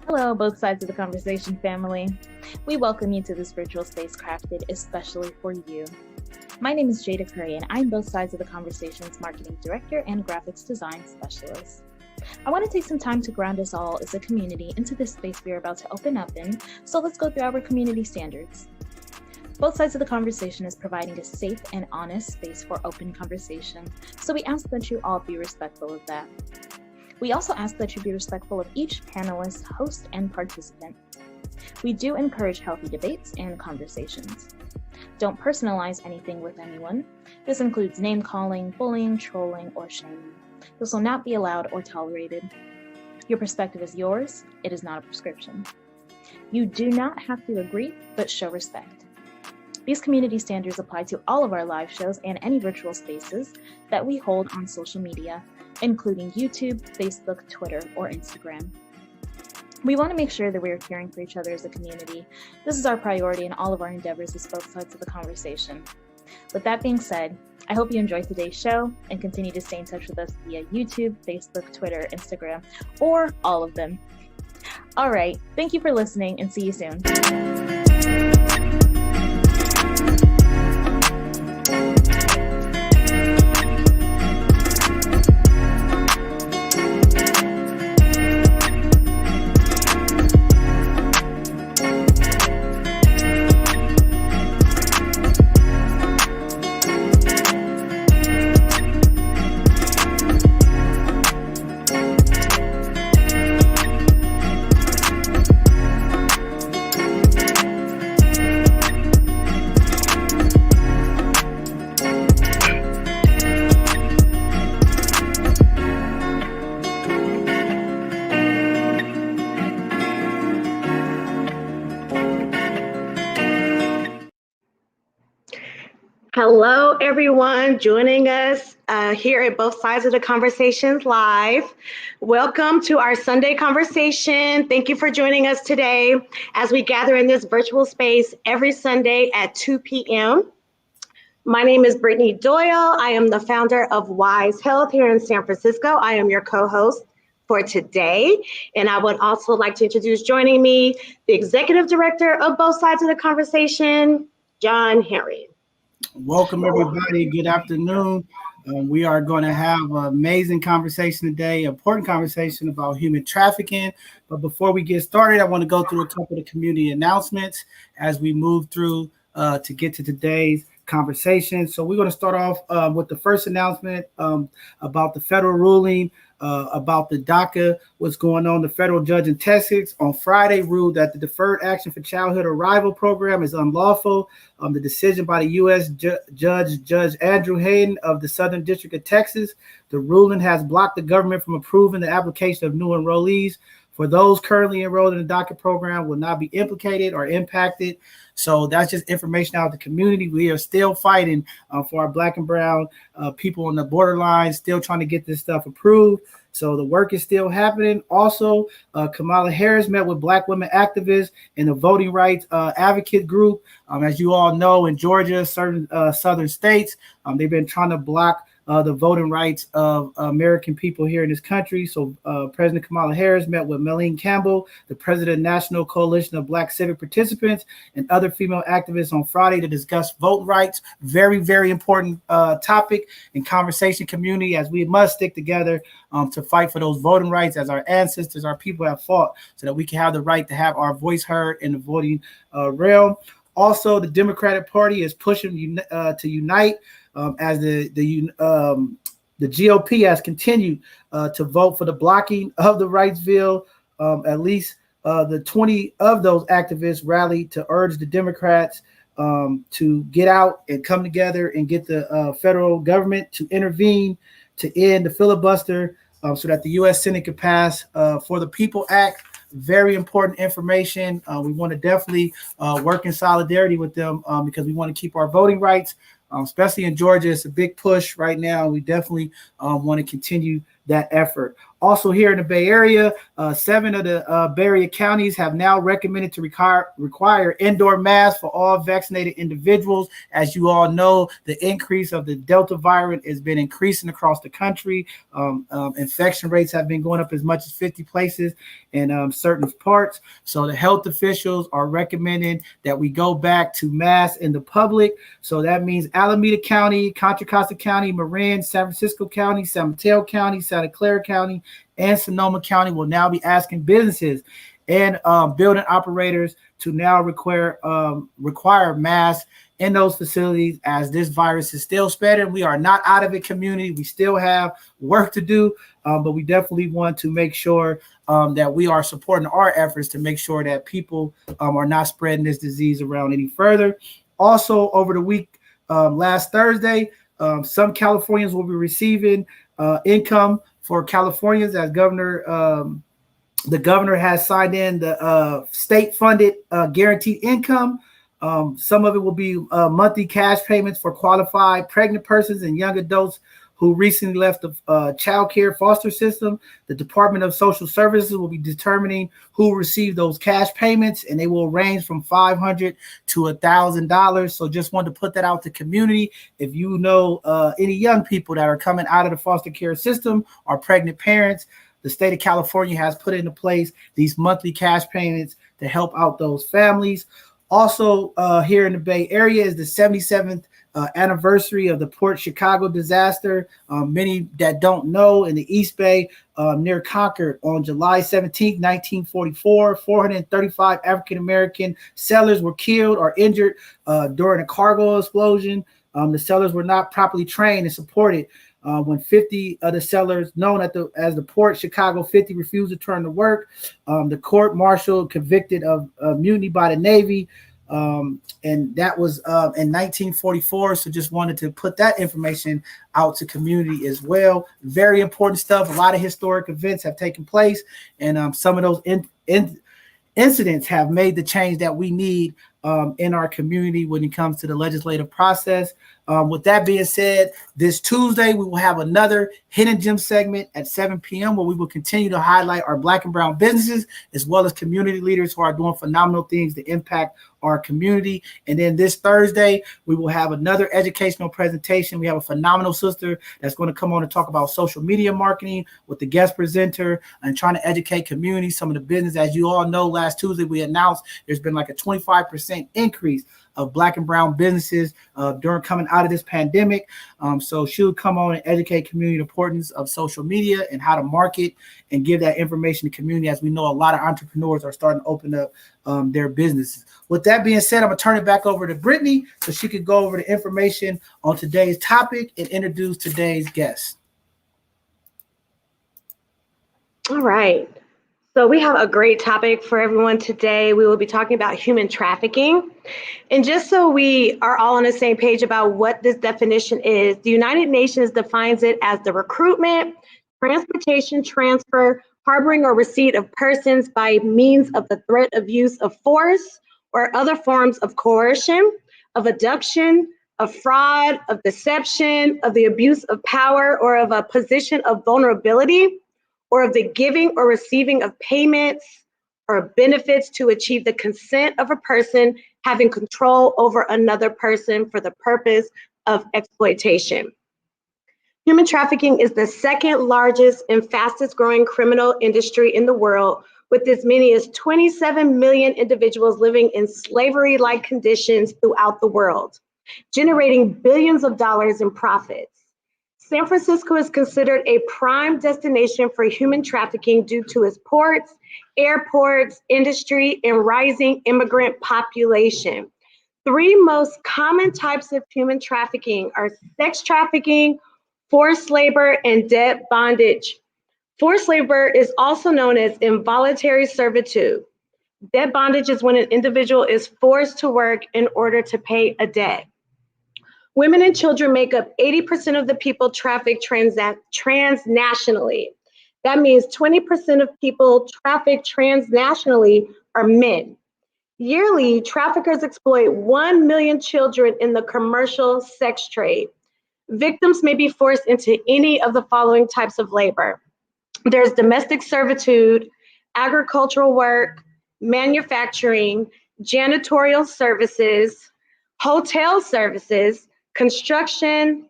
Hello, both sides of the conversation family. We welcome you to this virtual space crafted especially for you. My name is Jada Curry, and I'm both sides of the conversation's marketing director and graphics design specialist. I want to take some time to ground us all as a community into this space we are about to open up in, so let's go through our community standards. Both sides of the conversation is providing a safe and honest space for open conversation, so we ask that you all be respectful of that. We also ask that you be respectful of each panelist, host, and participant. We do encourage healthy debates and conversations. Don't personalize anything with anyone. This includes name-calling, bullying, trolling, or shaming. This will not be allowed or tolerated. Your perspective is yours. It is not a prescription. You do not have to agree, but show respect. These community standards apply to all of our live shows and any virtual spaces that we hold on social media, including YouTube, Facebook, Twitter, or Instagram. We want to make sure that we are caring for each other as a community. This is our priority in all of our endeavors as both sides of the conversation. With that being said, I hope you enjoyed today's show and continue to stay in touch with us via YouTube, Facebook, Twitter, Instagram, or all of them. All right, thank you for listening and see you soon. Hello, everyone joining us here at Both Sides of the Conversations Live. Welcome to our Sunday conversation. Thank you for joining us today as we gather in this virtual space every Sunday at 2 p.m. My name is Brittany Doyle. I am the founder of Wise Health here in San Francisco. I am your co-host for today. And I would also like to introduce joining me, the executive director of Both Sides of the Conversation, John Henry. Welcome, everybody. Good afternoon. We are going to have an amazing conversation today, important conversation about human trafficking. But before we get started, I want to go through a couple of community announcements as we move through to get to today's conversation. So we're going to start off with the first announcement about the federal ruling about the DACA, what's going on. The federal judge in Texas on Friday ruled that the Deferred Action for Childhood Arrival program is unlawful. The decision by the U.S. Judge Andrew Hayden of the Southern District of Texas. The ruling has blocked the government from approving the application of new enrollees. For those currently enrolled in the DACA program will not be implicated or impacted. So that's just information out of the community. We are still fighting for our Black and brown people on the borderline, still trying to get this stuff approved. So the work is still happening. Also, Kamala Harris met with Black women activists in the voting rights advocate group. As you all know, in Georgia, certain southern states, they've been trying to block the voting rights of American people here in this country. So President Kamala Harris met with Melanie Campbell, the president of the National Coalition of Black Civic Participants, and other female activists on Friday to discuss voting rights. Very, very important topic and conversation community, as we must stick together to fight for those voting rights as our ancestors, our people have fought, so that we can have the right to have our voice heard in the voting realm. Also, the Democratic Party is pushing to unite as the GOP has continued to vote for the blocking of the rights bill. At least the 20 of those activists rallied to urge the Democrats to get out and come together and get the federal government to intervene to end the filibuster so that the U.S. Senate could pass For the People Act. Very important information. We want to definitely work in solidarity with them because we want to keep our voting rights, especially in Georgia. It's a big push right now. We definitely want to continue that effort. Also here in the Bay Area, 7 of the Bay Area counties have now recommended to require indoor masks for all vaccinated individuals. As you all know, the increase of the Delta variant has been increasing across the country. Infection rates have been going up as much as 50 places in certain parts. So the health officials are recommending that we go back to masks in the public. So that means Alameda County, Contra Costa County, Marin, San Francisco County, San Mateo County, Santa Clara County, and Sonoma County will now be asking businesses and building operators to now require masks in those facilities, as this virus is still spreading. We are not out of it, community. We still have work to do, but we definitely want to make sure that we are supporting our efforts to make sure that people are not spreading this disease around any further. Also, over the week, last Thursday, some Californians will be receiving income for Californians, as the governor has signed in the state-funded guaranteed income. Some of it will be monthly cash payments for qualified pregnant persons and young adults who recently left the child care foster system. The Department of Social Services will be determining who received those cash payments, and they will range from $500 to $1,000. So just wanted to put that out to community. If you know any young people that are coming out of the foster care system or pregnant parents, the state of California has put into place these monthly cash payments to help out those families. Also, here in the Bay Area is the 77th anniversary of the Port Chicago disaster. Many that don't know, in the East Bay near Concord on July 17, 1944, 435 African-American sailors were killed or injured during a cargo explosion. The sailors were not properly trained and supported. When 50 of the sailors, known as the Port Chicago 50, refused to return to work, the court martial convicted of mutiny by the Navy, and that was in 1944. So just wanted to put that information out to community as well. Very important stuff. A lot of historic events have taken place, and some of those incidents have made the change that we need in our community when it comes to the legislative process. With that being said, this Tuesday, we will have another Hidden Gem segment at 7 p.m. where we will continue to highlight our Black and brown businesses, as well as community leaders who are doing phenomenal things to impact our community. And then this Thursday, we will have another educational presentation. We have a phenomenal sister that's going to come on and talk about social media marketing with the guest presenter and trying to educate community. Some of the business, as you all know, last Tuesday, we announced there's been like a 25% increase of Black and brown businesses during coming out of this pandemic. So she'll come on and educate community the importance of social media and how to market and give that information to community, as we know a lot of entrepreneurs are starting to open up their businesses. With that being said, I'm going to turn it back over to Brittany so she could go over the information on today's topic and introduce today's guest. All right. So we have a great topic for everyone today. We will be talking about human trafficking. And just so we are all on the same page about what this definition is, the United Nations defines it as the recruitment, transportation, transfer, harboring, or receipt of persons by means of the threat of use of force or other forms of coercion, of abduction, of fraud, of deception, of the abuse of power, or of a position of vulnerability, or of the giving or receiving of payments or benefits to achieve the consent of a person having control over another person for the purpose of exploitation. Human trafficking is the second largest and fastest growing criminal industry in the world, with as many as 27 million individuals living in slavery-like conditions throughout the world, generating billions of dollars in profits. San Francisco is considered a prime destination for human trafficking due to its ports, airports, industry, and rising immigrant population. Three most common types of human trafficking are sex trafficking, forced labor, and debt bondage. Forced labor is also known as involuntary servitude. Debt bondage is when an individual is forced to work in order to pay a debt. Women and children make up 80% of the people trafficked transnationally. That means 20% of people trafficked transnationally are men. Yearly, traffickers exploit 1 million children in the commercial sex trade. Victims may be forced into any of the following types of labor. There's domestic servitude, agricultural work, manufacturing, janitorial services, hotel services, construction,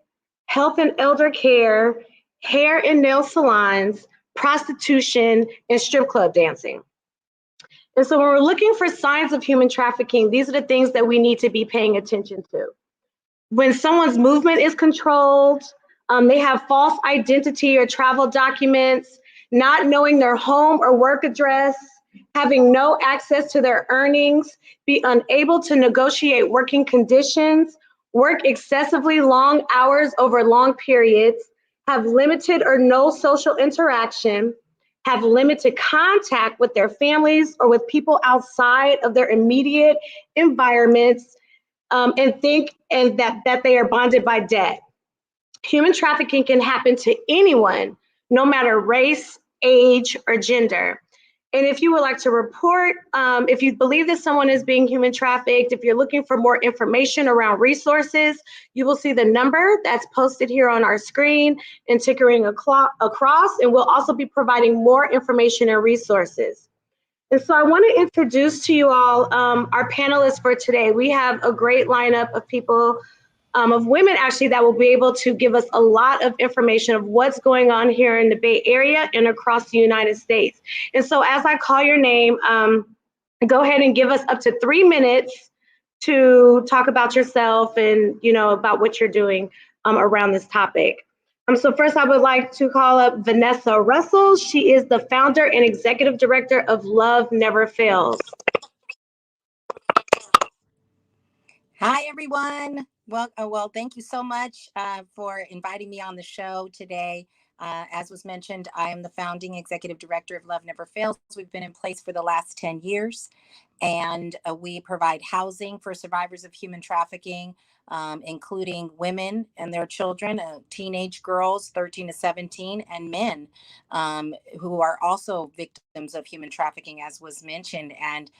health and elder care, hair and nail salons, prostitution, and strip club dancing. And so when we're looking for signs of human trafficking, these are the things that we need to be paying attention to. When someone's movement is controlled, they have false identity or travel documents, not knowing their home or work address, having no access to their earnings, be unable to negotiate working conditions, work excessively long hours over long periods, have limited or no social interaction, have limited contact with their families or with people outside of their immediate environments, and think that they are bonded by debt. Human trafficking can happen to anyone, no matter race, age, or gender. And if you would like to report, if you believe that someone is being human trafficked, if you're looking for more information around resources, you will see the number that's posted here on our screen and tickering across, and we'll also be providing more information and resources. And so I want to introduce to you all our panelists for today. We have a great lineup of people, of women actually, that will be able to give us a lot of information of what's going on here in the Bay Area and across the United States. And so as I call your name, go ahead and give us up to 3 minutes to talk about yourself and about what you're doing around this topic. So first, I would like to call up Vanessa Russell. She is the founder and executive director of Love Never Fails. Hi, everyone. Well, thank you so much for inviting me on the show today. As was mentioned, I am the founding executive director of Love Never Fails. We've been in place for the last 10 years, and we provide housing for survivors of human trafficking, including women and their children, teenage girls 13 to 17, and men who are also victims of human trafficking, as was mentioned. And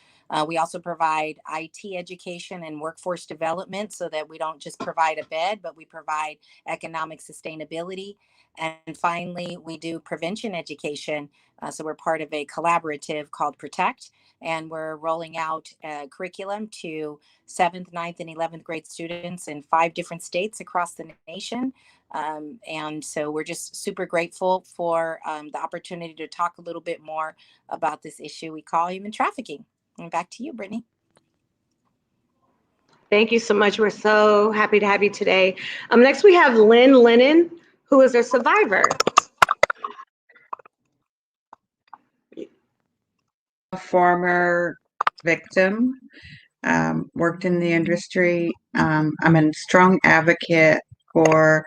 we also provide IT education and workforce development so that we don't just provide a bed, but we provide economic sustainability. And finally, we do prevention education. So we're part of a collaborative called Protect, and we're rolling out a curriculum to 7th, 9th, and 11th grade students in 5 different states across the nation. And so we're just super grateful for the opportunity to talk a little bit more about this issue we call human trafficking. And back to you, Brittany. Thank you so much. We're so happy to have you today. Next, we have Lynn Lennon, who is a survivor. A former victim, worked in the industry. I'm a strong advocate for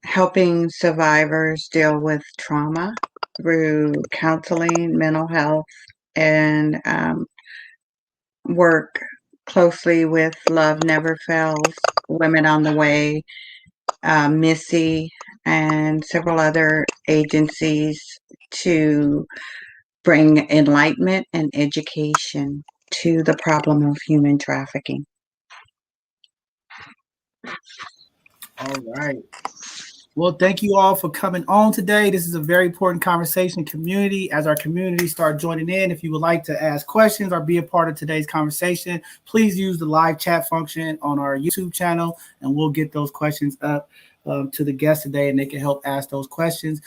helping survivors deal with trauma through counseling, mental health, and work closely with Love Never Fails, Women on the Way, Missy, and several other agencies to bring enlightenment and education to the problem of human trafficking. All right. Well, thank you all for coming on today. This is a very important conversation community. As our community start joining in, if you would like to ask questions or be a part of today's conversation, please use the live chat function on our YouTube channel, and we'll get those questions up. to the guests today, and they can help ask those questions.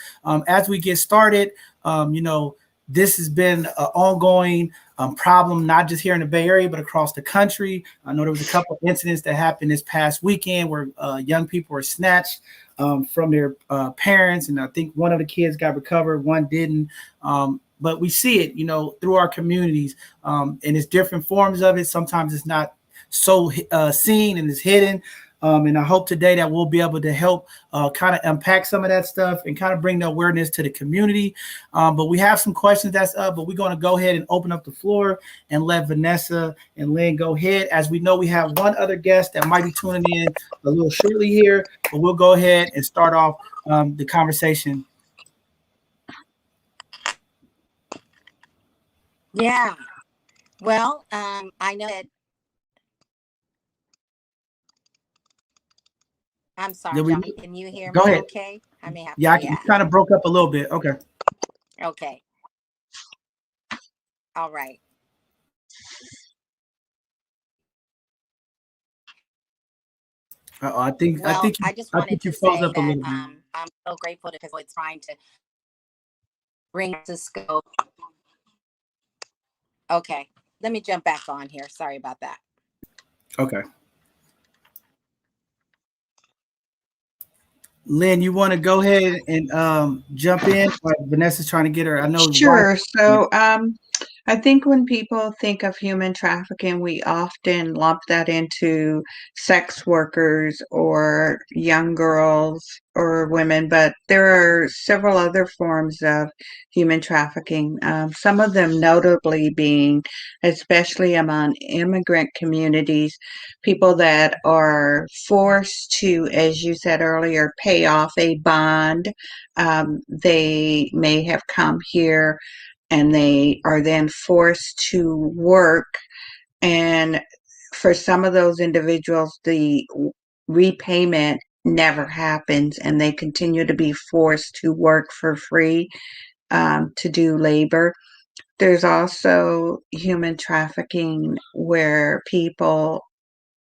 As we get started, this has been an ongoing problem, not just here in the Bay Area, but across the country. I know there was a couple of incidents that happened this past weekend where young people were snatched from their parents, and I think one of the kids got recovered, one didn't. But we see it, through our communities, and it's different forms of it. Sometimes it's not so seen and it's hidden. And I hope today that we'll be able to help kind of unpack some of that stuff and kind of bring the awareness to the community. But we have some questions that's up, but we're going to go ahead and open up the floor and let Vanessa and Lynn go ahead. As we know, we have one other guest that might be tuning in a little shortly here, but we'll go ahead and start off the conversation. Yeah. Well, I know that. I'm sorry, Johnny. Can you hear me? Ahead. Okay. I may have Yeah, to you kind of broke up a little bit. Okay. Okay. All right. I think I just wanted you to froze say up a that little bit. I'm so grateful because we're trying to bring to scope. Okay. Let me jump back on here. Sorry about that. Okay. Lynn, you want to go ahead and jump in? Like Vanessa's trying to get her. I know. Sure. So, I think when people think of human trafficking, we often lump that into sex workers or young girls or women, but there are several other forms of human trafficking. Some of them notably being, especially among immigrant communities, people that are forced to, as you said earlier, pay off a bond. They may have come here and they are then forced to work. And for some of those individuals, the repayment never happens and they continue to be forced to work for free to do labor. There's also human trafficking where people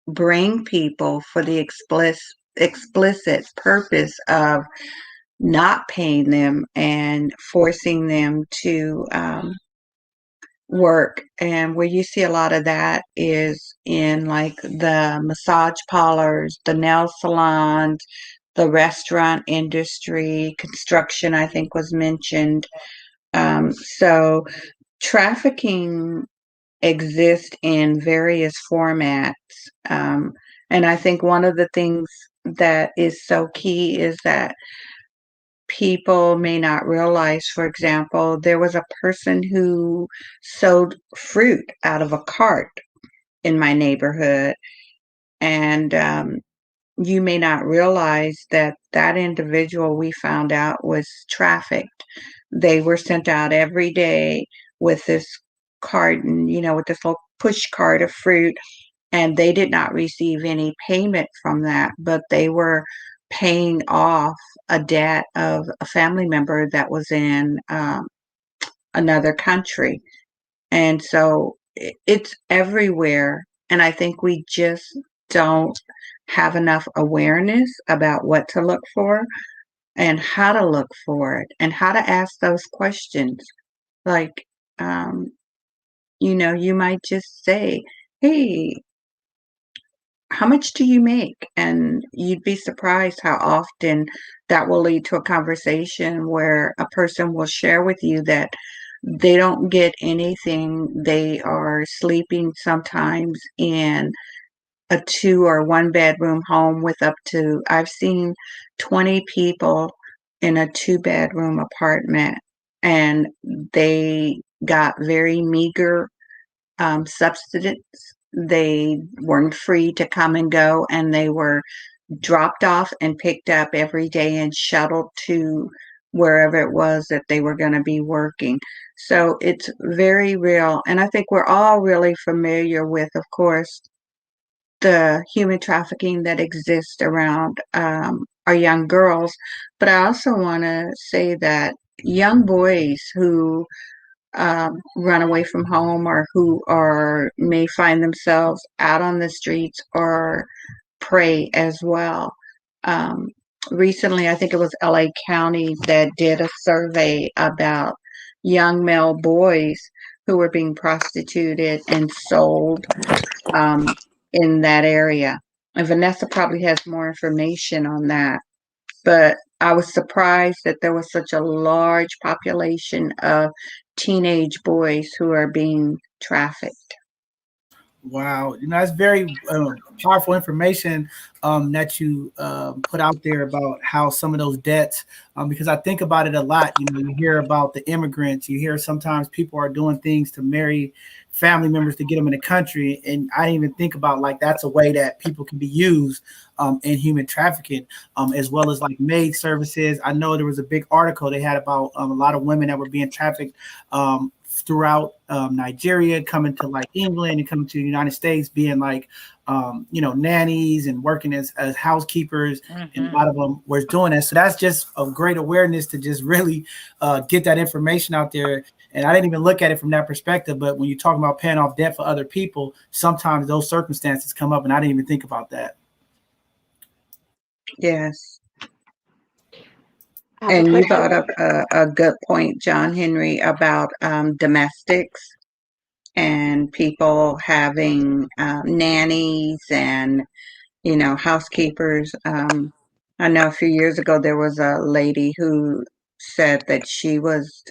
bring people for the explicit purpose of not paying them and forcing them to work. And where you see a lot of that is in like the massage parlors, the nail salons, the restaurant industry, construction, I think was mentioned. So trafficking exists in various formats. And I think one of the things that is so key is that people may not realize, for example, there was a person who sold fruit out of a cart in my neighborhood. And you may not realize that that individual we found out was trafficked. They were sent out every day with this carton, with this little push cart of fruit, and they did not receive any payment from that, but they were paying off a debt of a family member that was in another country. And so it's everywhere. And I think we just don't have enough awareness about what to look for and how to look for it and how to ask those questions. Like, you might just say, hey, how much do you make? And you'd be surprised how often that will lead to a conversation where a person will share with you that they don't get anything. They are sleeping sometimes in a 2 or 1 bedroom home with I've seen 20 people in a 2 bedroom apartment, and they got very meager substance. They weren't free to come and go, and they were dropped off and picked up every day and shuttled to wherever it was that they were going to be working. So it's very real. And I think we're all really familiar with, of course, the human trafficking that exists around our young girls. But I also want to say that young boys who run away from home or who may find themselves out on the streets or prey as well. recently, I think it was LA County that did a survey about young male boys who were being prostituted and sold um, in that area. And Vanessa probably has more information on that. But I was surprised that there was such a large population of teenage boys who are being trafficked. Wow, that's very powerful information that you put out there about how some of those debts, because I think about it a lot. You hear about the immigrants, you hear sometimes people are doing things to marry family members to get them in the country, and I didn't even think about like that's a way that people can be used in human trafficking, as well as like maid services. I know there was a big article they had about a lot of women that were being trafficked throughout Nigeria, coming to like England and coming to the United States, being like, nannies and working as housekeepers. And a lot of them were doing that. So that's just a great awareness to just really get that information out there. And I didn't even look at it from that perspective. But when you're talking about paying off debt for other people, sometimes those circumstances come up, and I didn't even think about that. Yes. I have a And you question. brought up a good point, John Henry, about domestics and people having nannies and, housekeepers. I know a few years ago there was a lady who said that she was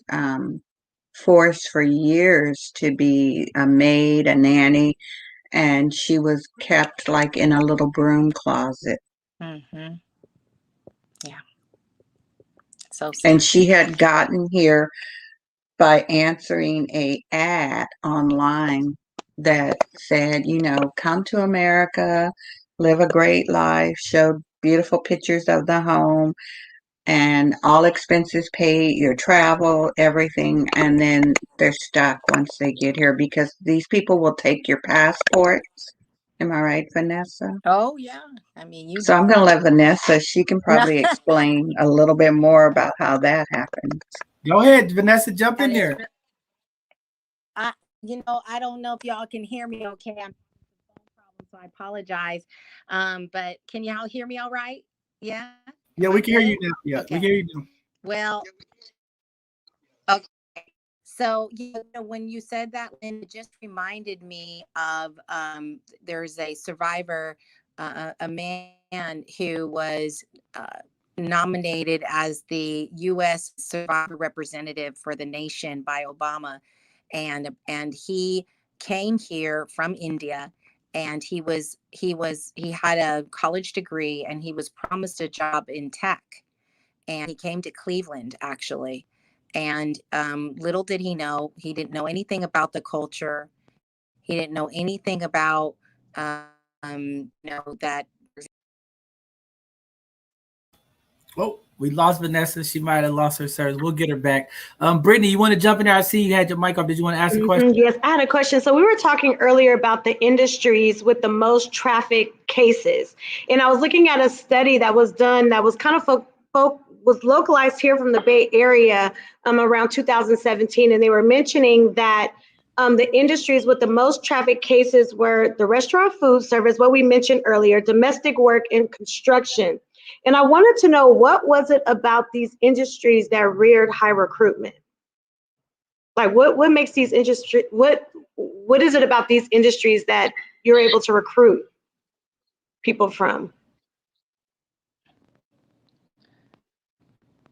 forced for years to be a maid, a nanny, and she was kept like in a little broom closet. Mm-hmm. Yeah. So And sad. she had gotten here by answering a ad online that said, come to America, live a great life, showed beautiful pictures of the home and all expenses paid, your travel, everything, and then they're stuck once they get here because these people will take your passports. Am I right, Vanessa? Oh yeah. I mean, you So I'm going to let Vanessa, she can no. probably explain a little bit more about how that happens. Go ahead, Vanessa, jump in And it's there. I I don't know if y'all can hear me okay. I'm phone problem, so I apologize. But can y'all hear me all right? Yeah? Am Yeah, I we can hear good? you now. Yeah, we Okay. can hear you now. Well, okay. So, when you said that, Lynn, it just reminded me of there's a survivor, a man who was nominated as the U.S. survivor representative for the nation by Obama, and he came here from India, and he had a college degree, and he was promised a job in tech, and he came to Cleveland actually. And little did he know, he didn't know anything about the culture. He didn't know anything about, that. Oh, we lost Vanessa. She might have lost her service. We'll get her back. Brittany, you want to jump in there? I see you had your mic up. Did you want to ask a question? Yes, I had a question. So we were talking earlier about the industries with the most traffic cases, and I was looking at a study that was done that was kind of was localized here from the Bay Area around 2017, and they were mentioning that the industries with the most traffic cases were the restaurant, food service, what we mentioned earlier, domestic work, and construction. And I wanted to know, what was it about these industries that reared high recruitment? Like what makes these industry what is it about these industries that you're able to recruit people from?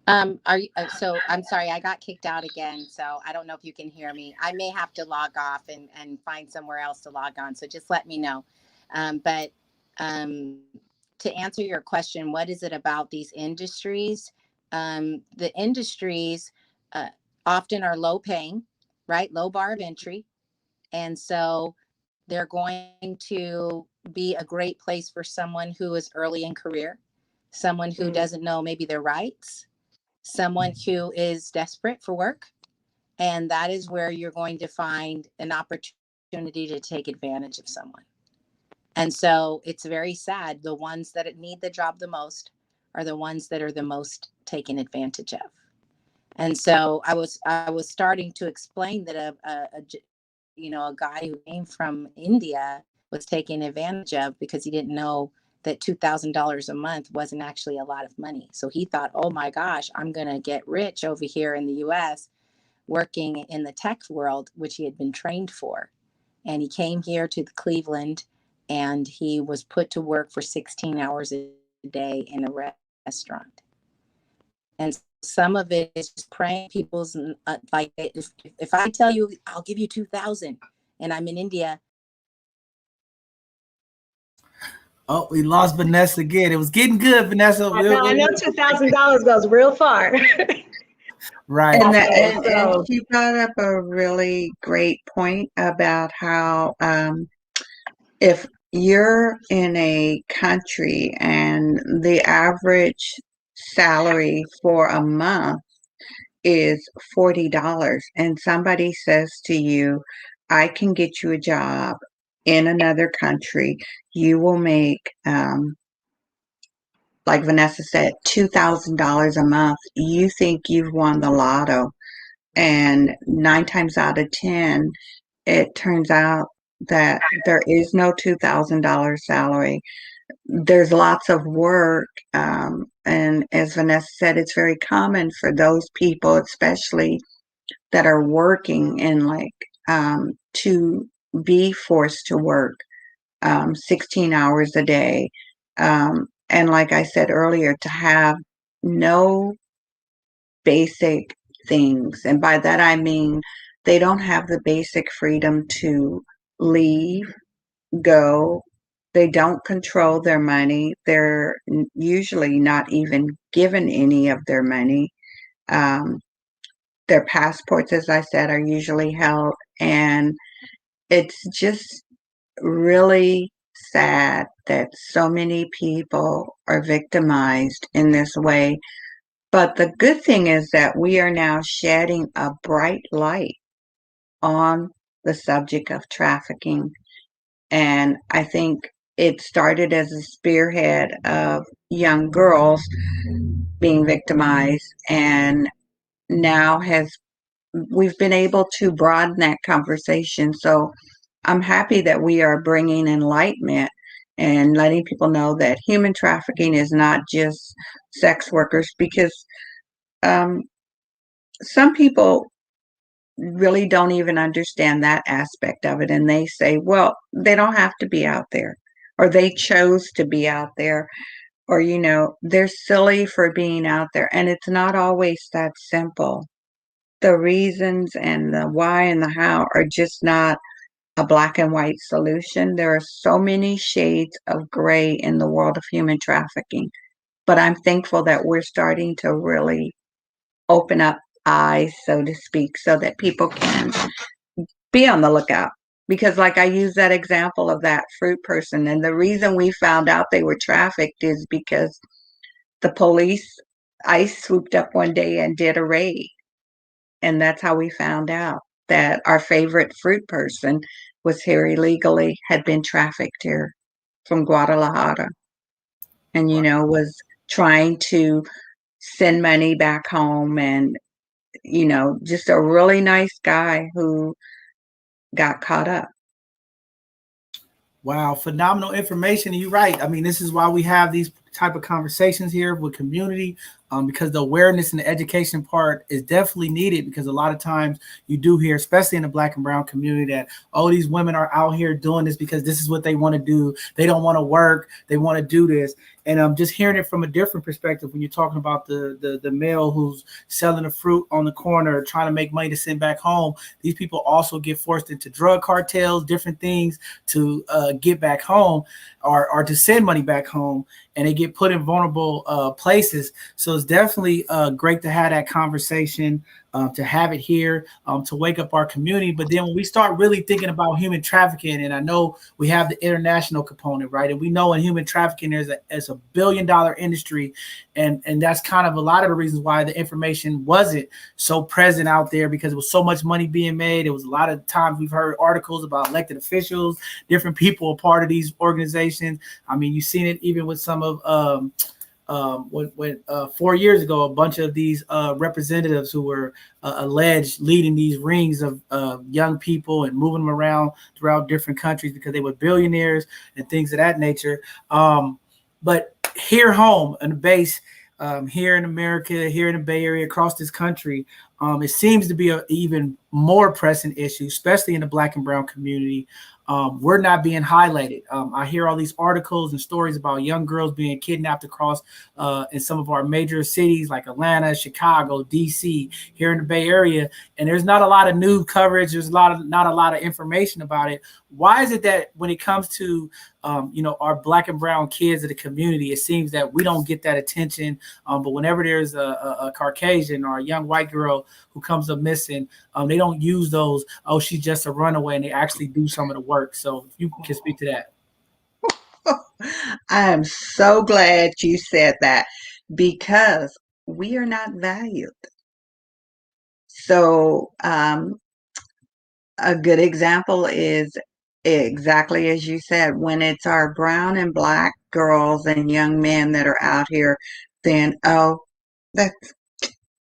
Are you, so I'm sorry, I got kicked out again, so I don't know if you can hear me. I may have to log off and find somewhere else to log on. So just let me know. But um, to answer your question, what is it about these industries? The industries uh, often are low paying, right? Low bar of entry. And so they're going to be a great place for someone who is early in career, someone who Mm. doesn't know maybe their rights, someone who is desperate for work. And that is where you're going to find an opportunity to take advantage of someone. And so it's very sad. The ones that need the job the most are the ones that are the most taken advantage of. And so I was starting to explain that a guy who came from India was taken advantage of because he didn't know that $2,000 a month wasn't actually a lot of money. So he thought, oh my gosh, I'm going to get rich over here in the US working in the tech world, which he had been trained for. And he came here to Cleveland, and he was put to work for 16 hours a day in a restaurant. And some of it is just praying people's, like, if I tell you, I'll give you 2,000 and I'm in India. Oh, we lost Vanessa again. It was getting good, Vanessa. I know $2,000 goes real far. Right. And she brought up a really great point about how if you're in a country and the average salary for a month is $40 and somebody says to you, I can get you a job in another country, you will make like Vanessa said, $2,000 a month. You think you've won the lotto. And 9 times out of 10, it turns out that there is no $2,000 salary. There's lots of work. And as Vanessa said, it's very common for those people, especially that are working in to be forced to work 16 hours a day. And like I said earlier, to have no basic things. And by that, I mean, they don't have the basic freedom to leave, go. They don't control their money. They're usually not even given any of their money. Um, their passports, as I said, are usually held. And it's just really sad that so many people are victimized in this way. But the good thing is that we are now shedding a bright light on the subject of trafficking. And I think it started as a spearhead of young girls being victimized, and now we've been able to broaden that conversation. So I'm happy that we are bringing enlightenment and letting people know that human trafficking is not just sex workers, because some people really don't even understand that aspect of it. And they say, well, they don't have to be out there, or they chose to be out there, or, they're silly for being out there. And it's not always that simple. The reasons and the why and the how are just not a black and white solution. There are so many shades of gray in the world of human trafficking. But I'm thankful that we're starting to really open up eyes, so to speak, so that people can be on the lookout. Because like I use that example of that fruit person, and the reason we found out they were trafficked is because the ICE swooped up one day and did a raid. And that's how we found out that our favorite fruit person was here illegally, had been trafficked here from Guadalajara, and, was trying to send money back home, and, just a really nice guy who got caught up. Wow, phenomenal information. You're right. I mean, this is why we have these type of conversations here with community, because the awareness and the education part is definitely needed, because a lot of times you do hear, especially in the Black and brown community, that, oh, these women are out here doing this because this is what they want to do. They don't want to work. They want to do this. And I'm just hearing it from a different perspective when you're talking about the male who's selling the fruit on the corner, trying to make money to send back home. These people also get forced into drug cartels, different things to get back home, or to send money back home, and they get put in vulnerable places. So it's definitely great to have that conversation, to have it here, to wake up our community. But then when we start really thinking about human trafficking, and I know we have the international component, right? And we know in human trafficking there's a $1 billion industry, and that's kind of a lot of the reasons why the information wasn't so present out there, because it was so much money being made. It was a lot of times we've heard articles about elected officials, different people a part of these organizations. I mean, you've seen it even with some of when 4 years ago, a bunch of these representatives who were alleged leading these rings of young people and moving them around throughout different countries because they were billionaires and things of that nature. But here home on the base, here in America, here in the Bay Area, across this country, it seems to be an even more pressing issue, especially in the Black and Brown community. We're not being highlighted. I hear all these articles and stories about young girls being kidnapped across in some of our major cities like Atlanta, Chicago, DC, here in the Bay Area, and there's not a lot of news coverage. There's not a lot of information about it. Why is it that when it comes to our Black and Brown kids of the community, it seems that we don't get that attention? But whenever there's a Caucasian or a young white girl who comes up missing, they don't use those, oh, she's just a runaway, and they actually do some of the work. So if you can speak to that. I am so glad you said that because we are not valued. So, a good example is exactly as you said, when it's our brown and Black girls and young men that are out here, then, oh, that's,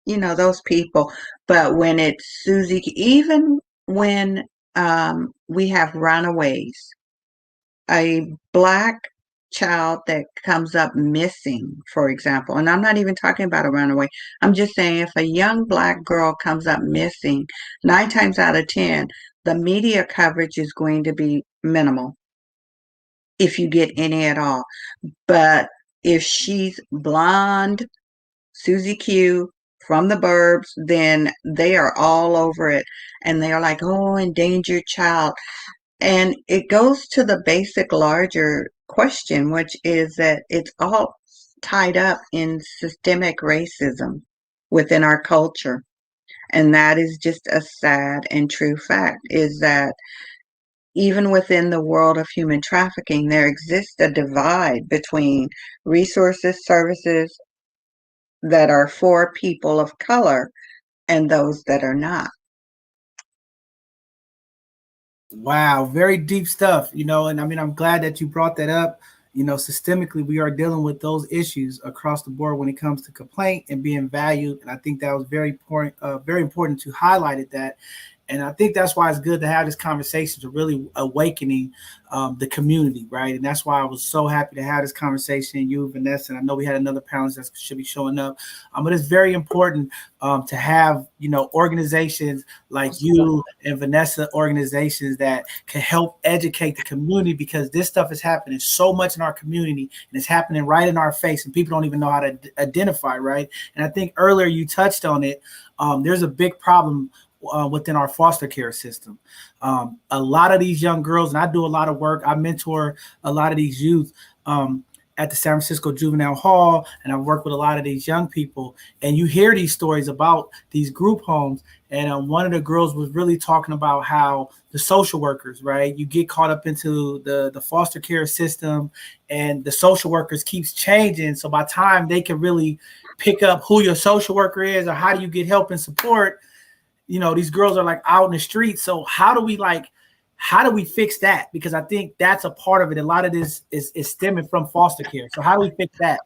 those people. But when it's Susie, even when we have runaways, a Black child that comes up missing, for example, and I'm not even talking about a runaway. I'm just saying if a young Black girl comes up missing, 9 times out of 10, the media coverage is going to be minimal, if you get any at all. But if she's blonde, Susie Q from the burbs, then they are all over it. And they are like, oh, endangered child. And it goes to the basic larger question, which is that it's all tied up in systemic racism within our culture. And that is just a sad and true fact, is that even within the world of human trafficking, there exists a divide between resources, services that are for people of color and those that are not. Wow, very deep stuff, and I mean, I'm glad that you brought that up. Systemically, we are dealing with those issues across the board when it comes to complaint and being valued. And I think that was very important to highlight that. And I think that's why it's good to have this conversation, to really awakening the community, right? And that's why I was so happy to have this conversation, you, Vanessa. And I know we had another panelist that should be showing up. But it's very important to have, organizations like you and Vanessa, organizations that can help educate the community, because this stuff is happening so much in our community, and it's happening right in our face, and people don't even know how to identify, right? And I think earlier you touched on it. There's a big problem within our foster care system. A lot of these young girls, and I do a lot of work, I mentor a lot of these youth at the San Francisco Juvenile Hall, and I work with a lot of these young people. And you hear these stories about these group homes. And one of the girls was really talking about how the social workers, right? You get caught up into the foster care system, and the social workers keeps changing. So by the time they can really pick up who your social worker is or how do you get help and support, these girls are like out in the street. So how do we fix that? Because I think that's a part of it. A lot of this is stemming from foster care. So how do we fix that?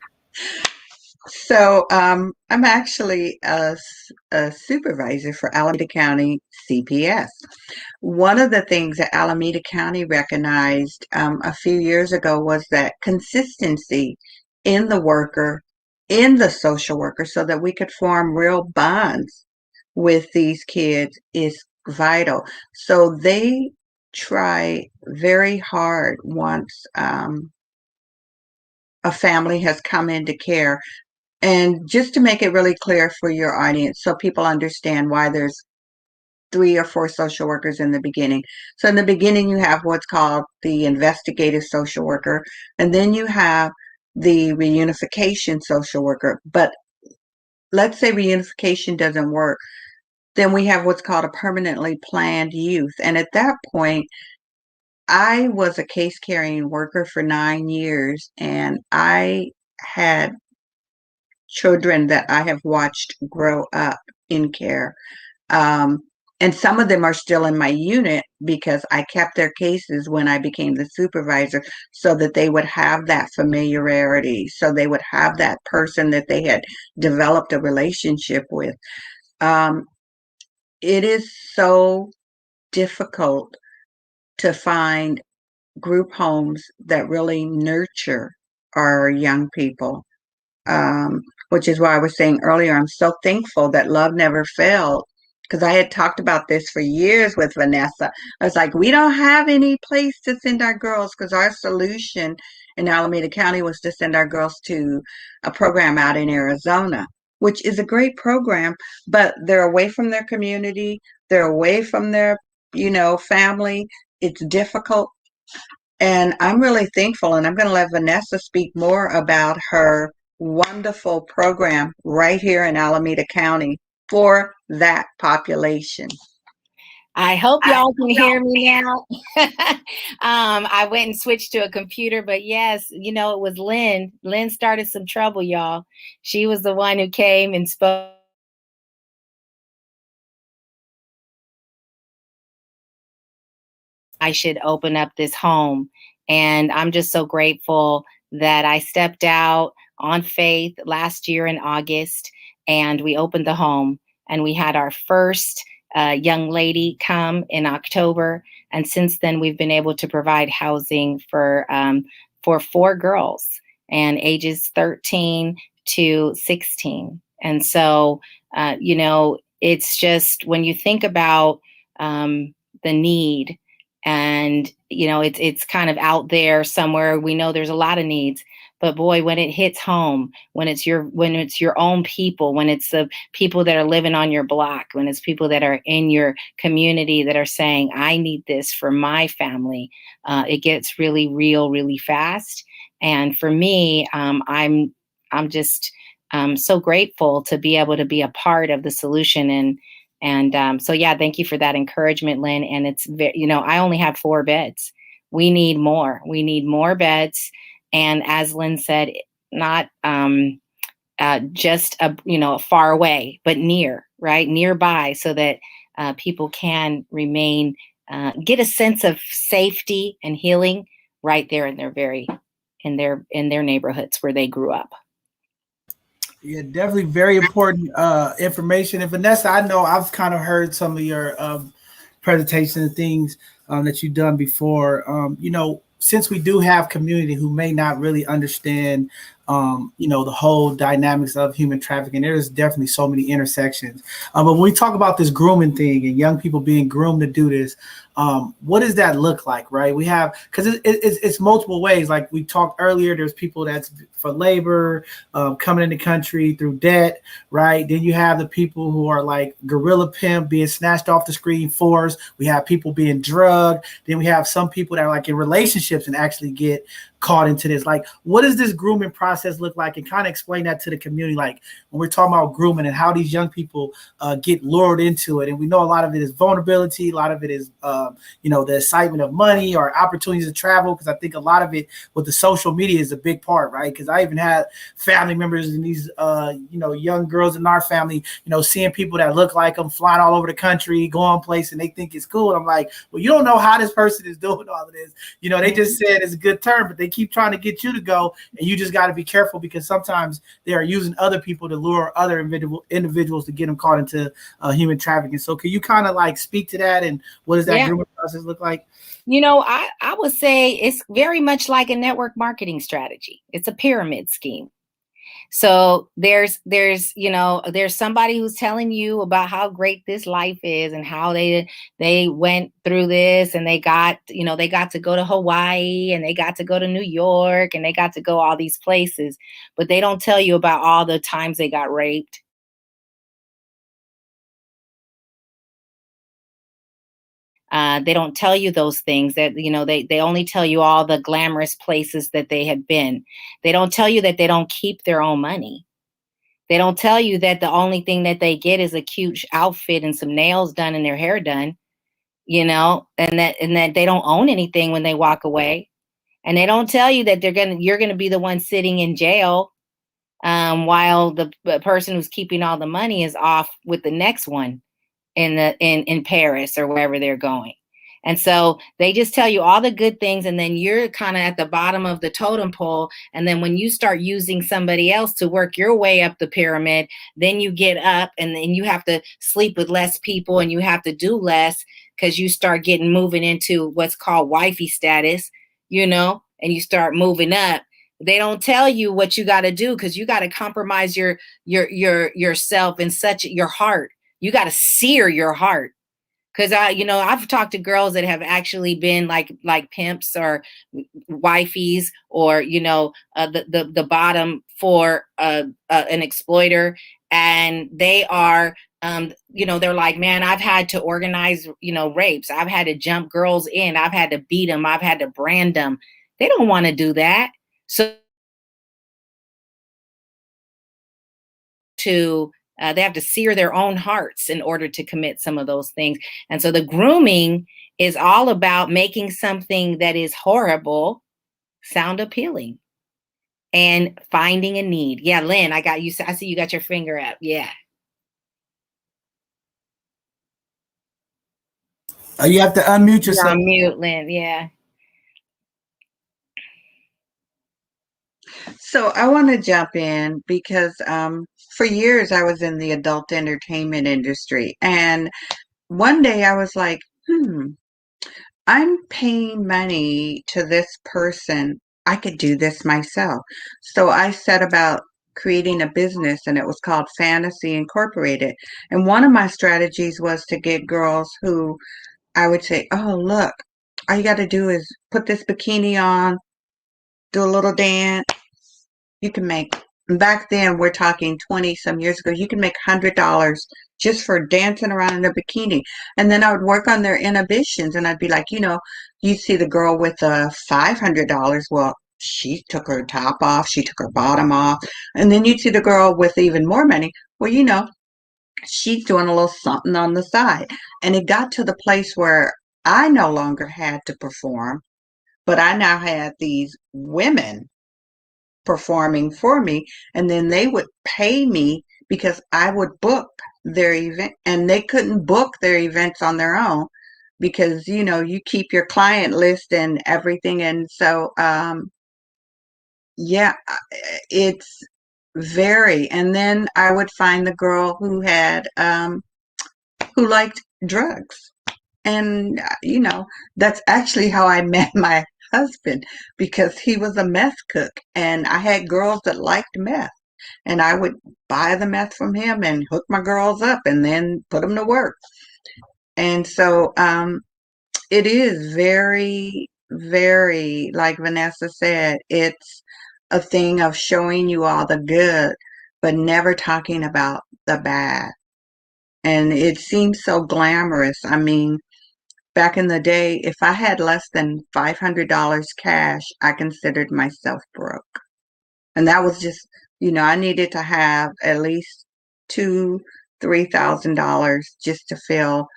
So I'm actually a supervisor for Alameda County CPS. One of the things that Alameda County recognized a few years ago was that consistency in the worker, in the social worker, so that we could form real bonds with these kids is vital. So they try very hard once a family has come into care. And just to make it really clear for your audience, so people understand why there's 3 or 4 social workers in the beginning. So in the beginning, you have what's called the investigative social worker, and then you have the reunification social worker. But let's say reunification doesn't work. Then we have what's called a permanently planned youth. And at that point, I was a case carrying worker for 9 years, and I had children that I have watched grow up in care. Um, and some of them are still in my unit because I kept their cases when I became the supervisor, so that they would have that familiarity, so they would have that person that they had developed a relationship with. Um, it is so difficult to find group homes that really nurture our young people. Which is why I was saying earlier, I'm so thankful that Love Never Failed, because I had talked about this for years with Vanessa. I was like, we don't have any place to send our girls, because our solution in Alameda County was to send our girls to a program out in Arizona, which is a great program, but they're away from their community, they're away from their, family. It's difficult. And I'm really thankful, and I'm going to let Vanessa speak more about her wonderful program right here in Alameda County for that population. I hope y'all can hear me now. I went and switched to a computer, but yes, it was Lynn. Lynn started some trouble, y'all. She was the one who came and spoke. I should open up this home. And I'm just so grateful that I stepped out on faith last year in August, and we opened the home, and we had our first young lady come in October. And since then, we've been able to provide housing for 4 girls and ages 13 to 16. And so, it's just when you think about the need, and it's kind of out there somewhere. We know there's a lot of needs, but boy, when it hits home, when it's your own people, when it's the people that are living on your block, when it's people that are in your community that are saying, I need this for my family, it gets really real really fast. And for me, I'm just so grateful to be able to be a part of the solution. And so, yeah, thank you for that encouragement, Lynn. And it's, I only have 4 beds. We need more. We need more beds. And as Lynn said, not just far away, but nearby, so that people can remain, get a sense of safety and healing right there in their neighborhoods where they grew up. Yeah, definitely very important information. And Vanessa, I know I've kind of heard some of your presentations and things that you've done before. Since we do have community who may not really understand, the whole dynamics of human trafficking, there is definitely so many intersections. But when we talk about this grooming thing and young people being groomed to do this, what does that look like, right? We have, because it's multiple ways. Like we talked earlier, there's people that's for labor, coming in the country through debt, right? Then you have the people who are like guerrilla pimp, being snatched off the screen force. We have people being drugged. Then we have some people that are like in relationships and actually get caught into this. Like, what does this grooming process look like? And kind of explain that to the community, like when we're talking about grooming and how these young people get lured into it. And we know a lot of it is vulnerability, a lot of it is the excitement of money or opportunities to travel, because I think a lot of it with the social media is a big part, right? Because I even had family members and these young girls in our family, seeing people that look like them flying all over the country, going place, and they think it's cool. And I'm like, well, you don't know how this person is doing all of this. They just said it's a good term, but they keep trying to get you to go, and you just got to be careful, because sometimes they are using other people to lure other individuals to get them caught into human trafficking. So can you kind of like speak to that, and what does that grooming process look like? I would say it's very much like a network marketing strategy. It's a pyramid scheme. So there's somebody who's telling you about how great this life is and how they went through this, and they got to go to Hawaii, and they got to go to New York, and they got to go all these places, but they don't tell you about all the times they got raped. They don't tell you those things, that, they only tell you all the glamorous places that they have been. They don't tell you that they don't keep their own money. They don't tell you that the only thing that they get is a cute outfit and some nails done and their hair done, and that they don't own anything when they walk away. And they don't tell you that you're gonna be the one sitting in jail, while the person who's keeping all the money is off with the next one in Paris or wherever they're going. And so they just tell you all the good things, and then you're kind of at the bottom of the totem pole. And then when you start using somebody else to work your way up the pyramid, then you get up, and then you have to sleep with less people, and you have to do less, because you start moving into what's called wifey status, and you start moving up. They don't tell you what you got to do, because you got to compromise yourself in such your heart. You got to sear your heart. Because I've talked to girls that have actually been like pimps or wifeys, or the bottom for an exploiter, and they are they're like, man, I've had to organize rapes. I've had to jump girls in. I've had to beat them. I've had to brand them. They don't want to do that. So they have to sear their own hearts in order to commit some of those things. And so the grooming is all about making something that is horrible sound appealing and finding a need. Yeah, Lynn, I got you. I see you got your finger up. Yeah. You have to unmute You're yourself. on mute, Lynn. Yeah. So I want to jump in because for years I was in the adult entertainment industry. And one day I was like, I'm paying money to this person. I could do this myself. So I set about creating a business, and it was called Fantasy Incorporated. And one of my strategies was to get girls who I would say, oh, look, all you got to do is put this bikini on, do a little dance. You can make, back then, we're talking 20 some years ago, you can make $100 just for dancing around in a bikini. And then I would work on their inhibitions, and I'd be like, you see the girl with $500. Well, she took her top off, she took her bottom off. And then you'd see the girl with even more money. Well, she's doing a little something on the side. And it got to the place where I no longer had to perform, but I now had these women performing for me, and then they would pay me because I would book their event, and they couldn't book their events on their own because you keep your client list and everything. And so yeah, it's very. And then I would find the girl who had who liked drugs. And, that's actually how I met my husband, because he was a meth cook, and I had girls that liked meth, and I would buy the meth from him and hook my girls up and then put them to work. And so it is very, very, like Vanessa said, it's a thing of showing you all the good, but never talking about the bad. And it seems so glamorous. I mean, back in the day, if I had less than $500 cash, I considered myself broke. And that was just, I needed to have at least two, $3,000 just to feel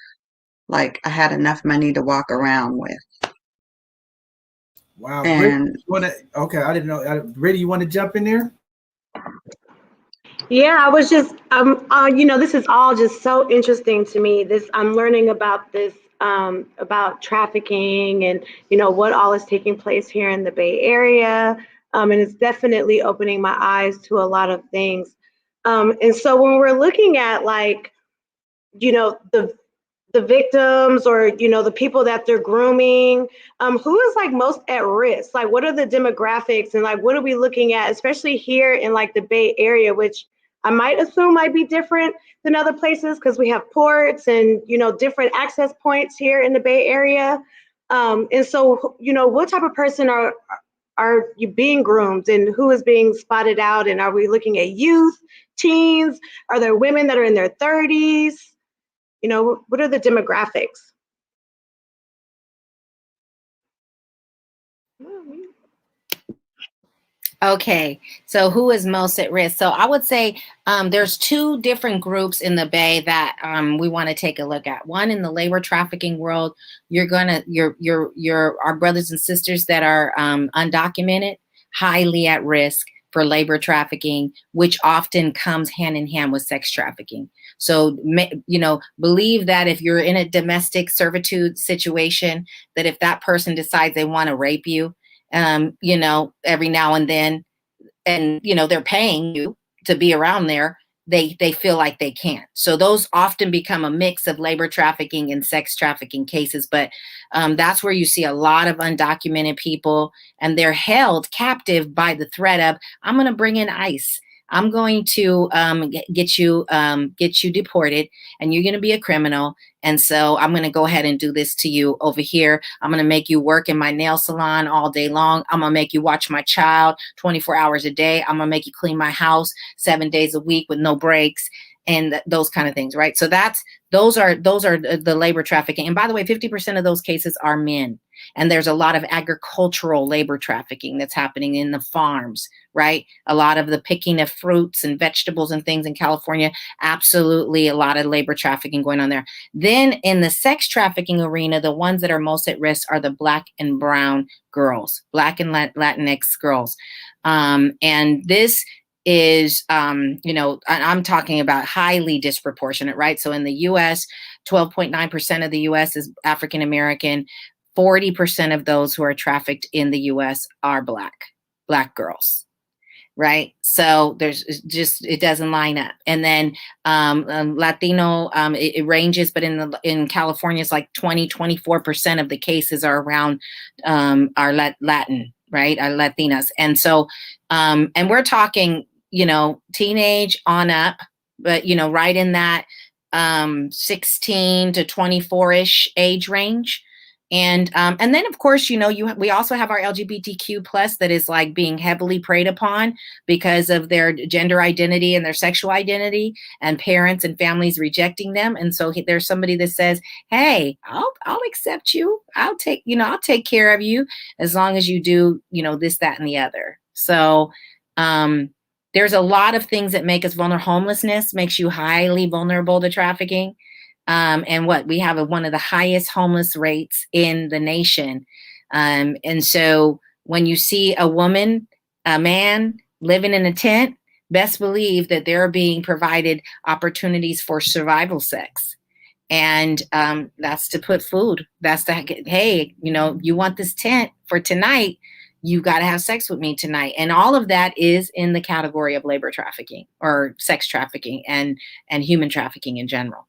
like I had enough money to walk around with. Wow. And okay, I didn't know. Brittany, you want to jump in there? Yeah, I was just, this is all just so interesting to me. I'm learning about this, about trafficking and, what all is taking place here in the Bay Area. And it's definitely opening my eyes to a lot of things. And so when we're looking at the victims, or the people that they're grooming, who is like most at risk? Like, what are the demographics, and like what are we looking at, especially here in like the Bay Area, which I might assume might be different than other places because we have ports and different access points here in the Bay Area. And so what type of person are you being groomed, and who is being spotted out? And are we looking at youth, teens? Are there women that are in their 30s? What are the demographics? Okay, so who is most at risk? So I would say there's two different groups in the Bay that we want to take a look at. One, in the labor trafficking world, your our brothers and sisters that are undocumented, highly at risk for labor trafficking, which often comes hand in hand with sex trafficking. So, believe that if you're in a domestic servitude situation, that if that person decides they want to rape you, every now and then, and they're paying you to be around there, they feel like they can't. So those often become a mix of labor trafficking and sex trafficking cases. But that's where you see a lot of undocumented people, and they're held captive by the threat of, I'm going to bring in ICE. I'm going to get you deported, and you're going to be a criminal. And so I'm going to go ahead and do this to you over here. I'm going to make you work in my nail salon all day long. I'm going to make you watch my child 24 hours a day. I'm going to make you clean my house 7 days a week with no breaks, and those kind of things, right? So those are the labor trafficking. And by the way, 50% of those cases are men. And there's a lot of agricultural labor trafficking that's happening in the farms, right? A lot of the picking of fruits and vegetables and things in California, absolutely a lot of labor trafficking going on there. Then in the sex trafficking arena, the ones that are most at risk are the Black and brown girls, Black and Latinx girls. And this is, I'm talking about highly disproportionate, right? So in the US, 12.9% of the US is African American. 40% of those who are trafficked in the US are Black girls, right? So there's just, it doesn't line up. And then Latino, it ranges, but in California, it's like 24% of the cases are around our Latin, right? Our Latinas. And so, and we're talking, teenage on up, but, right in that 16 to 24-ish age range. And then of course, we also have our LGBTQ plus that is like being heavily preyed upon because of their gender identity and their sexual identity, and parents and families rejecting them. And so there's somebody that says, hey, I'll accept you. I'll take care of you as long as you do, this, that, and the other. So there's a lot of things that make us vulnerable. Homelessness makes you highly vulnerable to trafficking. And we have one of the highest homeless rates in the nation. And so when you see a woman, a man living in a tent, best believe that they're being provided opportunities for survival sex. And that's to put food. That's to, hey, you want this tent for tonight, you got to have sex with me tonight. And all of that is in the category of labor trafficking or sex trafficking and human trafficking in general.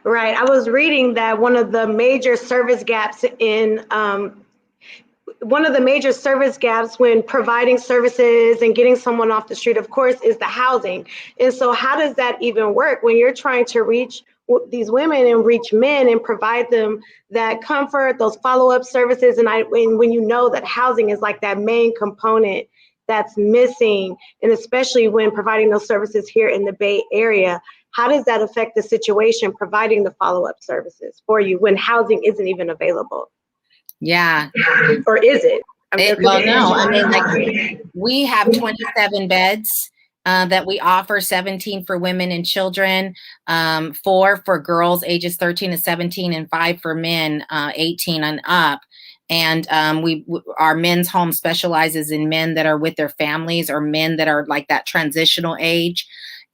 Right. I was reading that one of the major service gaps when providing services and getting someone off the street, of course, is the housing. And so how does that even work when you're trying to reach these women and reach men and provide them that comfort, those follow-up services? And when you know that housing is like that main component that's missing, and especially when providing those services here in the Bay Area, how does that affect the situation providing the follow-up services for you when housing isn't even available? Yeah. Or is it? We have 27 beds that we offer, 17 for women and children, 4 for girls ages 13 to 17, and 5 for men 18 and up. And our men's home specializes in men that are with their families or men that are like that transitional age.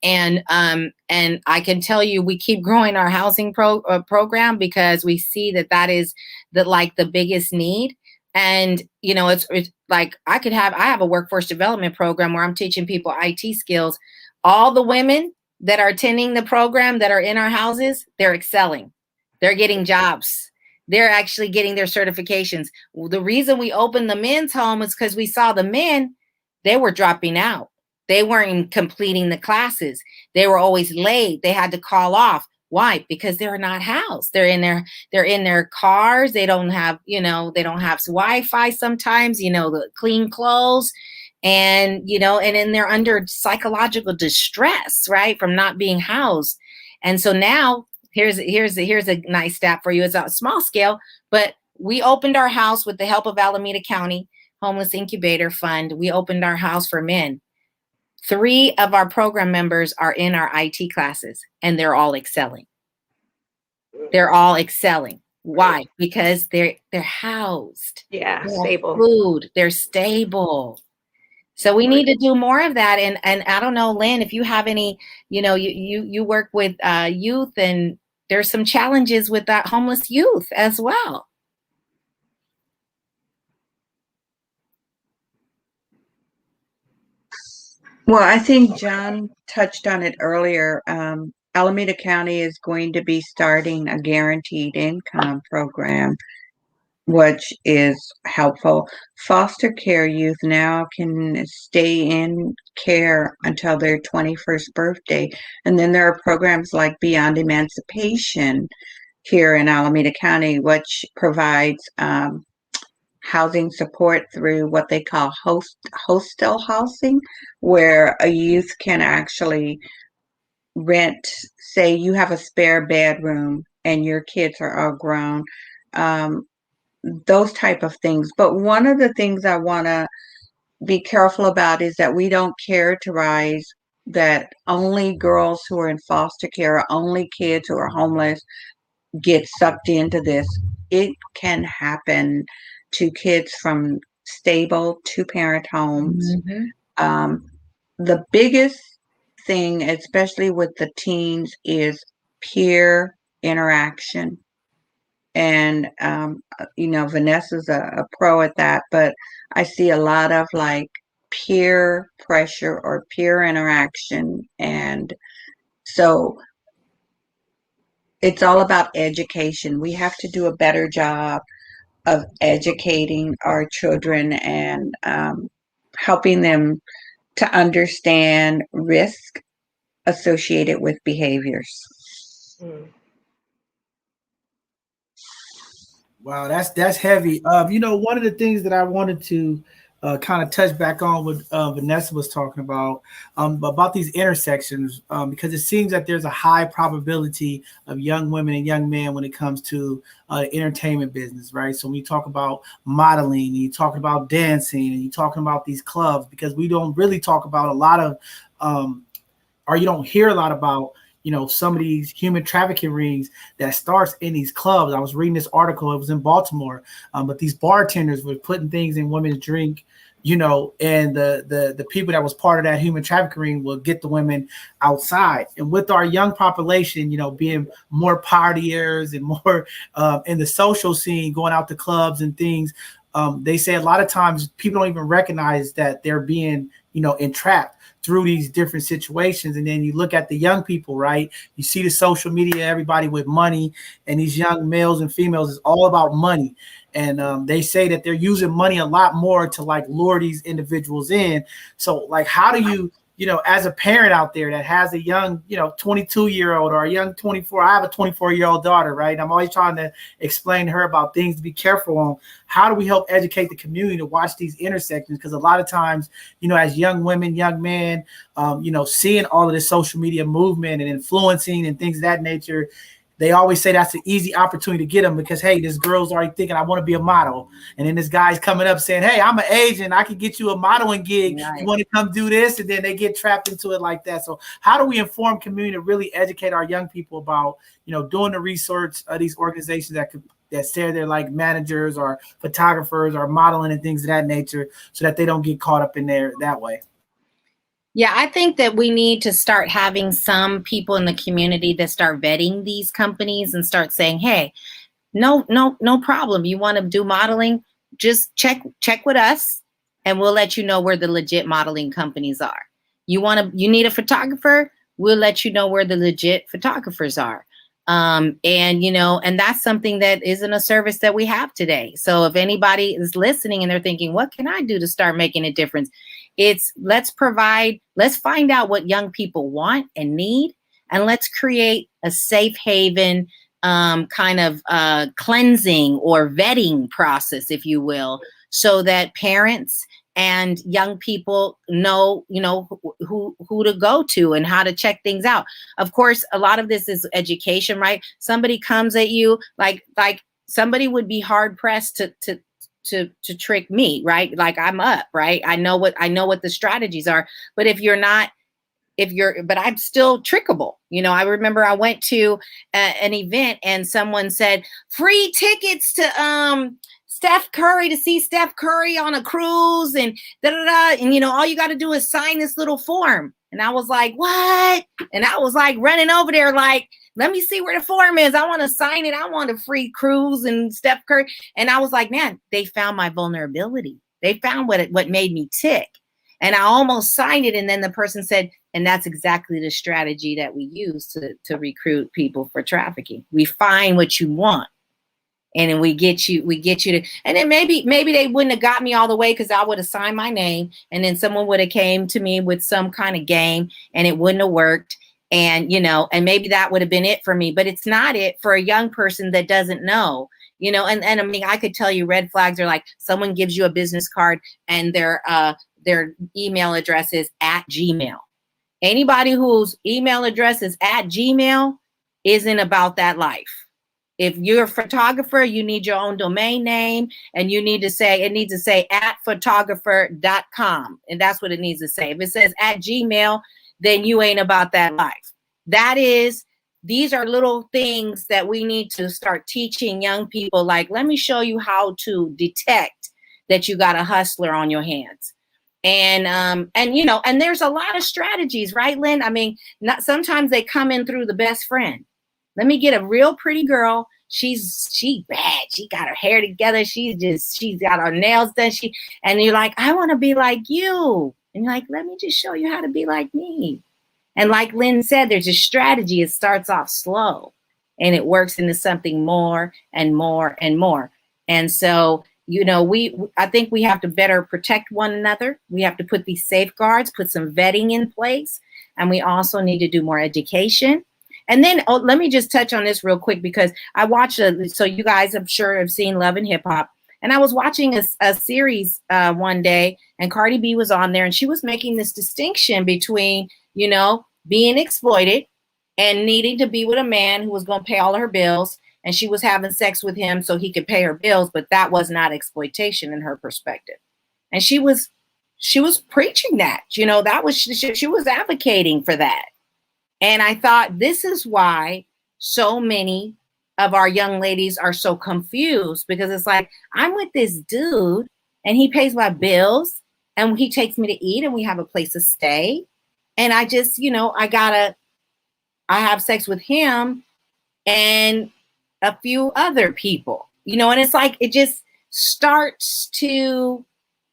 And I can tell you, we keep growing our housing program because we see that is the biggest need. And, it's like I have a workforce development program where I'm teaching people IT skills. All the women that are attending the program that are in our houses, they're excelling. They're getting jobs. They're actually getting their certifications. The reason we opened the men's home is because we saw the men, they were dropping out. They weren't completing the classes. They were always late. They had to call off. Why? Because they're not housed. They're in their cars. They don't have, they don't have Wi-Fi sometimes, the clean clothes, and then they're under psychological distress, right, from not being housed. And so now here's a nice stat for you. It's a small scale, but we opened our house with the help of Alameda County Homeless Incubator Fund. We opened our house for men. 3 of our program members are in our IT classes, and they're all excelling. They're all excelling. Why? Because they're housed. Yeah, they stable. Food. They're stable. So we need to do more of that. And I don't know, Lynn, if you have any, you work with youth, and there's some challenges with that homeless youth as well. Well, I think John touched on it earlier. Alameda County is going to be starting a guaranteed income program, which is helpful. Foster care youth now can stay in care until their 21st birthday. And then there are programs like Beyond Emancipation here in Alameda County, which provides housing support through what they call hostel housing, where a youth can actually rent, say you have a spare bedroom and your kids are all grown, um, those type of things. But one of the things I want to be careful about is that we don't characterize that only girls who are in foster care, only kids who are homeless get sucked into this. It can happen to kids from stable two-parent homes. Um, the biggest thing, especially with the teens, is peer interaction. And, Vanessa's a pro at that, but I see a lot of like peer pressure or peer interaction. And so it's all about education. We have to do a better job of educating our children and helping them to understand risk associated with behaviors. Mm. Wow, that's heavy. One of the things that I wanted to kind of touch back on what Vanessa was talking about these intersections, because it seems that there's a high probability of young women and young men when it comes to entertainment business, right? So when you talk about modeling, and you talking about dancing, and you talking about these clubs, because we don't really talk about a lot of, or you don't hear a lot about some of these human trafficking rings that starts in these clubs. I was reading this article, it was in Baltimore, but these bartenders were putting things in women's drink, and the people that was part of that human trafficking ring will get the women outside. And with our young population, being more partiers and more in the social scene, going out to clubs and things, they say a lot of times people don't even recognize that they're being, entrapped through these different situations. And then you look at the young people, right? You see the social media, everybody with money, and these young males and females is all about money. And they say that they're using money a lot more to like lure these individuals in. So like, how do you, as a parent out there that has a young, 22-year-old or a young 24, I have a 24-year-old daughter, right? I'm always trying to explain to her about things to be careful on. How do we help educate the community to watch these intersections? Because a lot of times, as young women, young men, seeing all of this social media movement and influencing and things of that nature, they always say that's an easy opportunity to get them because, hey, this girl's already thinking I want to be a model. And then this guy's coming up saying, hey, I'm an agent. I can get you a modeling gig. Right. You want to come do this? And then they get trapped into it like that. So how do we inform community to really educate our young people about, doing the research of these organizations that say they're like managers or photographers or modeling and things of that nature so that they don't get caught up in there that way? Yeah, I think that we need to start having some people in the community that start vetting these companies and start saying, hey, no problem. You want to do modeling? Just check with us and we'll let you know where the legit modeling companies are. You need a photographer? We'll let you know where the legit photographers are. And that's something that isn't a service that we have today. So if anybody is listening and they're thinking, what can I do to start making a difference? Let's find out what young people want and need, and let's create a safe haven kind of cleansing or vetting process, if you will, so that parents and young people know, who to go to and how to check things out. Of course, a lot of this is education, right? Somebody comes at you like somebody would be hard pressed to trick me, right? Like I'm up, right? I know what the strategies are, but but I'm still trickable. I remember I went to an event and someone said free tickets to Steph Curry, to see Steph Curry on a cruise and and all you got to do is sign this little form. And I was like, what? And I was like running over there like, let me see where the form is. I want to sign it. I want a free cruise and Steph Curry. And I was like, man, they found my vulnerability. They found what made me tick. And I almost signed it. And then the person said, and that's exactly the strategy that we use to recruit people for trafficking. We find what you want. And then we get you to, and then maybe they wouldn't have got me all the way because I would have signed my name, and then someone would have came to me with some kind of game and it wouldn't have worked. And, and maybe that would have been it for me, but it's not it for a young person that doesn't know, and I mean, I could tell you red flags are like someone gives you a business card and their email address is @Gmail. Anybody whose email address is @Gmail isn't about that life. If you're a photographer, you need your own domain name, and it needs to say @photographer.com. And that's what it needs to say. If it says @Gmail, then you ain't about that life. These are little things that we need to start teaching young people. Like, let me show you how to detect that you got a hustler on your hands. And there's a lot of strategies, right, Lynn? I mean, sometimes they come in through the best friend. Let me get a real pretty girl. She bad. She got her hair together. She's got her nails done. And you're like, I want to be like you. And you're like, let me just show you how to be like me. And like Lynn said, there's a strategy. It starts off slow and it works into something more and more and more. And so, I think we have to better protect one another. We have to put these safeguards, put some vetting in place. And we also need to do more education. And then let me just touch on this real quick, because I watched, so you guys I'm sure have seen Love and Hip Hop. And I was watching a series one day, and Cardi B was on there, and she was making this distinction between, being exploited and needing to be with a man who was going to pay all her bills. And she was having sex with him so he could pay her bills, but that was not exploitation in her perspective. And she was preaching that, she was advocating for that. And I thought, this is why so many of our young ladies are so confused, because it's like, I'm with this dude and he pays my bills and he takes me to eat and we have a place to stay. And I just, I have sex with him and a few other people, and it's like, it just starts to,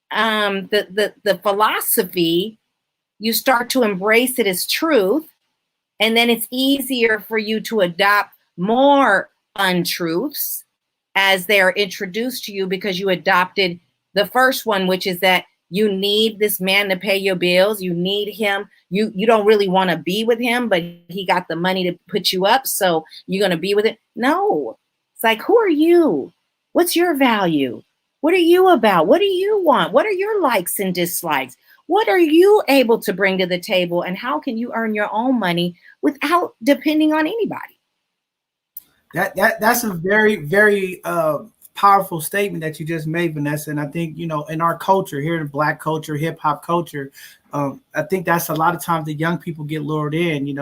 the philosophy, you start to embrace it as truth. And then it's easier for you to adopt more untruths as they're introduced to you, because you adopted the first one, which is that you need this man to pay your bills. You need him. You don't really want to be with him, but he got the money to put you up. So you're going to be with it. No, it's like, who are you? What's your value? What are you about? What do you want? What are your likes and dislikes? What are you able to bring to the table? And how can you earn your own money without depending on anybody? That's a very, very powerful statement that you just made, Vanessa. And I think, in our culture here, in Black culture, hip hop culture, I think that's a lot of times the young people get lured in,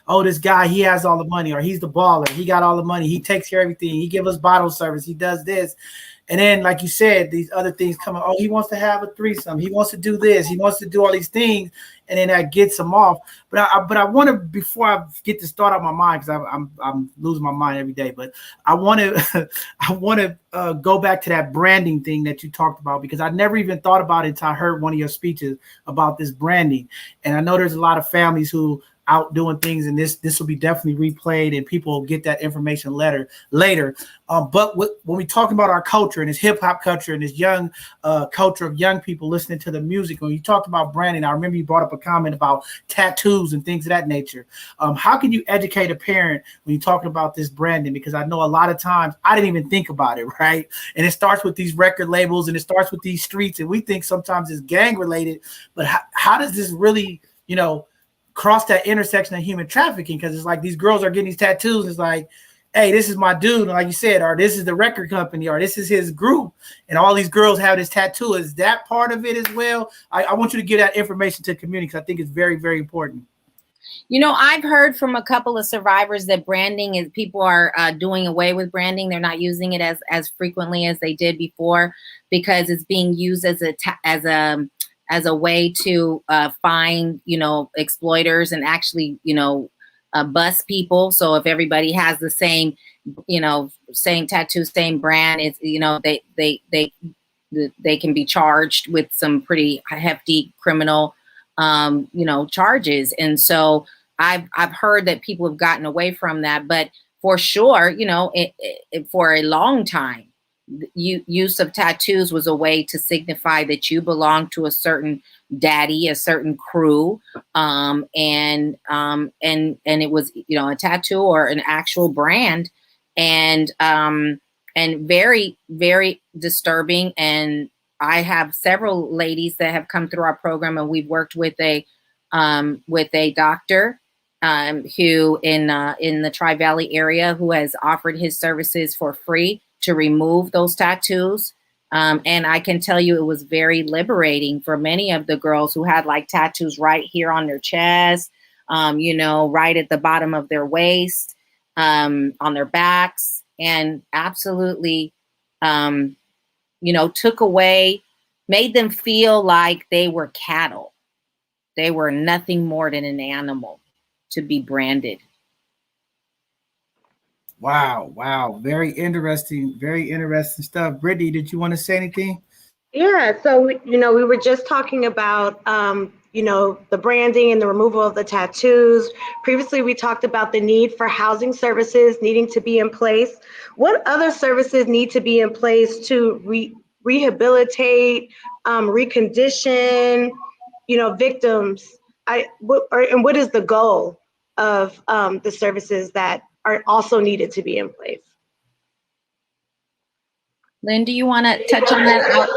oh, this guy, he has all the money, or he's the baller. He got all the money. He takes care of everything. He gives us bottle service. He does this. And then, like you said, these other things come up. Oh, he wants to have a threesome. He wants to do this. He wants to do all these things. And then that gets him off. But I want to, before I get to start out my mind, because I'm losing my mind every day. But I want to go back to that branding thing that you talked about, because I never even thought about it until I heard one of your speeches about this branding. And I know there's a lot of families who out doing things, and this will be definitely replayed, and people will get that information later. But when we talk about our culture and this hip hop culture and this young culture of young people listening to the music, when you talked about branding, I remember you brought up a comment about tattoos and things of that nature. How can you educate a parent when you're talking about this branding? Because I know a lot of times I didn't even think about it, right? And it starts with these record labels, and it starts with these streets, and we think sometimes it's gang related. But how does this really, cross that intersection of human trafficking? Because it's like these girls are getting these tattoos. It's like, hey, this is my dude, like you said, or this is the record company, or this is his group, and all these girls have this tattoo. Is that part of it as well? I want you to give that information to the community, because I think it's very, very important. I've heard from a couple of survivors that branding is, people are doing away with branding. They're not using it as frequently as they did before, because it's being used as a way to find, exploiters and actually, bust people. So if everybody has the same, same tattoo, same brand, it's, they can be charged with some pretty hefty criminal, charges. And so I've heard that people have gotten away from that, but for sure, for a long time, use of tattoos was a way to signify that you belong to a certain daddy, a certain crew, and it was a tattoo or an actual brand, and very, very disturbing. And I have several ladies that have come through our program, and we've worked with a doctor who in the Tri-Valley area, who has offered his services for free to remove those tattoos. And I can tell you it was very liberating for many of the girls who had like tattoos right here on their chest, right at the bottom of their waist, on their backs, and absolutely, took away, made them feel like they were cattle. They were nothing more than an animal to be branded. Wow. Very interesting stuff. Brittany, did you want to say anything? Yeah, so we were just talking about the branding and the removal of the tattoos. Previously, we talked about the need for housing services needing to be in place. What other services need to be in place to rehabilitate, recondition, victims? And what is the goal of the services that are also needed to be in place? Lynn, do you want to touch on that?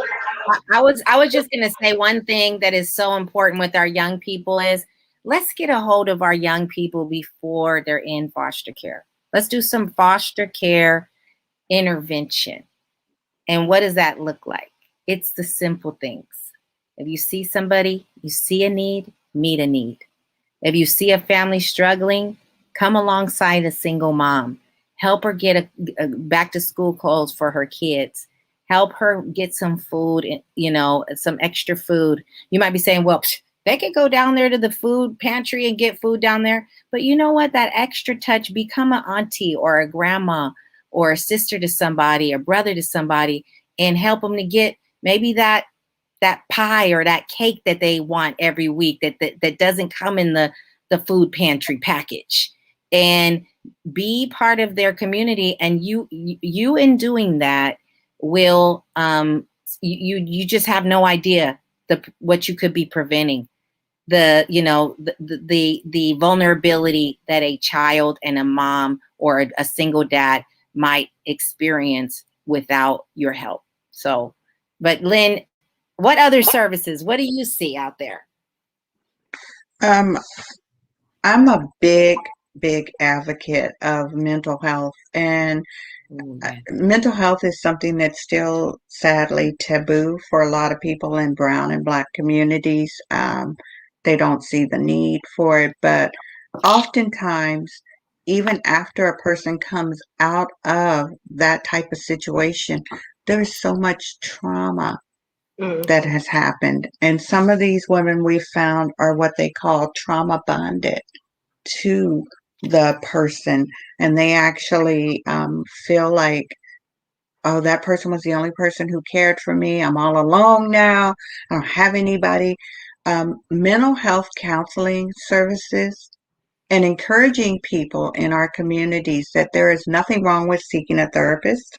I was just going to say one thing that is so important with our young people is let's get a hold of our young people before they're in foster care. Let's do some foster care intervention. And what does that look like? It's the simple things. If you see somebody, you see a need, meet a need. If you see a family struggling, come alongside a single mom. Help her get a back to school clothes for her kids. Help her get some food, some extra food. You might be saying, well, they could go down there to the food pantry and get food down there. But you know what? That extra touch, become an auntie or a grandma or a sister to somebody, a brother to somebody, and help them to get maybe that pie or that cake that they want every week that doesn't come in the food pantry package, and be part of their community. And you in doing that will you just have no idea what you could be preventing, the vulnerability that a child and a mom or a single dad might experience without your help. So, but Lynn, what other services, what do you see out there? I'm a big advocate of mental health, and mental health is something that's still sadly taboo for a lot of people in brown and black communities. They don't see the need for it, but oftentimes, even after a person comes out of that type of situation, there's so much trauma that has happened. And some of these women we found are what they call trauma bonded to the person. And they actually feel like, oh, that person was the only person who cared for me. I'm all alone now. I don't have anybody. Mental health counseling services and encouraging people in our communities that there is nothing wrong with seeking a therapist,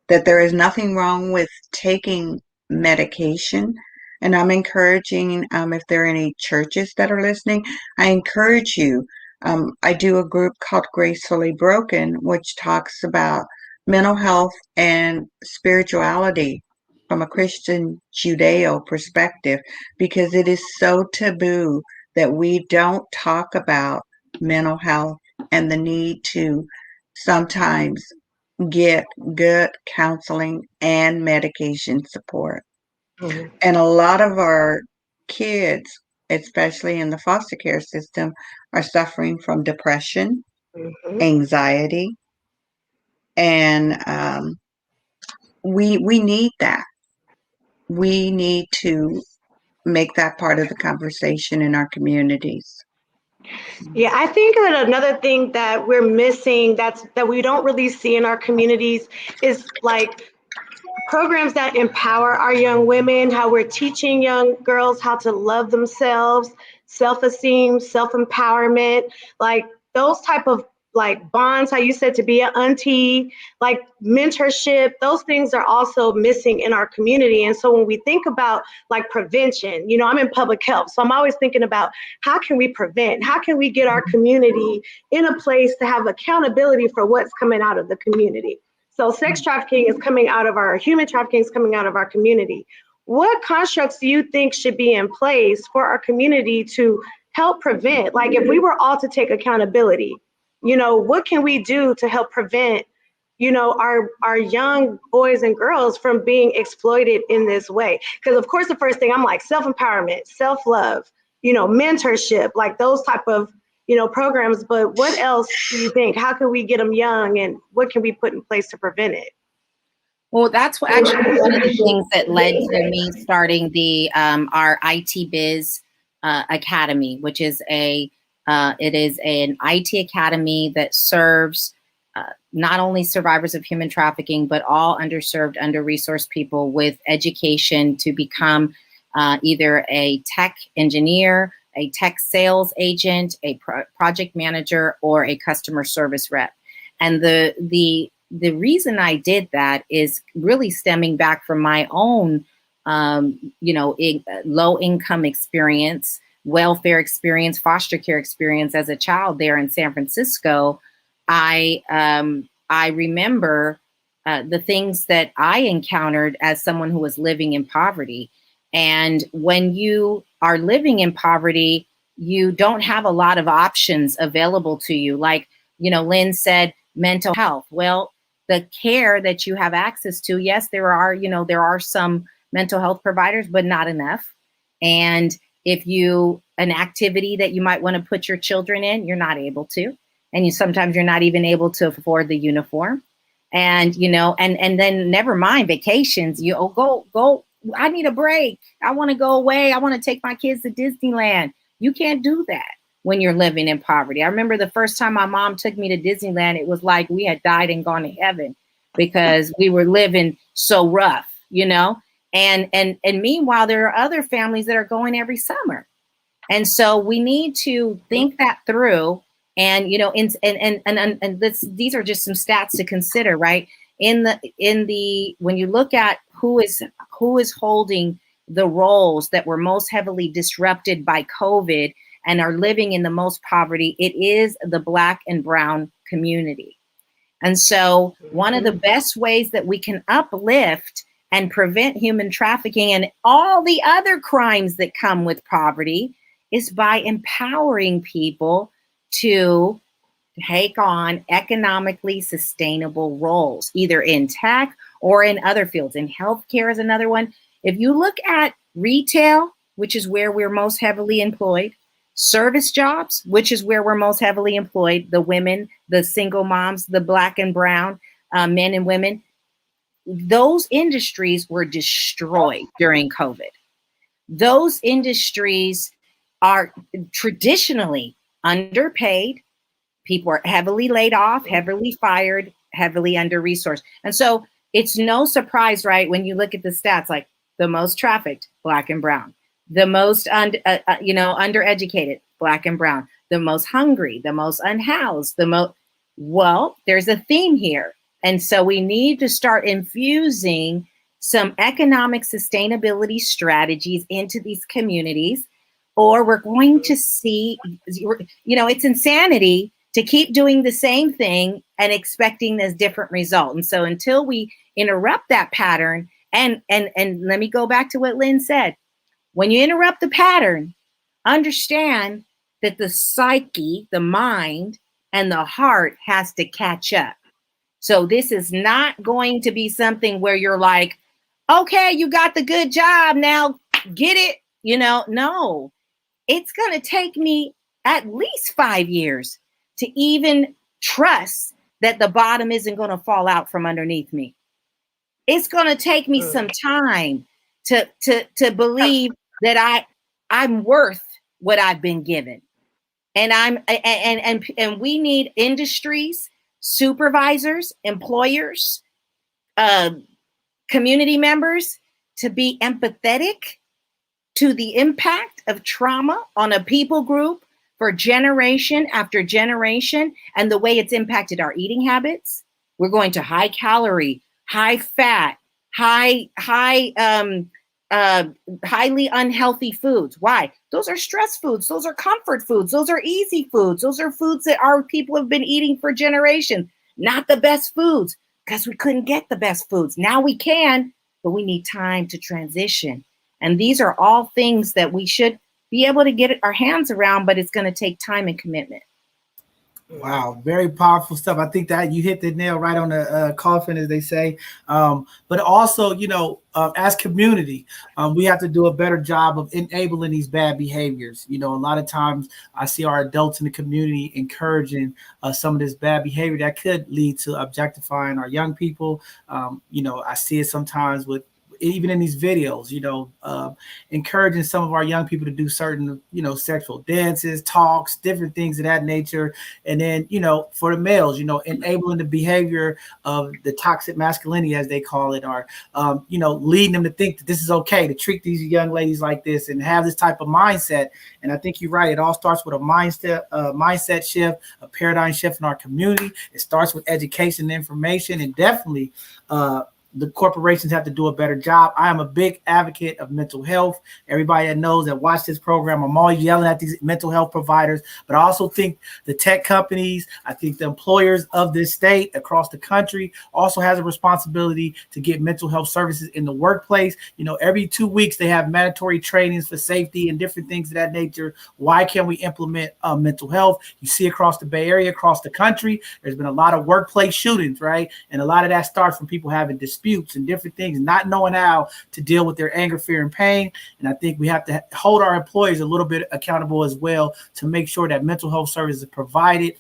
that there is nothing wrong with taking medication. And I'm encouraging, if there are any churches that are listening, I encourage you. I do a group called Gracefully Broken, which talks about mental health and spirituality from a Christian Judeo perspective, because it is so taboo that we don't talk about mental health and the need to sometimes get good counseling and medication support. Mhm. And a lot of our kids, especially in the foster care system, are suffering from depression, Mhm. anxiety, and we need that. We need to make that part of the conversation in our communities. Yeah, I think that another thing that we're missing that we don't really see in our communities is like programs that empower our young women, how we're teaching young girls how to love themselves, self-esteem, self-empowerment, like those type of like bonds, how you said to be an auntie, like mentorship, those things are also missing in our community. And so when we think about like prevention, you know, I'm in public health, so I'm always thinking about how can we prevent? How can we get our community in a place to have accountability for what's coming out of the community? So sex trafficking is coming out of our, human trafficking is coming out of our community. What constructs do you think should be in place for our community to help prevent? Like if we were all to take accountability, you know, what can we do to help prevent, you know, our young boys and girls from being exploited in this way? Because of course, the first thing I'm like self-empowerment, self-love, you know, mentorship, like those type of, you know, programs. But what else do you think? How can we get them young, and what can we put in place to prevent it? Well, that's what actually one of the things that led to me starting the our IT Biz Academy, which is it is an IT academy that serves not only survivors of human trafficking, but all underserved, under-resourced people with education to become either a tech engineer, a tech sales agent, a project manager, or a customer service rep. And the reason I did that is really stemming back from my own, low income experience, welfare experience, foster care experience as a child there in San Francisco. I remember the things that I encountered as someone who was living in poverty. And when you are living in poverty, you don't have a lot of options available to you. Like, you know, Lynn said, mental health. Well, the care that you have access to, yes, there are some mental health providers, but not enough. And if an activity that you might want to put your children in, you're not able to. And sometimes you're not even able to afford the uniform. And, you know, and then never mind vacations, go, I need a break. I want to go away. I want to take my kids to Disneyland. You can't do that when you're living in poverty. I remember the first time my mom took me to Disneyland, it was like we had died and gone to heaven because we were living so rough, you know? And meanwhile, there are other families that are going every summer. And so we need to think that through. And, you know, these are just some stats to consider, right? When you look at who is holding the roles that were most heavily disrupted by COVID and are living in the most poverty, it is the Black and Brown community. And so one of the best ways that we can uplift and prevent human trafficking and all the other crimes that come with poverty is by empowering people to take on economically sustainable roles, either in tech or in other fields. And healthcare is another one. If you look at retail, which is where we're most heavily employed, service jobs, which is where we're most heavily employed, the women, the single moms, the Black and brown men and women, those industries were destroyed during COVID. Those industries are traditionally underpaid. People are heavily laid off, heavily fired, heavily under-resourced. And so it's no surprise, right, when you look at the stats, like the most trafficked, Black and brown, the most undereducated, Black and brown, the most hungry, the most unhoused, well, there's a theme here. And so we need to start infusing some economic sustainability strategies into these communities, or we're going to see, you know, it's insanity to keep doing the same thing and expecting this different result. And so until we interrupt that pattern, and let me go back to what Lynn said, when you interrupt the pattern, understand that the psyche, the mind, and the heart has to catch up. So this is not going to be something where you're like, okay, you got the good job, now get it. You know, no, it's going to take me at least 5 years to even trust that the bottom isn't going to fall out from underneath me. It's going to take me some time to believe that I'm worth what I've been given. And we need industries, supervisors, employers, community members to be empathetic to the impact of trauma on a people group for generation after generation and the way it's impacted our eating habits. We're going to high calorie, high fat, highly unhealthy foods. Why? Those are stress foods. Those are comfort foods. Those are easy foods. Those are foods that our people have been eating for generations. Not the best foods because we couldn't get the best foods. Now we can, but we need time to transition. And these are all things that we should be able to get our hands around, but it's going to take time and commitment. Wow, very powerful stuff. I think that you hit the nail right on the coffin, as they say. But also, as community, we have to do a better job of enabling these bad behaviors. A lot of times I see our adults in the community encouraging some of this bad behavior that could lead to objectifying our young people. I see it sometimes with even in these videos, encouraging some of our young people to do certain, sexual dances, talks, different things of that nature. And then, for the males, enabling the behavior of the toxic masculinity, as they call it, or, leading them to think that this is okay to treat these young ladies like this and have this type of mindset. And I think you're right. It all starts with a mindset shift, a paradigm shift in our community. It starts with education and information, and definitely, the corporations have to do a better job. I am a big advocate of mental health. Everybody that knows that watch this program, I'm always yelling at these mental health providers, but I also think the tech companies, I think the employers of this state across the country also has a responsibility to get mental health services in the workplace. Every 2 weeks they have mandatory trainings for safety and different things of that nature. Why can't we implement mental health? You see across the Bay Area, across the country, there's been a lot of workplace shootings, right? And a lot of that starts from people having disputes and different things, not knowing how to deal with their anger, fear, and pain. And I think we have to hold our employees a little bit accountable as well to make sure that mental health services are provided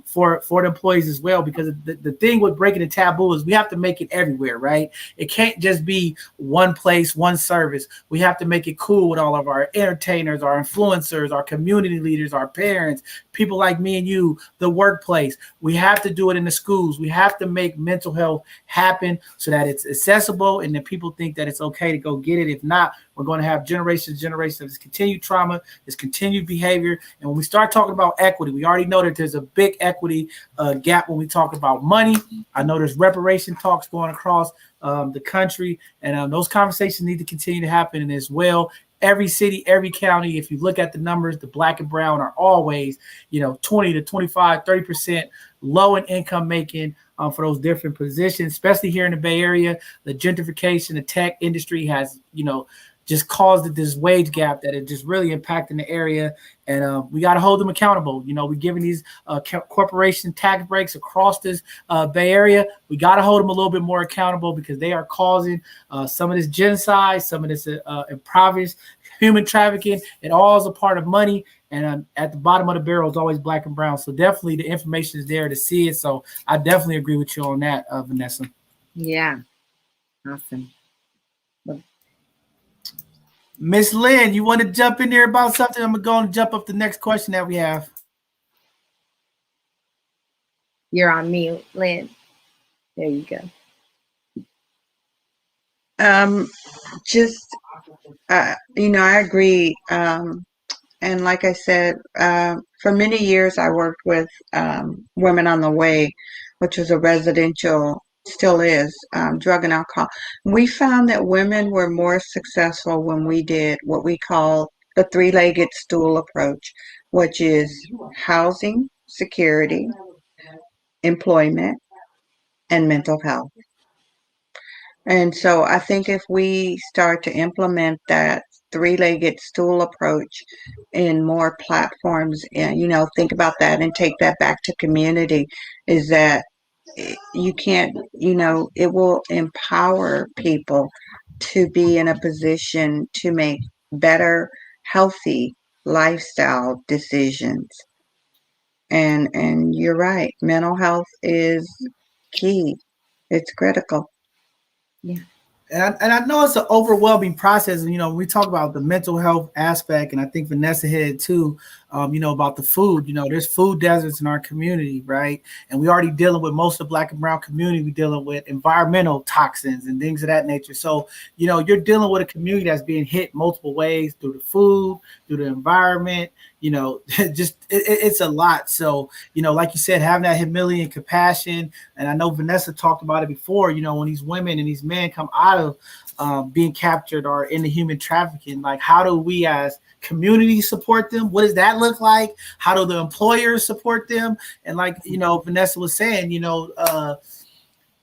for the employees as well, because the thing with breaking the taboo is we have to make it everywhere, right? It can't just be one place, one service. We have to make it cool with all of our entertainers, our influencers, our community leaders, our parents, people like me and you, the workplace. We have to do it in the schools. We have to make mental health happen so that it's accessible and that people think that it's okay to go get it. If not, we're going to have generations of this continued trauma, this continued behavior. And when we start talking about equity, we already know that there's a big equity gap when we talk about money. I know there's reparation talks going across the country, and those conversations need to continue to happen. And as well, every city, every county, if you look at the numbers, the black and brown are always, 20 to 25, 30% low in income making for those different positions, especially here in the Bay Area. The gentrification, the tech industry has, just caused this wage gap that is just really impacting the area. And we got to hold them accountable. We're giving these corporation tax breaks across this Bay Area. We got to hold them a little bit more accountable because they are causing some of this genocide, some of this impoverished human trafficking. It all is a part of money. And at the bottom of the barrel is always black and brown. So definitely the information is there to see it. So I definitely agree with you on that, Vanessa. Yeah. Awesome. Miss Lynn, you want to jump in there about something? I'm going to jump up the next question that we have. You're on mute, Lynn. There you go. I agree. And like I said, for many years I worked with Women on the Way, which was a residential, still is, drug and alcohol. We found that women were more successful when we did what we call the three-legged stool approach, which is housing, security, employment, and mental health. And so I think if we start to implement that three-legged stool approach in more platforms, and think about that and take that back to community, is that you can't, it will empower people to be in a position to make better, healthy lifestyle decisions. And you're right, mental health is key. It's critical. Yeah. And I know it's an overwhelming process. And, when we talk about the mental health aspect, and I think Vanessa hit it too, about the food, there's food deserts in our community, right? And we already dealing with most of the Black and brown community. We dealing with environmental toxins and things of that nature. So, you're dealing with a community that's being hit multiple ways through the food, through the environment, it's a lot. So, like you said, having that humility and compassion. And I know Vanessa talked about it before, when these women and these men come out of being captured or in the human trafficking, like how do we as community support them? What does that look like? How do the employers support them? And like, Vanessa was saying,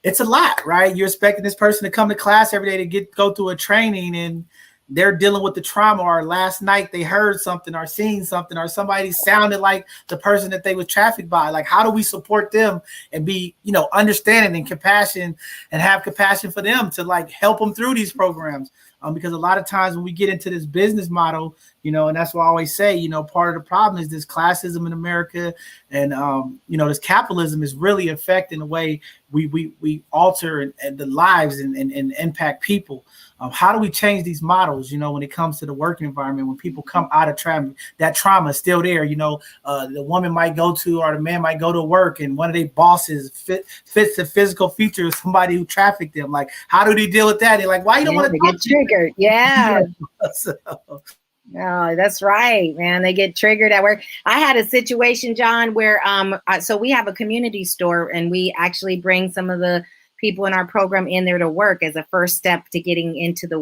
it's a lot, right? You're expecting this person to come to class every day to go through a training, and they're dealing with the trauma, or last night they heard something or seen something, or somebody sounded like the person that they were trafficked by. Like, how do we support them and be, understanding and compassion, and have compassion for them to like help them through these programs? Because a lot of times when we get into this business model, and that's what I always say, part of the problem is this classism in America, and this capitalism is really affecting the way we alter and the lives and impact people. How do we change these models, when it comes to the working environment, when people come out of trauma, that trauma is still there. The woman might go to, or the man might go to work, and one of their bosses fits the physical feature of somebody who trafficked them. Like, how do they deal with that? They're like, why you don't want to get triggered? Yeah. So. No, that's right, man. They get triggered at work. I had a situation, John, where so we have a community store, and we actually bring some of the people in our program in there to work as a first step to getting into the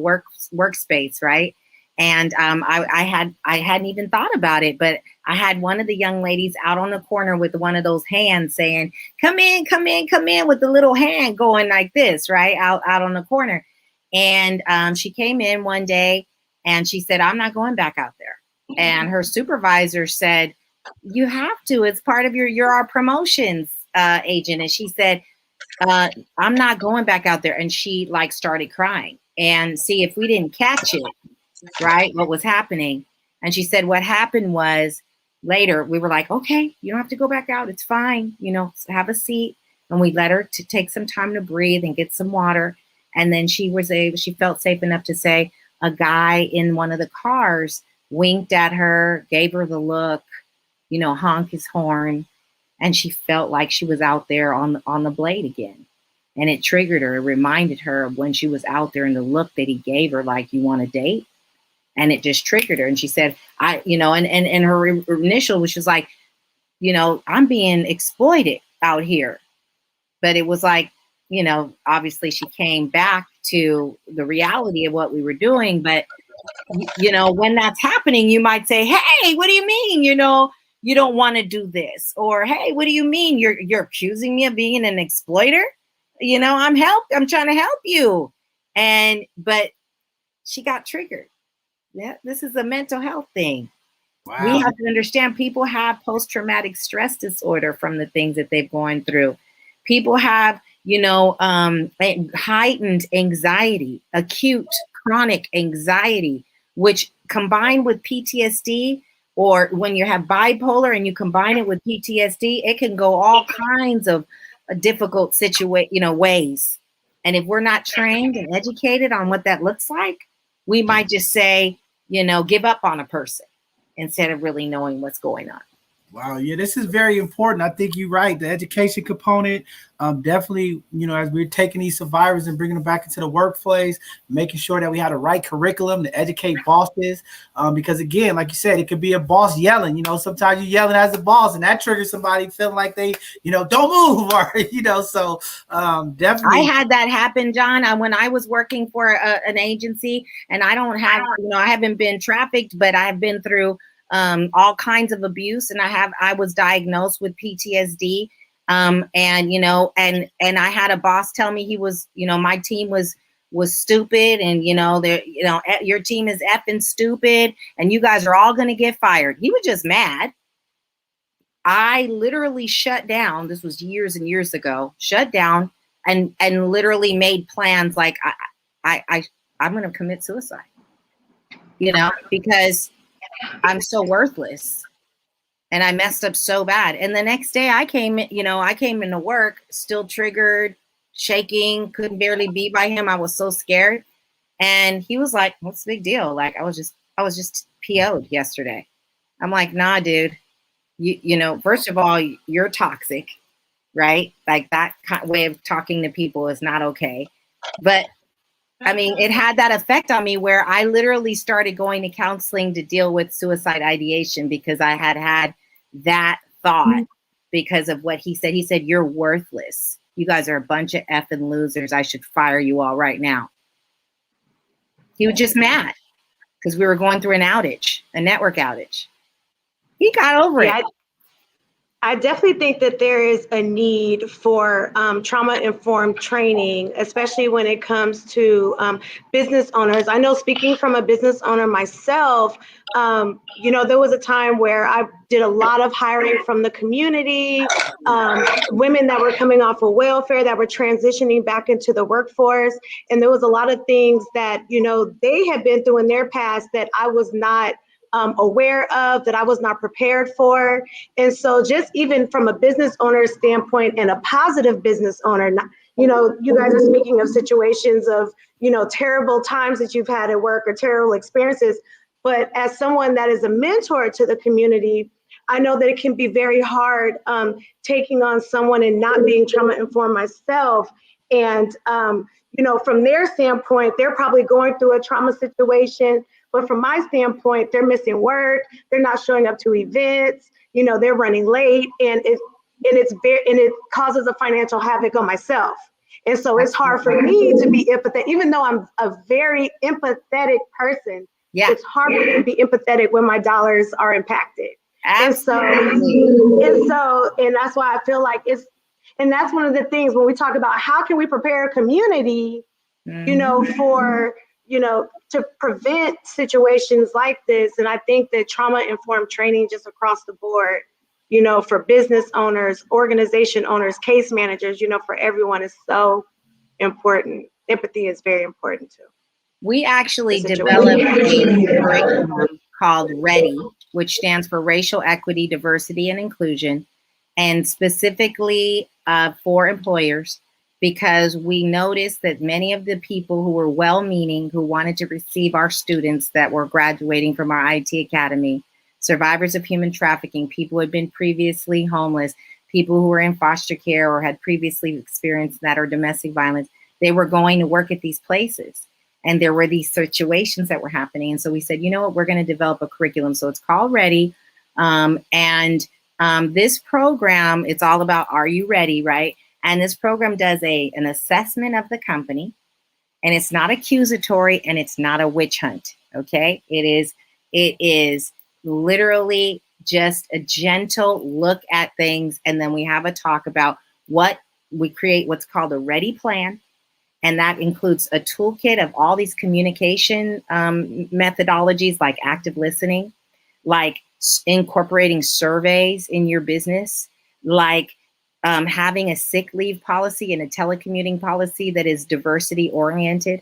workspace, right? And I hadn't even thought about it, but I had one of the young ladies out on the corner with one of those hands saying, "Come in, come in, come in," with the little hand going like this, right, out on the corner. And she came in one day. And she said, "I'm not going back out there." And her supervisor said, "You have to. It's part of you're our promotions agent." And she said, "I'm not going back out there." And she like started crying. And see, if we didn't catch it, right, what was happening. And she said, what happened was later we were like, "Okay, you don't have to go back out. It's fine. Have a seat." And we let her to take some time to breathe and get some water. And then she felt safe enough to say, a guy in one of the cars winked at her, gave her the look, honk his horn, and she felt like she was out there on the blade again. And it triggered her. It reminded her of when she was out there and the look that he gave her, like, "You want a date?" And it just triggered her. And she said, and her initial was just like, "I'm being exploited out here." But it was like, obviously she came back to the reality of what we were doing. But, when that's happening, you might say, "Hey, what do you mean? You don't want to do this?" Or, "Hey, what do you mean? You're accusing me of being an exploiter? I'm trying to help you." But she got triggered. Yeah, this is a mental health thing. Wow. We have to understand people have post-traumatic stress disorder from the things that they've gone through. People have, heightened anxiety, acute chronic anxiety, which combined with PTSD, or when you have bipolar and you combine it with PTSD, it can go all kinds of difficult ways. And if we're not trained and educated on what that looks like, we might just say, give up on a person instead of really knowing what's going on. Wow. Yeah, this is very important. I think you're right. The education component, definitely, as we're taking these survivors and bringing them back into the workplace, making sure that we have the right curriculum to educate bosses. Because again, like you said, it could be a boss yelling, sometimes you're yelling as a boss and that triggers somebody feeling like they, don't move or, so definitely. I had that happen, John, when I was working for an agency, and I don't have, I haven't been trafficked, but I've been through all kinds of abuse, and I was diagnosed with PTSD. And I had a boss tell me he was, my team was stupid, and your team is effing stupid, and you guys are all going to get fired. He was just mad. I literally shut down. This was years and years ago. Shut down and literally made plans like I'm going to commit suicide. Because I'm so worthless and I messed up so bad. And the next day I came into work still triggered, shaking, couldn't barely be by him. I was so scared. And he was like, what's the big deal? Like, I was just PO'd yesterday. I'm like, nah, dude, you know, first of all, you're toxic, right? Like that way of talking to people is not okay. But I mean, it had that effect on me where I literally started going to counseling to deal with suicide ideation because I had that thought because of what he said. He said, you're worthless. You guys are a bunch of effing losers. I should fire you all right now. He was just mad because we were going through an outage, a network outage. He got over it. I definitely think that there is a need for trauma-informed training, especially when it comes to business owners. I know, speaking from a business owner myself, you know, there was a time where I did a lot of hiring from the community, women that were coming off of welfare that were transitioning back into the workforce. And there was a lot of things that, you know, they had been through in their past that I was not aware of, that I was not prepared for. And so just even from a business owner standpoint and a positive business owner, you know, you guys are speaking of situations of, you know, terrible times that you've had at work or terrible experiences. But as someone that is a mentor to the community, I know that it can be very hard taking on someone and not being trauma informed myself. And, you know, from their standpoint, they're probably going through a trauma situation. But from my standpoint, they're missing work. They're not showing up to events. You know, they're running late, and it causes a financial havoc on myself. And so it's hard for me to be empathetic, even though I'm a very empathetic person. Yeah. It's hard for me to be empathetic when my dollars are impacted. Absolutely. And that's why I feel like and that's one of the things when we talk about how can we prepare a community, you know, for, you know, to prevent situations like this. And I think that trauma-informed training just across the board, you know, for business owners, organization owners, case managers, you know, for everyone is so important. Empathy is very important too. We actually developed a curriculum called READY, which stands for Racial Equity, Diversity, and Inclusion, and specifically for employers, because we noticed that many of the people who were well-meaning, who wanted to receive our students that were graduating from our IT Academy, survivors of human trafficking, people who had been previously homeless, people who were in foster care or had previously experienced that or domestic violence, they were going to work at these places. And there were these situations that were happening. And so we said, you know what, we're going to develop a curriculum. So it's called READY. This program, it's all about, are you ready, right? And this program does an assessment of the company, and it's not accusatory and it's not a witch hunt. Okay. It is literally just a gentle look at things. And then we have a talk about what we create, what's called a READY plan. And that includes a toolkit of all these communication methodologies like active listening, like incorporating surveys in your business, like having a sick leave policy and a telecommuting policy that is diversity oriented,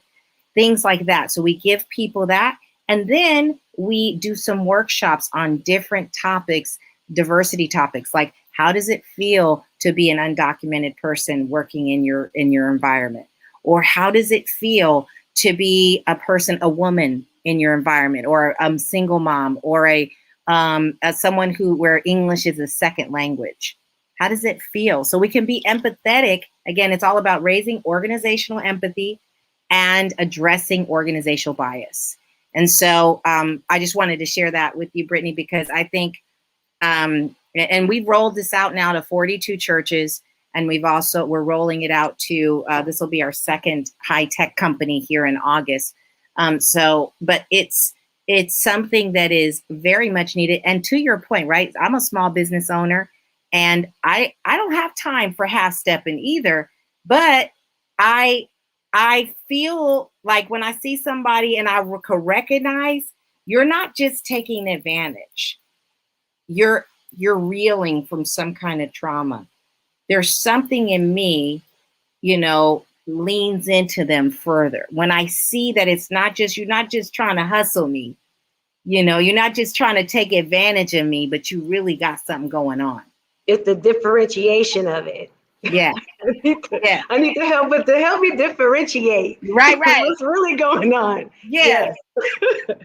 things like that. So we give people that. And then we do some workshops on different topics, diversity topics, like how does it feel to be an undocumented person working in your environment? Or how does it feel to be a person, a woman in your environment, or a single mom, or someone where English is a second language? How does it feel? So we can be empathetic. Again, it's all about raising organizational empathy and addressing organizational bias. And so I just wanted to share that with you, Brittany, because I think, and we've rolled this out now to 42 churches. And we're rolling it out to, this will be our second high tech company here in August. But it's something that is very much needed. And to your point, right? I'm a small business owner, and I don't have time for half stepping either. But I feel like when I see somebody and I can recognize, you're not just taking advantage. You're reeling from some kind of trauma. There's something in me, you know, leans into them further. When I see that you're not just trying to hustle me, you know, you're not just trying to take advantage of me, but you really got something going on. It's the differentiation of it. Yeah. Yeah. I need to help, but to help me differentiate Right. Right. what's really going on. Yeah. Yes,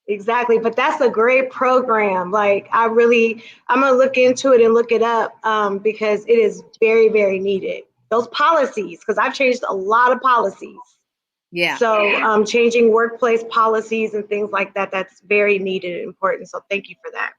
exactly. But that's a great program. Like I'm gonna look into it and look it up because it is very, very needed. Those policies, because I've changed a lot of policies. Yeah. So changing workplace policies and things like that, that's very needed and important. So thank you for that.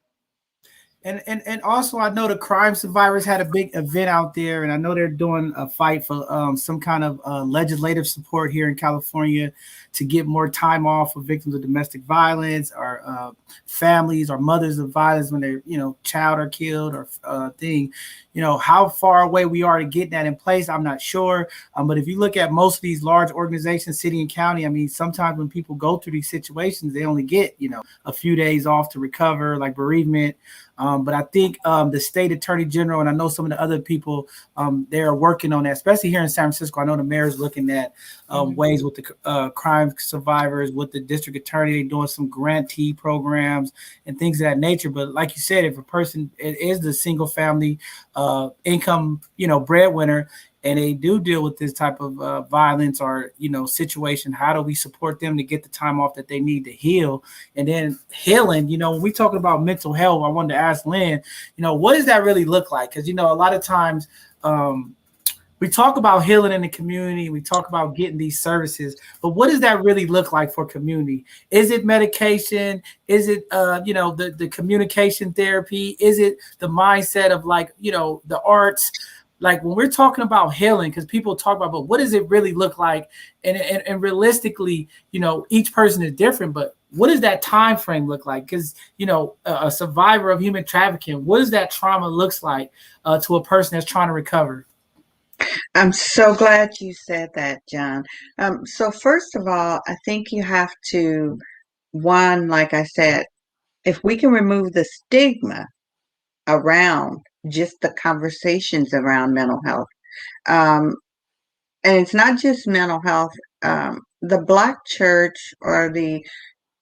And also, I know the crime survivors had a big event out there, and I know they're doing a fight for some kind of legislative support here in California to get more time off for victims of domestic violence or families or mothers of violence when their child are killed or thing. How far away we are to get that in place, I'm not sure. But if you look at most of these large organizations, city and county, I mean, sometimes when people go through these situations, they only get a few days off to recover, like bereavement. But I think the state attorney general, and I know some of the other people, they are working on that, especially here in San Francisco. I know the mayor is looking at ways with the crime survivors, with the district attorney, they're doing some grantee programs and things of that nature. But like you said, if a person is the single family income, breadwinner, and they do deal with this type of violence or situation, how do we support them to get the time off that they need to heal? And then healing, when we talking about mental health, I wanted to ask Lynn, what does that really look like? Because a lot of times we talk about healing in the community, we talk about getting these services, but what does that really look like for community? Is it medication? Is it the communication therapy? Is it the mindset of the arts? Like when we're talking about healing, because people talk about, but what does it really look like? And realistically, each person is different, but what does that time frame look like? Because a survivor of human trafficking, what does that trauma looks like to a person that's trying to recover? I'm so glad you said that, John. So first of all, I think you have to, one, like I said, if we can remove the stigma around just the conversations around mental health, um, and it's not just mental health, the Black church or the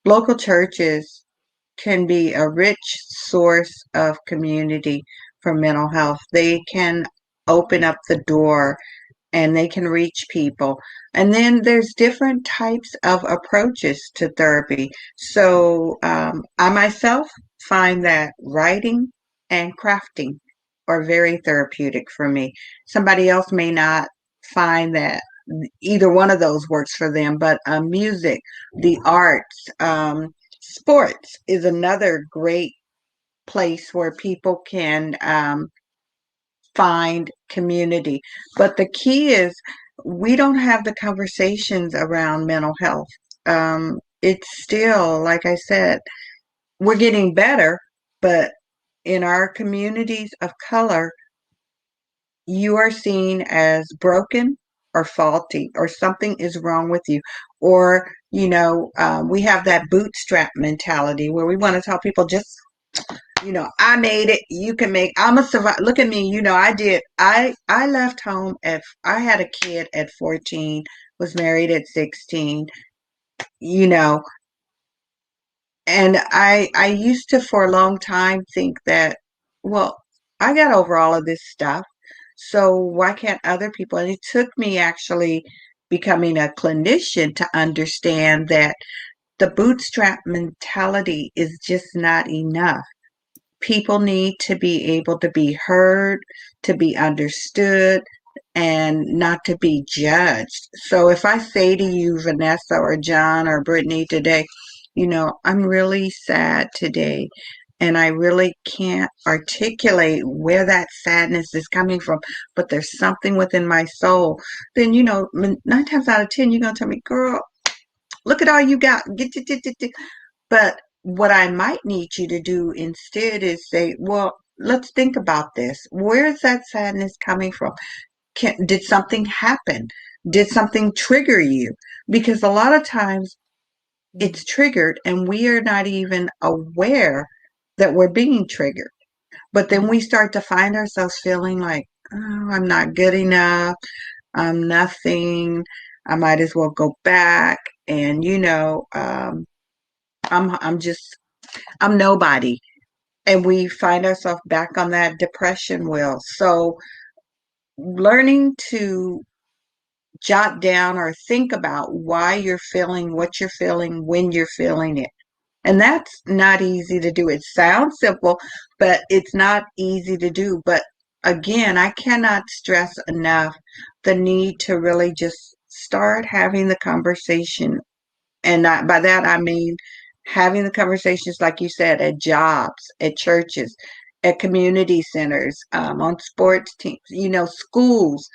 local churches can be a rich source of community for mental health. They can open up the door and they can reach people. And then there's different types of approaches to therapy. So I myself find that writing and crafting are very therapeutic for me. Somebody else may not find that either one of those works for them, but music, the arts, sports is another great place where people can find community. But the key is we don't have the conversations around mental health. It's still, like I said, we're getting better, but in our communities of color, you are seen as broken or faulty, or something is wrong with you. Or, we have that bootstrap mentality where we want to tell people just I made it. You can make. I'm a survivor. Look at me. I left home I had a kid at 14. Was married at 16. You know, and I used to for a long time think that, well, I got over all of this stuff. So why can't other people? And it took me actually becoming a clinician to understand that the bootstrap mentality is just not enough. People need to be able to be heard, to be understood, and not to be judged. So if I say to you, Vanessa or John or Brittany today, I'm really sad today, and I really can't articulate where that sadness is coming from, but there's something within my soul, then, 9 times out of 10, you're going to tell me, girl, look at all you got. But what I might need you to do instead is say, well, let's think about this. Where is that sadness coming from? Did something happen? Did something trigger you? Because a lot of times it's triggered and we are not even aware that we're being triggered. But then we start to find ourselves feeling like, oh, I'm not good enough. I'm nothing. I might as well go back. And, I'm nobody. And we find ourselves back on that depression wheel. So learning to jot down or think about why you're feeling what you're feeling when you're feeling it. And that's not easy to do. It sounds simple, but it's not easy to do. But again, I cannot stress enough the need to really just start having the conversation. And by that, I mean having the conversations, like you said, at jobs, at churches, at community centers, on sports teams, schools.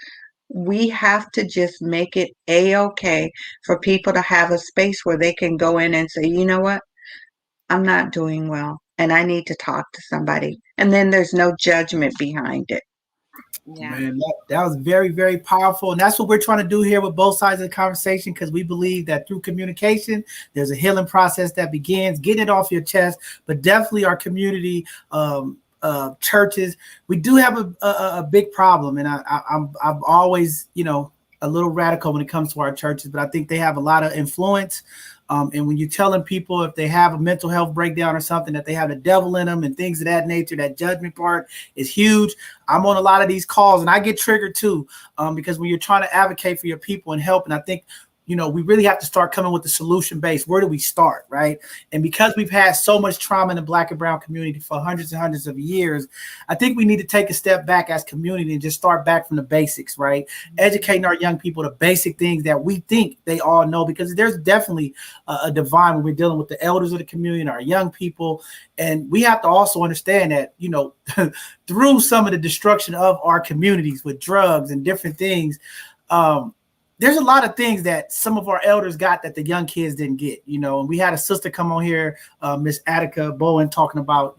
We have to just make it a-okay for people to have a space where they can go in and say, you know what? I'm not doing well and I need to talk to somebody. And then there's no judgment behind it. Yeah. Man, that was very, very powerful. And that's what we're trying to do here with both sides of the conversation, because we believe that through communication, there's a healing process that begins, getting it off your chest. But definitely our community, churches, we do have a big problem. And I'm always, a little radical when it comes to our churches, but I think they have a lot of influence. And when you're telling people if they have a mental health breakdown or something, that they have the devil in them and things of that nature, that judgment part is huge. I'm on a lot of these calls and I get triggered too, because when you're trying to advocate for your people and help, and I think, we really have to start coming with the solution base. Where do we start, right? And because we've had so much trauma in the Black and brown community for hundreds and hundreds of years, I think we need to take a step back as community and just start back from the basics, right? Educating our young people the basic things that we think they all know, because there's definitely a divide when we're dealing with the elders of the community and our young people. And we have to also understand that, through some of the destruction of our communities with drugs and different things, there's a lot of things that some of our elders got that the young kids didn't get, and we had a sister come on here, Miss Attica Bowen, talking about,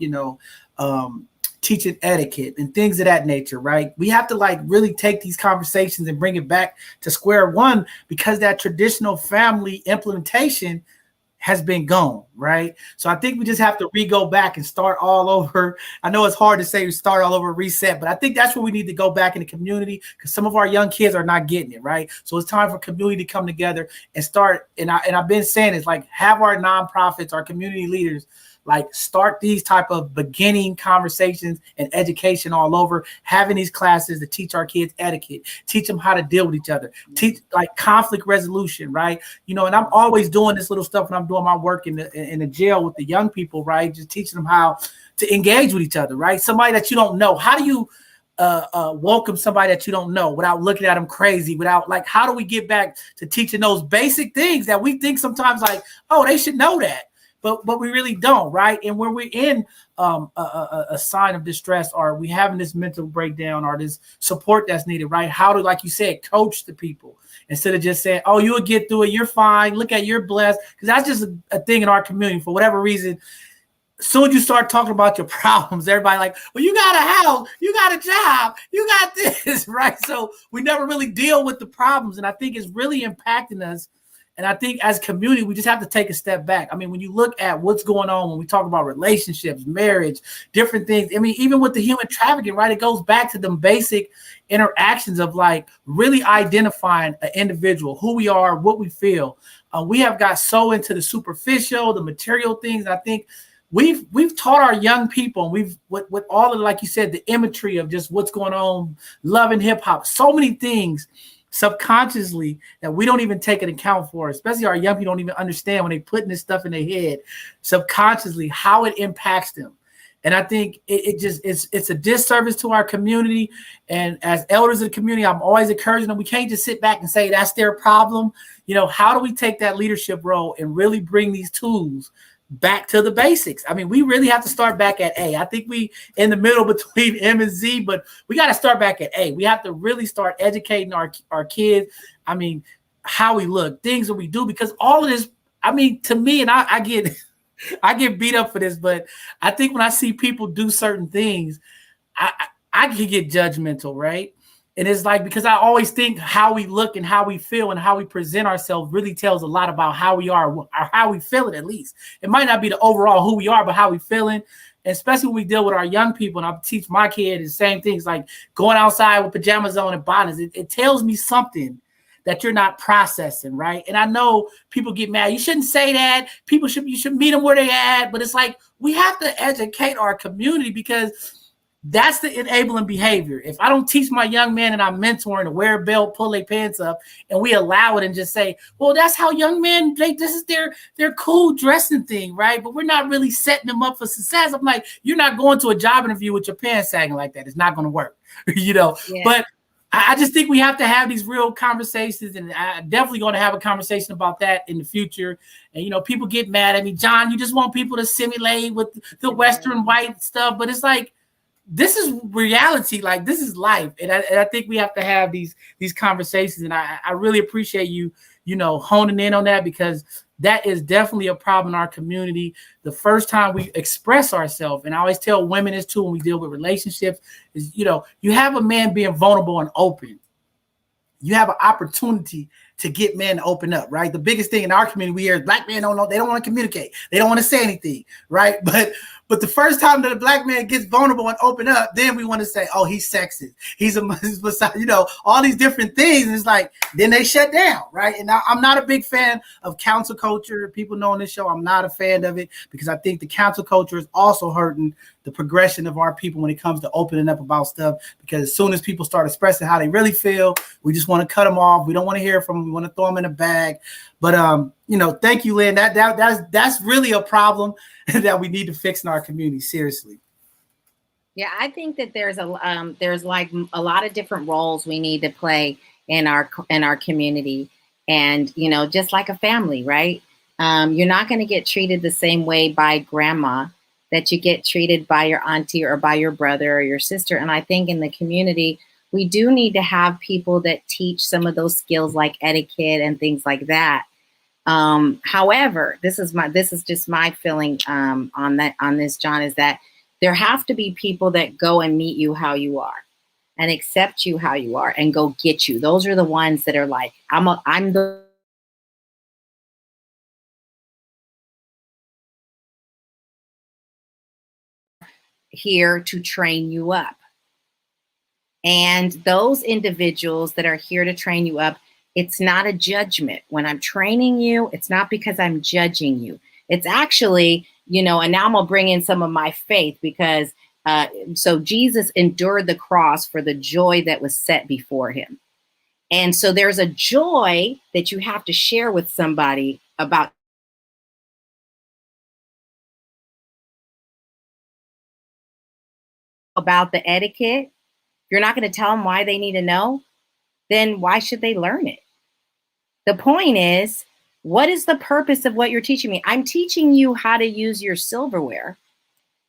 teaching etiquette and things of that nature, right? We have to really take these conversations and bring it back to square one, because that traditional family implementation has been gone, right? So I think we just have to go back and start all over. I know it's hard to say start all over, reset, but I think that's where we need to go back in the community, because some of our young kids are not getting it, right? So it's time for community to come together and start. And I've been saying it's have our nonprofits, our community leaders, start these type of beginning conversations and education all over, having these classes to teach our kids etiquette, teach them how to deal with each other, teach conflict resolution, right? And I'm always doing this little stuff when I'm doing my work in the jail with the young people, right? Just teaching them how to engage with each other, right? Somebody that you don't know, how do you welcome somebody that you don't know without looking at them crazy, without how do we get back to teaching those basic things that we think sometimes oh, they should know that. But we really don't, right? And when we're in a sign of distress, or we having this mental breakdown, or this support that's needed, right? How to, like you said, coach the people instead of just saying, oh, you'll get through it, you're fine, look at, you're blessed. Because that's just a thing in our community. For whatever reason, as soon as you start talking about your problems, everybody well, you got a house, you got a job, you got this, right? So we never really deal with the problems. And I think it's really impacting us. And I think as a community, we just have to take a step back. I mean, when you look at what's going on, when we talk about relationships, marriage, different things, I mean, even with the human trafficking, right, it goes back to them basic interactions of really identifying an individual, who we are, what we feel. We have got so into the superficial, the material things. I think we've taught our young people, and we've with all of, like you said, the imagery of just what's going on, love and hip hop, so many things subconsciously that we don't even take an account for, especially our young people don't even understand when they putting this stuff in their head subconsciously, how it impacts them. And I think it's a disservice to our community. And as elders of the community, I'm always encouraging them. We can't just sit back and say that's their problem. How do we take that leadership role and really bring these tools back to the basics? I mean, we really have to start back at A. I think we in the middle between M and Z, but we got to start back at A. We have to really start educating our kids. I mean, how we look, things that we do, because all of this, I mean, to me, and I get beat up for this, but I think when I see people do certain things, I can get judgmental, right? And it's because I always think how we look and how we feel and how we present ourselves really tells a lot about how we are, or how we feel it, at least. It might not be the overall who we are, but how we feeling. And especially when we deal with our young people, and I teach my kids the same things, like going outside with pajamas on and bonnets. It tells me something that you're not processing, right? And I know people get mad. You shouldn't say that. You should meet them where they at. But it's we have to educate our community, because That's the enabling behavior. If I don't teach my young man and I'm mentoring to wear a belt, pull their pants up, and we allow it and just say, well, that's how young men, this is their cool dressing thing, right? But we're not really setting them up for success. I'm like, you're not going to a job interview with your pants sagging like that. It's not going to work, Yeah. But I just think we have to have these real conversations, and I'm definitely going to have a conversation about that in the future. And, people get mad at me, John, you just want people to simulate with the Western white stuff, but it's like, this is reality. Like, this is life. And I think we have to have these conversations. And I really appreciate you, honing in on that, because that is definitely a problem in our community. The first time we express ourselves, and I always tell women this too when we deal with relationships, is, you have a man being vulnerable and open. You have an opportunity to get men to open up, right? The biggest thing in our community we hear is black men don't know, they don't want to communicate. They don't want to say anything, right? But the first time that a black man gets vulnerable and open up, then we want to say, oh, he's sexist. He's all these different things. And it's like, then they shut down, right? And I'm not a big fan of council culture. People know on this show, I'm not a fan of it, because I think the council culture is also hurting the progression of our people when it comes to opening up about stuff. Because as soon as people start expressing how they really feel, we just want to cut them off. We don't want to hear from them. We want to throw them in a bag. But thank you, Lynn. That's really a problem that we need to fix in our community. Seriously. Yeah, I think that there's like a lot of different roles we need to play in our community, and just like a family, right? You're not going to get treated the same way by grandma that you get treated by your auntie or by your brother or your sister. And I think in the community, we do need to have people that teach some of those skills like etiquette and things like that. However, this is just my feeling on this, John, is that there have to be people that go and meet you how you are and accept you how you are and go get you. Those are the ones that are like, I'm the here to train you up. And those individuals that are here to train you up, it's not a judgment. When I'm training you, it's not because I'm judging you. It's actually, and now I'm going to bring in some of my faith, because so Jesus endured the cross for the joy that was set before him. And so there's a joy that you have to share with somebody about the etiquette. You're not going to tell them why they need to know. Then why should they learn it? The point is, what is the purpose of what you're teaching me? I'm teaching you how to use your silverware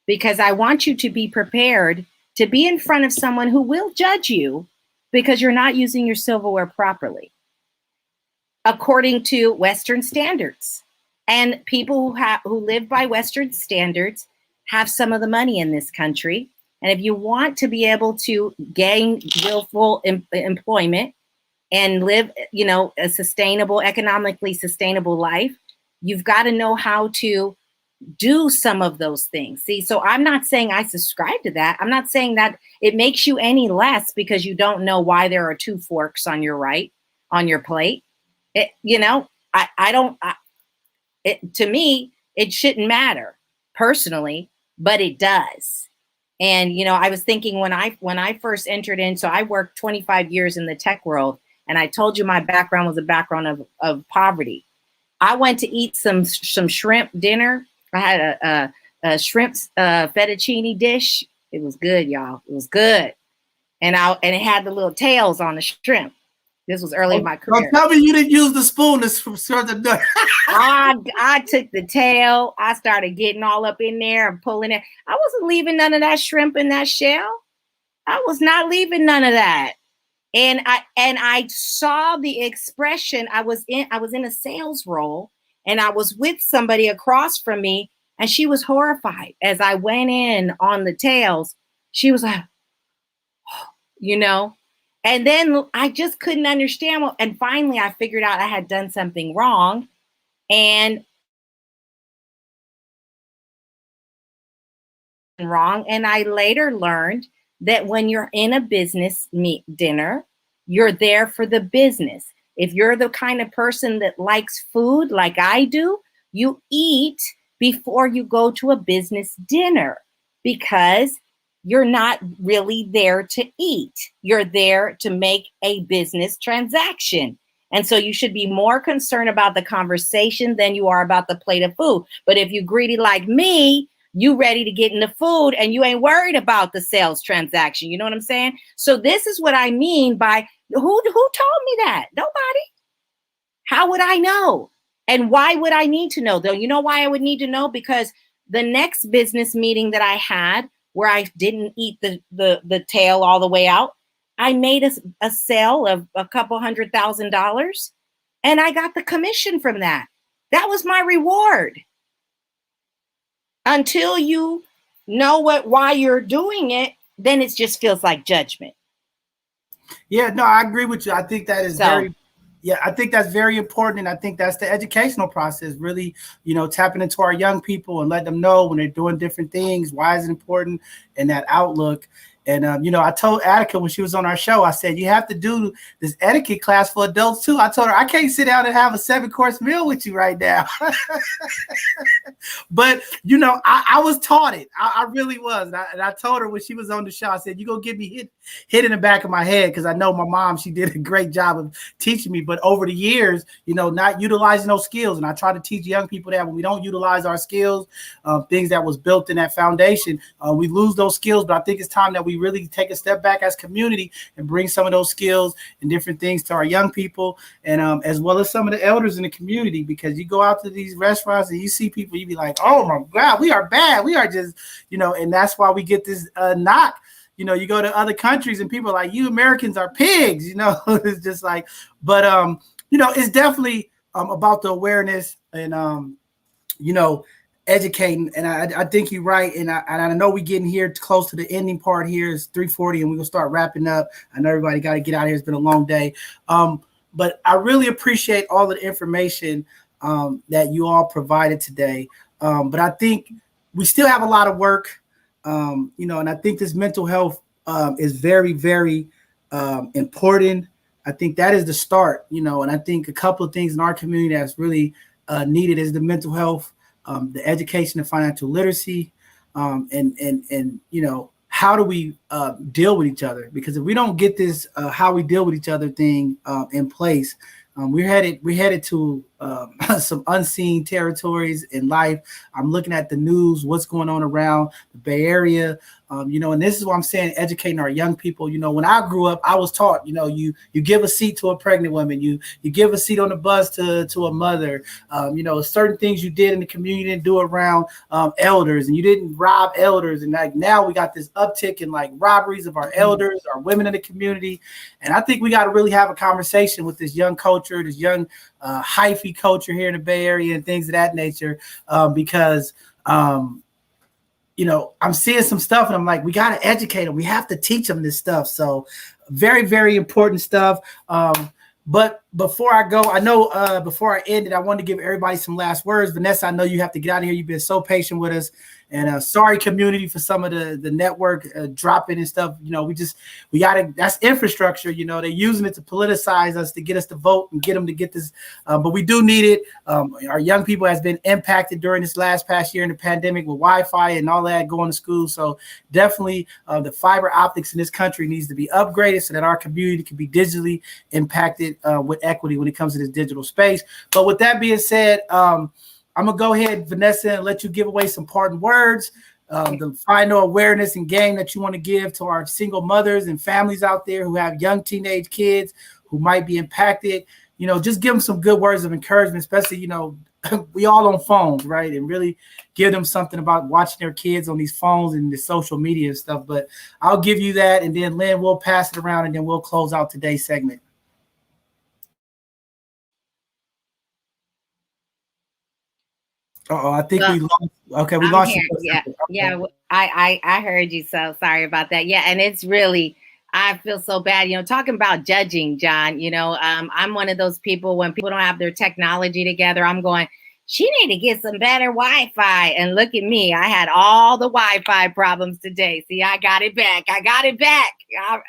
because I want you to be prepared to be in front of someone who will judge you because you're not using your silverware properly, according to Western standards. And people who live by Western standards have some of the money in this country. And if you want to be able to gain willful employment and live, a sustainable, economically sustainable life, you've got to know how to do some of those things. See, so I'm not saying I subscribe to that. I'm not saying that it makes you any less because you don't know why there are two forks on your plate. To me, it shouldn't matter personally, but it does. And, I was thinking when I first entered in, so I worked 25 years in the tech world, and I told you my background was a background of poverty. I went to eat some shrimp dinner. I had a shrimp fettuccine dish. It was good, y'all. It was good. And it had the little tails on the shrimp. This was early in my career. Tell me you didn't use the spoon to stir the nut. I took the tail. I started getting all up in there and pulling it. I wasn't leaving none of that shrimp in that shell. I was not leaving none of that. And I saw the expression. I was in a sales role, and I was with somebody across from me, and she was horrified as I went in on the tails. She was like, and then I just couldn't understand and finally I figured out I had done something wrong. And I later learned that when you're in a business dinner, you're there for the business. If you're the kind of person that likes food like I do, you eat before you go to a business dinner, because you're not really there to eat. You're there to make a business transaction. And so you should be more concerned about the conversation than you are about the plate of food. But if you greedy like me, you ready to get in the food and you ain't worried about the sales transaction. You know what I'm saying? So this is what I mean by who told me that? Nobody. How would I know? And why would I need to know though? You know why I would need to know? Because the next business meeting that I had where I didn't eat the tail all the way out, I made a sale of a couple $100,000 and I got the commission from that. That was my reward. Until you know why you're doing it, then it just feels like judgment. Yeah, no, I agree with you. I think that is I think that's very important. And I think that's the educational process, really, tapping into our young people and let them know when they're doing different things, why is it important, and that outlook. And, I told Attica when she was on our show, I said, you have to do this etiquette class for adults too. I told her, I can't sit down and have a 7-course meal with you right now. But, I was taught it. I really was. And I told her when she was on the show, I said, you're going to get me hit in the back of my head, because I know my mom, she did a great job of teaching me. But over the years, not utilizing those skills. And I try to teach young people that when we don't utilize our skills, things that was built in that foundation, we lose those skills. But I think it's time that we really take a step back as community and bring some of those skills and different things to our young people, and as well as some of the elders in the community, because you go out to these restaurants and you see people, you be like, oh my God, we are bad. We are just, and that's why we get this knock. You go to other countries and people are like, you Americans are pigs, it's just like, but, it's definitely about the awareness and, educating. And I think you're right. And I know we're getting here close to the ending part here. It's 3:40 and we're going to start wrapping up. I know everybody got to get out of here. It's been a long day. But I really appreciate all of the information that you all provided today. But I think we still have a lot of work. And I think this mental health is very, very important. I think that is the start, and I think a couple of things in our community that's really needed is the mental health, the education and financial literacy, and how do we deal with each other? Because if we don't get this how we deal with each other thing in place, we're headed to some unseen territories in life. I'm looking at the news, what's going on around the Bay Area, and this is what I'm saying, educating our young people. When I grew up, I was taught, you give a seat to a pregnant woman, you give a seat on the bus to a mother, certain things you did in the community and do around elders, and you didn't rob elders. And like now we got this uptick in like robberies of our elders, our women in the community. And I think we got to really have a conversation with this young culture, this young hyphy culture here in the Bay Area and things of that nature, because I'm seeing some stuff and I'm like, we got to educate them. We have to teach them this stuff. So very, very important stuff. But before I go, I know before I end it, I want to give everybody some last words. Vanessa, I know you have to get out of here. You've been so patient with us. And sorry, community, for some of the network dropping and stuff. We got to, that's infrastructure. They're using it to politicize us, to get us to vote and get them to get this. But we do need it. Our young people has been impacted during this past year in the pandemic with Wi-Fi and all that going to school. So definitely the fiber optics in this country needs to be upgraded so that our community can be digitally impacted with equity when it comes to this digital space. But with that being said, I'm going to go ahead, Vanessa, and let you give away some parting words, the final awareness and game that you want to give to our single mothers and families out there who have young teenage kids who might be impacted. Just give them some good words of encouragement, especially, we all on phones, right? And really give them something about watching their kids on these phones and the social media and stuff. But I'll give you that. And then, Lynn, we'll pass it around and then we'll close out today's segment. I think we lost. Okay, we lost you. Yeah. I heard you. So sorry about that. Yeah, and it's really, I feel so bad. Talking about judging, John. I'm one of those people when people don't have their technology together. I'm going, she need to get some better Wi-Fi. And look at me, I had all the Wi-Fi problems today. See, I got it back.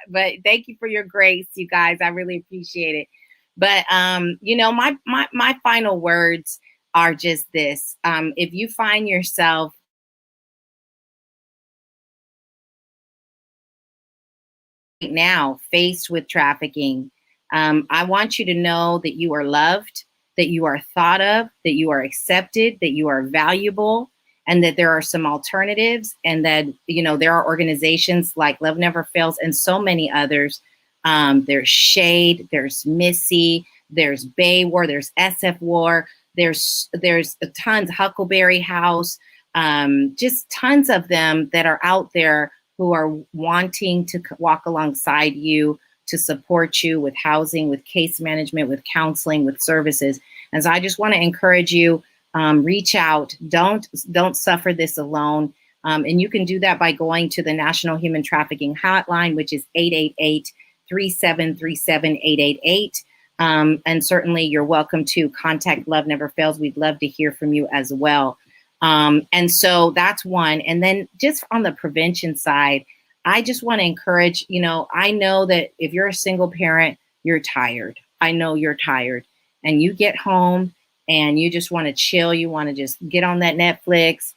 But thank you for your grace, you guys. I really appreciate it. But my final words are just this. If you find yourself now faced with trafficking, I want you to know that you are loved, that you are thought of, that you are accepted, that you are valuable, and that there are some alternatives, and that, you know, there are organizations like Love Never Fails and so many others. There's Shade, there's Missy, there's Bay War, there's SF War, there's tons, Huckleberry House, just tons of them that are out there who are wanting to walk alongside you, to support you with housing, with case management, with counseling, with services. And so I just want to encourage you, reach out. Don't suffer this alone. And you can do that by going to the National Human Trafficking Hotline, which is 888-373-7888. And certainly you're welcome to contact Love Never Fails. We'd love to hear from you as well. And so that's one. And then just on the prevention side, I just want to encourage, you know, I know that if you're a single parent, you're tired. I know you're tired, and you get home and you just want to chill. You want to just get on that Netflix,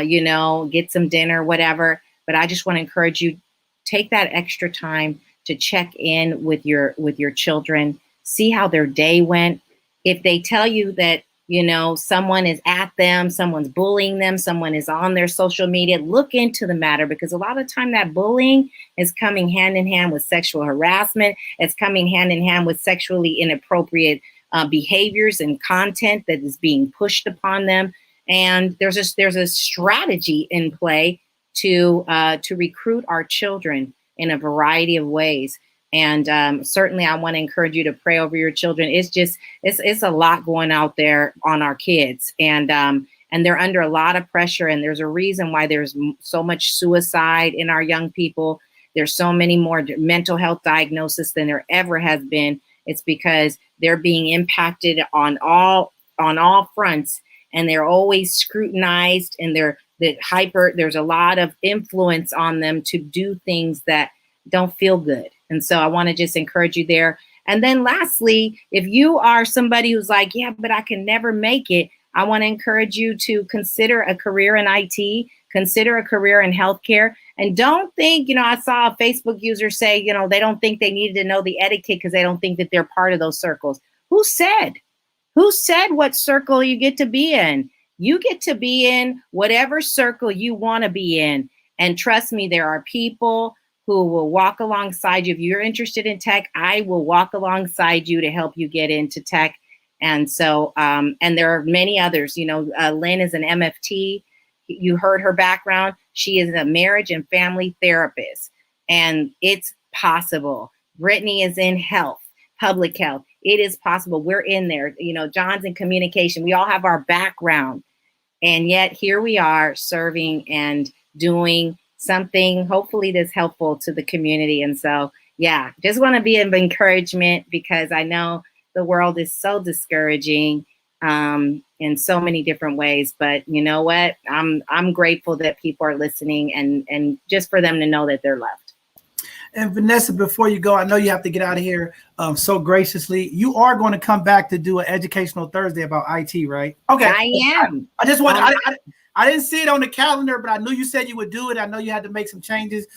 you know, get some dinner, whatever. But I just want to encourage you, take that extra time to check in with your children, see how their day went. If they tell you that, you know, someone is at them, someone's bullying them, someone is on their social media, look into the matter, because a lot of time that bullying is coming hand in hand with sexual harassment. It's coming hand in hand with sexually inappropriate behaviors and content that is being pushed upon them. And there's a strategy in play to recruit our children in a variety of ways. And certainly I want to encourage you to pray over your children. It's a lot going out there on our kids, and they're under a lot of pressure. And there's a reason why there's so much suicide in our young people. There's so many more mental health diagnoses than there ever has been. It's because they're being impacted on all fronts, and they're always scrutinized, and there's a lot of influence on them to do things that don't feel good. And so I want to just encourage you there. And then lastly, if you are somebody who's like, yeah, but I can never make it, I want to encourage you to consider a career in IT, consider a career in healthcare. And don't think, you know, I saw a Facebook user say, you know, they don't think they needed to know the etiquette because they don't think that they're part of those circles. Who said what circle you get to be in? You get to be in whatever circle you want to be in. And trust me, there are people who will walk alongside you. If you're interested in tech, I will walk alongside you to help you get into tech. And so, and there are many others, you know, Lynn is an MFT. You heard her background. She is a marriage and family therapist, and it's possible. Brittany is in health, public health. It is possible. We're in there. You know, John's in communication. We all have our background, and yet here we are serving and doing something hopefully that's helpful to the community. And so, yeah, just want to be of encouragement, because I know the world is so discouraging in so many different ways. But you know what? I'm grateful that people are listening, and just for them to know that they're loved. And Vanessa, before you go, I know you have to get out of here so graciously. You are going to come back to do an educational Thursday about IT, right? Okay. I am. I just want I didn't see it on the calendar, but I knew you said you would do it. I know you had to make some changes.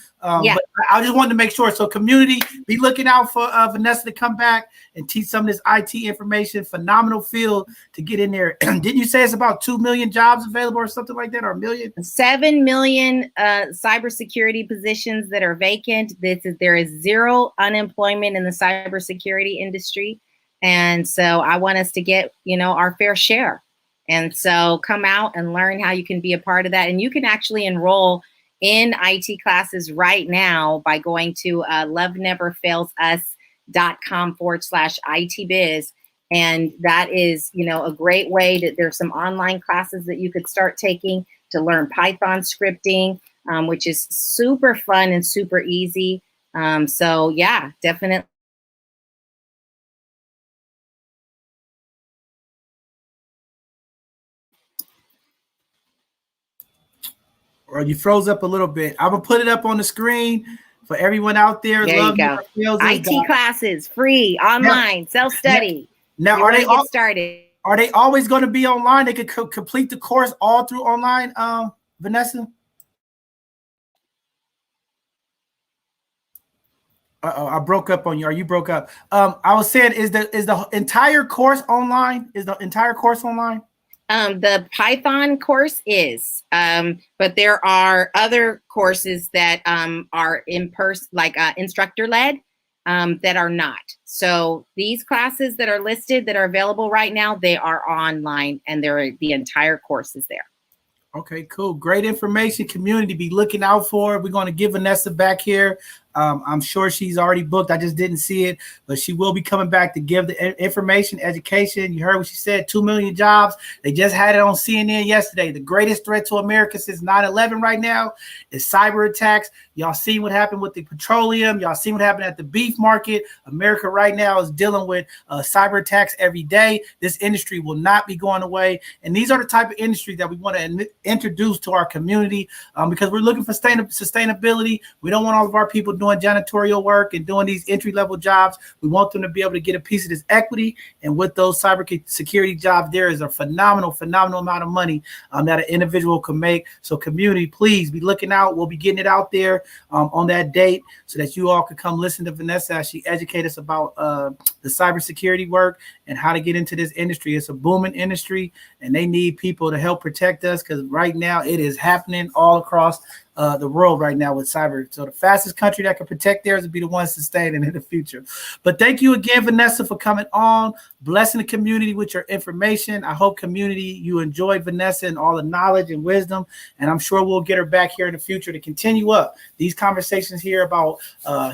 Yeah. But I just wanted to make sure. So community, be looking out for Vanessa to come back and teach some of this IT information. Phenomenal field to get in there. Didn't you say it's about 2 million jobs available or something like that, or a million? 7 million cybersecurity positions that are vacant. There is zero unemployment in the cybersecurity industry. And so I want us to get, you know, our fair share. And so come out and learn how you can be a part of that. And you can actually enroll in IT classes right now by going to loveneverfailsus.com/IT biz. And that is, you know, a great way that there's some online classes that you could start taking to learn Python scripting, which is super fun and super easy. So yeah, definitely. Or you froze up a little bit. I'm gonna put it up on the screen for everyone out there. There you go. IT classes, free, online, self-study. Now, are they all started? Are they always going to be online? They could complete the course all through online, Vanessa? I broke up on you. Or you broke up. I was saying, is the entire course online? Is the entire course online? The Python course is, but there are other courses that are in person, like instructor led, that are not. So these classes that are listed that are available right now, they are online, and the entire course is there. Okay, cool. Great information. Community, be looking out for it. We're going to give Vanessa back here. I'm sure she's already booked. I just didn't see it, but she will be coming back to give the information, education. You heard what she said, 2 million jobs. They just had it on CNN yesterday. The greatest threat to America since 9/11 right now is cyber attacks. Y'all seen what happened with the petroleum. Y'all seen what happened at the beef market. America right now is dealing with cyber attacks every day. This industry will not be going away. And these are the type of industries that we want to introduce to our community because we're looking for sustainability. We don't want all of our people doing janitorial work and doing these entry-level jobs. We want them to be able to get a piece of this equity. And with those cyber security jobs, there is a phenomenal amount of money that an individual can make. So community, please be looking out. We'll be getting it out there on that date so that you all could come listen to Vanessa as she educates us about the cybersecurity work and how to get into this industry. It's a booming industry, and they need people to help protect us because right now it is happening all across the world right now with cyber. So the fastest country that can protect theirs would be the ones sustaining in the future. But thank you again, Vanessa, for coming on, blessing the community with your information. I hope, community, you enjoyed Vanessa and all the knowledge and wisdom, and I'm sure we'll get her back here in the future to continue up these conversations here about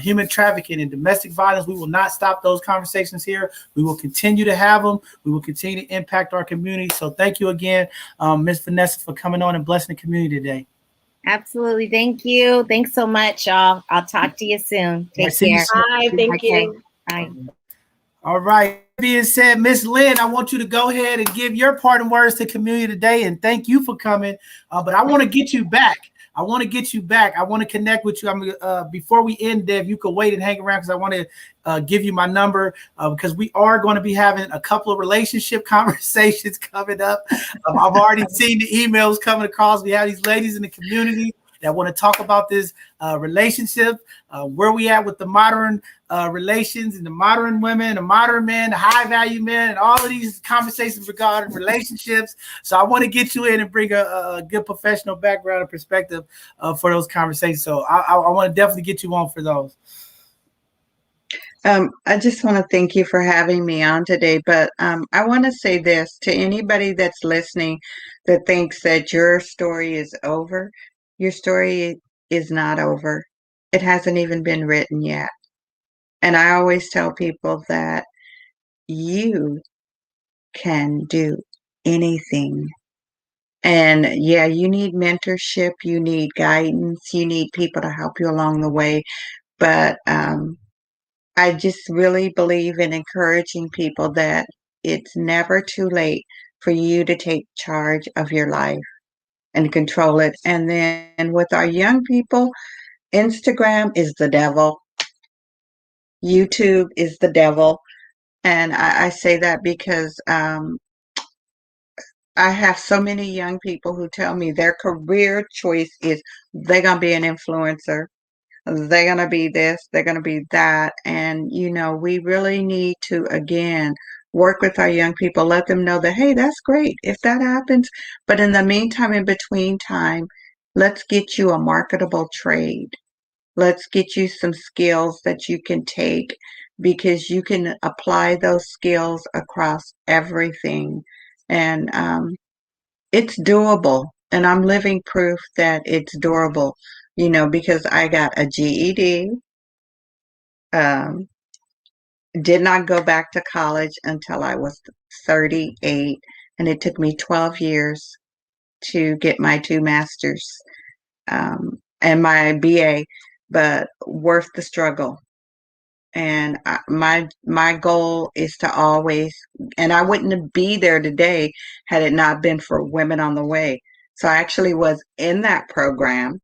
human trafficking and domestic violence. We will not stop those conversations here. We will continue to have them. We will continue to impact our community. So thank you again, Ms. Vanessa, for coming on and blessing the community today. Absolutely. Thank you. Thanks so much, y'all. I'll talk to you soon. Take care. Bye. Thank you. Bye. All right. Being said, Miss Lynn, I want you to go ahead and give your parting words to community today, and thank you for coming. But I want to get you back. I want to connect with you. I'm before we end, Dev, you could wait and hang around because I want to give you my number because we are going to be having a couple of relationship conversations coming up. I've already seen the emails coming across. We have these ladies in the community that want to talk about this relationship, where we at with the modern relations and the modern women, the modern men, the high value men, and all of these conversations regarding relationships. So I want to get you in and bring a good professional background and perspective for those conversations. So I want to definitely get you on for those. I just want to thank you for having me on today, but I want to say this to anybody that's listening that thinks that your story is over. Your story is not over. It hasn't even been written yet. And I always tell people that you can do anything. And yeah, you need mentorship, you need guidance, you need people to help you along the way. But I just really believe in encouraging people that it's never too late for you to take charge of your life and control it. And then with our young people, Instagram is the devil. YouTube is the devil. And I say that because I have so many young people who tell me their career choice is they're going to be an influencer. They're going to be this, they're going to be that. And, we really need to, again, work with our young people, let them know that, hey, that's great if that happens. But in the meantime, in between time, let's get you a marketable trade. Let's get you some skills that you can take because you can apply those skills across everything. And it's doable. And I'm living proof that it's doable, because I got a GED, did not go back to college until I was 38, and it took me 12 years to get my 2 masters and my BA, but worth the struggle. And my goal is to always, and I wouldn't be there today had it not been for Women on the Way. So I actually was in that program.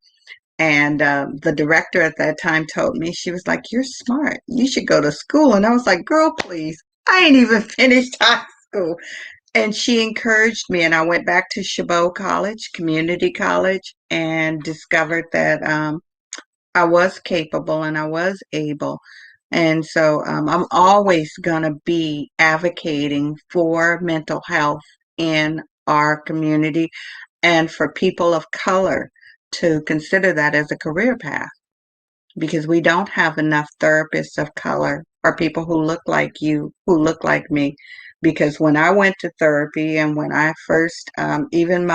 And the director at that time told me, she was like, you're smart. You should go to school. And I was like, girl, please. I ain't even finished high school. And she encouraged me. And I went back to Chabot College, community college, and discovered that I was capable and I was able. And so I'm always going to be advocating for mental health in our community and for people of color to consider that as a career path, because we don't have enough therapists of color or people who look like you, who look like me. Because when I went to therapy and when I first, even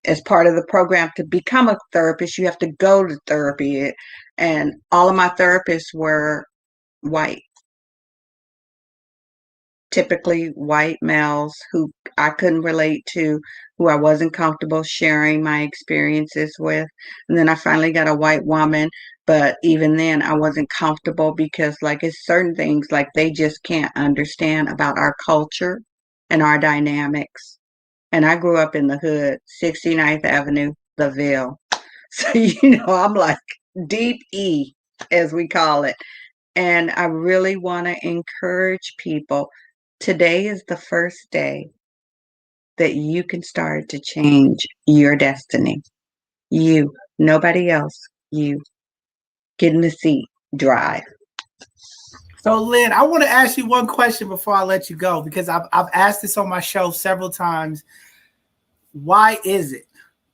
as part of the program to become a therapist, you have to go to therapy. And all of my therapists were white, typically white males who I couldn't relate to, who I wasn't comfortable sharing my experiences with. And then I finally got a white woman, but even then I wasn't comfortable because like it's certain things like they just can't understand about our culture and our dynamics. And I grew up in the hood, 69th Avenue, the Ville. So, I'm like deep E, as we call it. And I really want to encourage people. Today is the first day that you can start to change your destiny. You, nobody else, you. Get in the seat, drive. So, Lynn, I want to ask you one question before I let you go, because I've asked this on my show several times. Why is it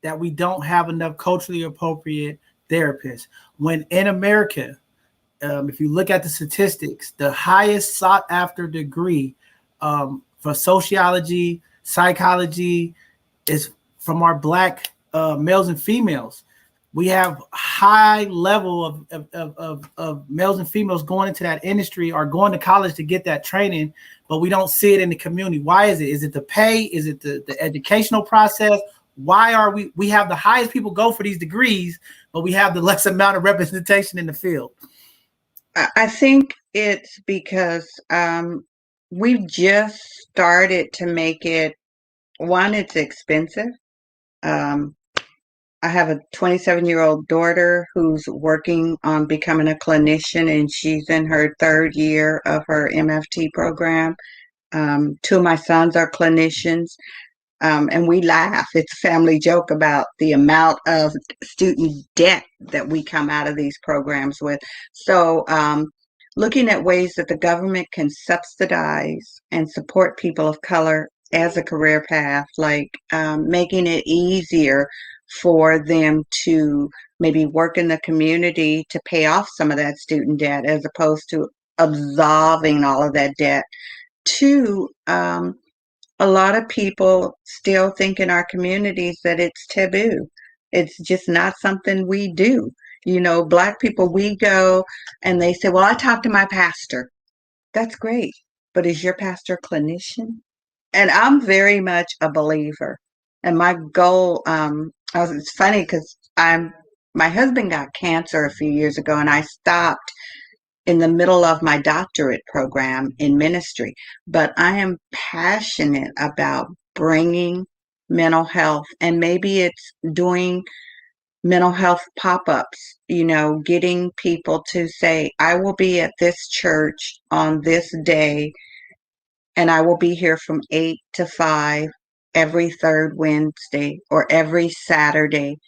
that we don't have enough culturally appropriate therapists when in America, if you look at the statistics, the highest sought after degree for sociology, psychology is from our Black males and females. We have high level of males and females going into that industry or going to college to get that training, but we don't see it in the community. Why is it? Is it the pay? Is it the educational process? Why are we have the highest people go for these degrees, but we have the less amount of representation in the field? I think it's because we've just started to make it, one, it's expensive. I have a 27-year-old daughter who's working on becoming a clinician, and she's in her third year of her MFT program. Two of my sons are clinicians, and we laugh. It's a family joke about the amount of student debt that we come out of these programs with. So, looking at ways that the government can subsidize and support people of color as a career path, like making it easier for them to maybe work in the community to pay off some of that student debt as opposed to absolving all of that debt. Two, a lot of people still think in our communities that it's taboo. It's just not something we do. Black people, we go and they say, well, I talked to my pastor. That's great. But is your pastor a clinician? And I'm very much a believer. And my goal, it's funny because my husband got cancer a few years ago and I stopped in the middle of my doctorate program in ministry, but I am passionate about bringing mental health, and maybe it's doing mental health pop-ups, getting people to say, I will be at this church on this day and I will be here from 8 to 5 every third Wednesday or every Saturday,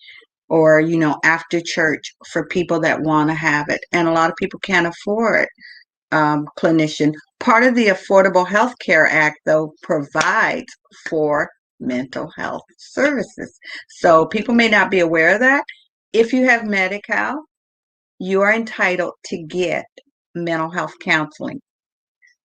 or after church for people that want to have it. And a lot of people can't afford clinician. Part of the Affordable Health Care Act, though, provides for mental health services. So people may not be aware of that. If you have Medi-Cal, you are entitled to get mental health counseling.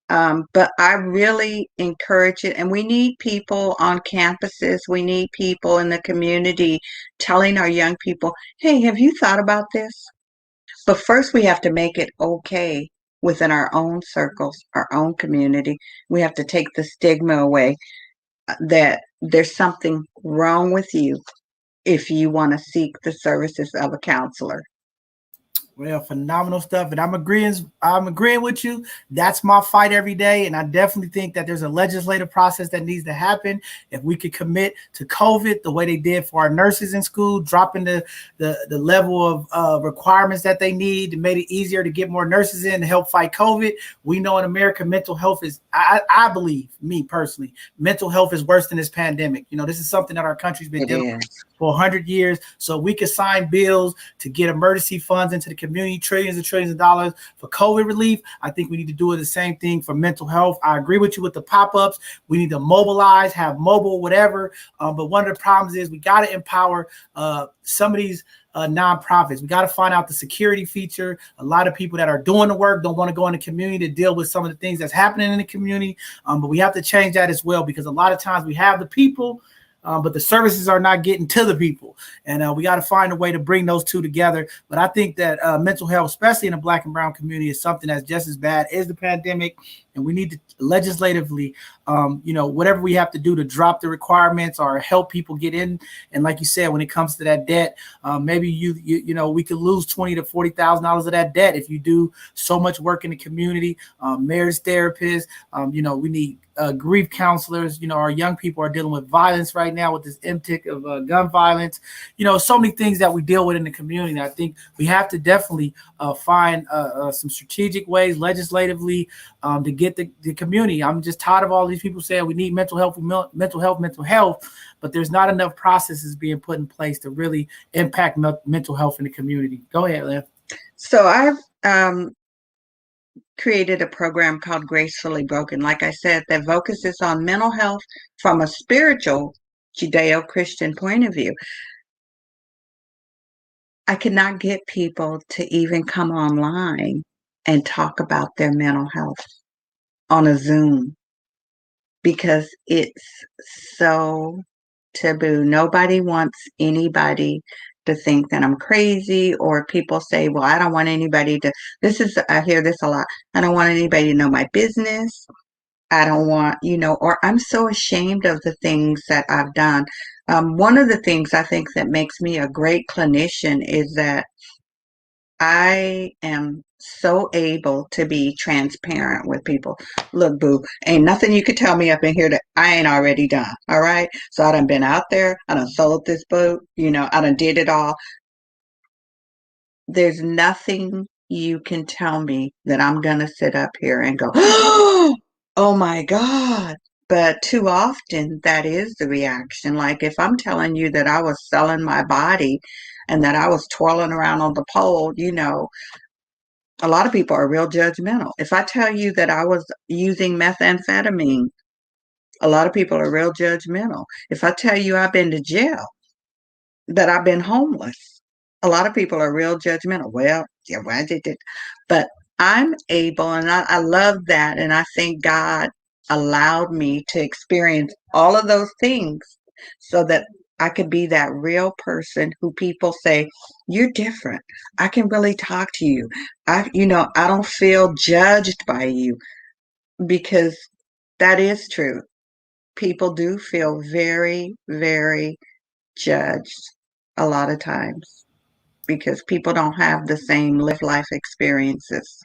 But I really encourage it. And we need people on campuses. We need people in the community telling our young people, hey, have you thought about this? But first, we have to make it okay within our own circles, our own community. We have to take the stigma away that there's something wrong with you if you want to seek the services of a counselor. Well, phenomenal stuff, and I'm agreeing with you. That's my fight every day, and I definitely think that there's a legislative process that needs to happen. If we could commit to COVID the way they did for our nurses in school, dropping the level of requirements that they need to make it easier to get more nurses in to help fight COVID. We know in America, mental health is, I believe, me personally, mental health is worse than this pandemic. You know, this is something that our country's been dealing with for 100 years. So we could sign bills to get emergency funds into the community, trillions and trillions of dollars for COVID relief. I think we need to do the same thing for mental health. I agree with you with the pop-ups. We need to mobilize, have mobile, whatever. But one of the problems is we got to empower some of these nonprofits. We got to find out the security feature. A lot of people that are doing the work don't want to go in the community to deal with some of the things that's happening in the community. But we have to change that as well, because a lot of times we have the people, but the services are not getting to the people. And we got to find a way to bring those two together. But I think that mental health, especially in the Black and brown community, is something that's just as bad as the pandemic. And we need to legislatively, whatever we have to do to drop the requirements or help people get in. And like you said, when it comes to that debt, maybe we could lose $20,000 to $40,000 of that debt if you do so much work in the community. Marriage therapists, we need grief counselors. Our young people are dealing with violence right now with this uptick of gun violence. So many things that we deal with in the community. And I think we have to definitely find some strategic ways legislatively to get the community. I'm just tired of all these people saying we need mental health, but there's not enough processes being put in place to really impact mental health in the community. Go ahead, Liv. So I've created a program called Gracefully Broken, like I said, that focuses on mental health from a spiritual Judeo-Christian point of view. I cannot get people to even come online and talk about their mental health on a Zoom because it's so taboo. Nobody wants anybody to think that I'm crazy, or people say, well, I don't want anybody to, I hear this a lot. I don't want anybody to know my business. I don't want, or I'm so ashamed of the things that I've done. One of the things I think that makes me a great clinician is that I am so able to be transparent with people. Look, boo, ain't nothing you could tell me up in here that I ain't already done. All right. So I done been out there. I done sold this boat. I done did it all. There's nothing you can tell me that I'm going to sit up here and go, oh my God. But too often that is the reaction. Like if I'm telling you that I was selling my body and that I was twirling around on the pole, a lot of people are real judgmental. If I tell you that I was using methamphetamine, a lot of people are real judgmental. If I tell you I've been to jail, that I've been homeless, a lot of people are real judgmental. Well, yeah, why did it? But I'm able, and I love that. And I think God allowed me to experience all of those things so that I could be that real person who people say, you're different. I can really talk to you. I don't feel judged by you, because that is true. People do feel very, very judged a lot of times because people don't have the same life experiences.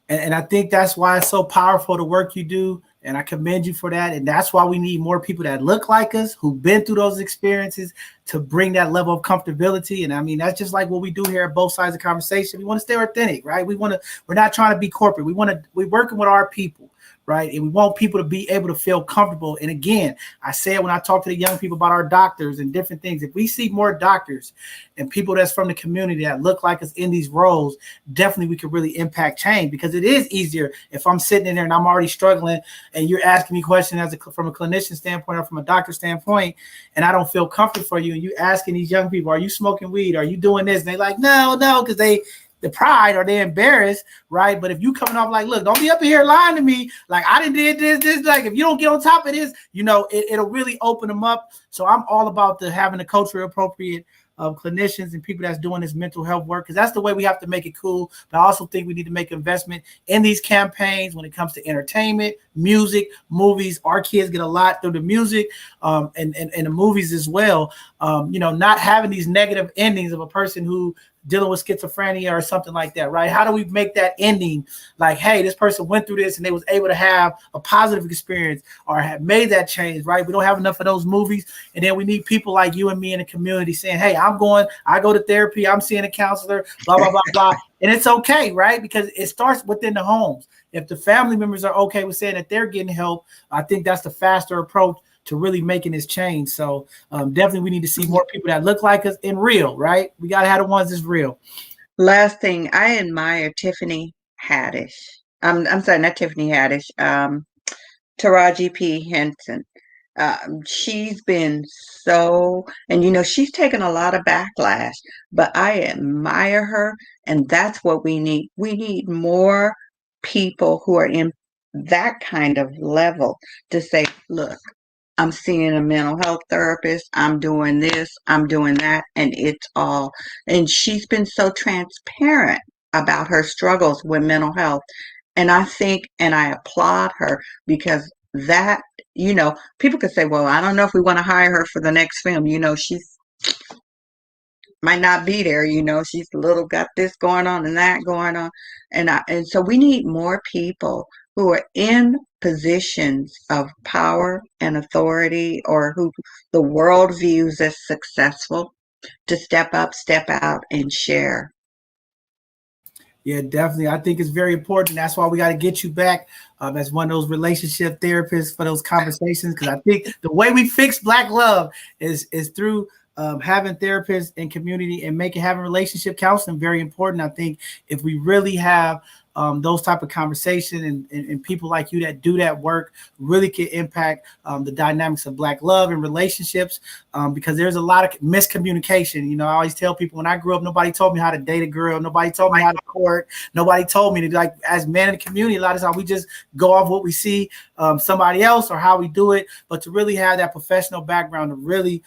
And I think that's why it's so powerful, the work you do. And I commend you for that. And that's why we need more people that look like us, who've been through those experiences, to bring that level of comfortability. And I mean, that's just like what we do here at both sides of the conversation. We want to stay authentic, right? We're not trying to be corporate. We're working with our people, right? And we want people to be able to feel comfortable. And again, I say it when I talk to the young people about our doctors and different things. If we see more doctors and people that's from the community that look like us in these roles, definitely we could really impact change, because it is easier if I'm sitting in there and I'm already struggling and you're asking me questions from a clinician standpoint or from a doctor standpoint, and I don't feel comfortable for you, and you asking these young people, are you smoking weed? Are you doing this? And they're like, no, because the pride, or they're embarrassed, right? But if you coming off like, look, don't be up here lying to me, like I didn't did this, like if you don't get on top of this, it'll really open them up. So I'm all about having the culturally appropriate clinicians and people that's doing this mental health work, because that's the way we have to make it cool. But I also think we need to make investment in these campaigns when it comes to entertainment, music, movies. Our kids get a lot through the music and the movies as well. Not having these negative endings of a person who dealing with schizophrenia or something like that, right? How do we make that ending like, hey, this person went through this and they was able to have a positive experience or have made that change, right? We don't have enough of those movies. And then we need people like you and me in the community saying, hey, I go to therapy, I'm seeing a counselor, blah, blah, blah, blah. And it's okay, right? Because it starts within the homes. If the family members are okay with saying that they're getting help, I think that's the faster approach to really making this change. So definitely we need to see more people that look like us and real, right? We got to have the ones that's real. Last thing, I admire Tiffany Haddish. I'm sorry, not Tiffany Haddish. Taraji P. Henson. She's been so, and she's taken a lot of backlash, but I admire her, and that's what we need. We need more people who are in that kind of level to say, look, I'm seeing a mental health therapist, I'm doing this, I'm doing that, and and she's been so transparent about her struggles with mental health. And I think, and I applaud her because that, people could say, well, I don't know if we want to hire her for the next film. She's might not be there, she's a little got this going on and that going on. And so we need more people who are in positions of power and authority or who the world views as successful to step up, step out, and share. Yeah, definitely. I think it's very important. That's why we got to get you back as one of those relationship therapists for those conversations. Because I think the way we fix Black love is through having therapists and community and having relationship counseling very important. I think if we really have those type of conversation and people like you that do that work really can impact the dynamics of Black love and relationships because there's a lot of miscommunication. I always tell people when I grew up, nobody told me how to date a girl. Nobody told me how to court. Nobody told me to, like, as men in the community, a lot of times we just go off what we see somebody else or how we do it. But to really have that professional background to really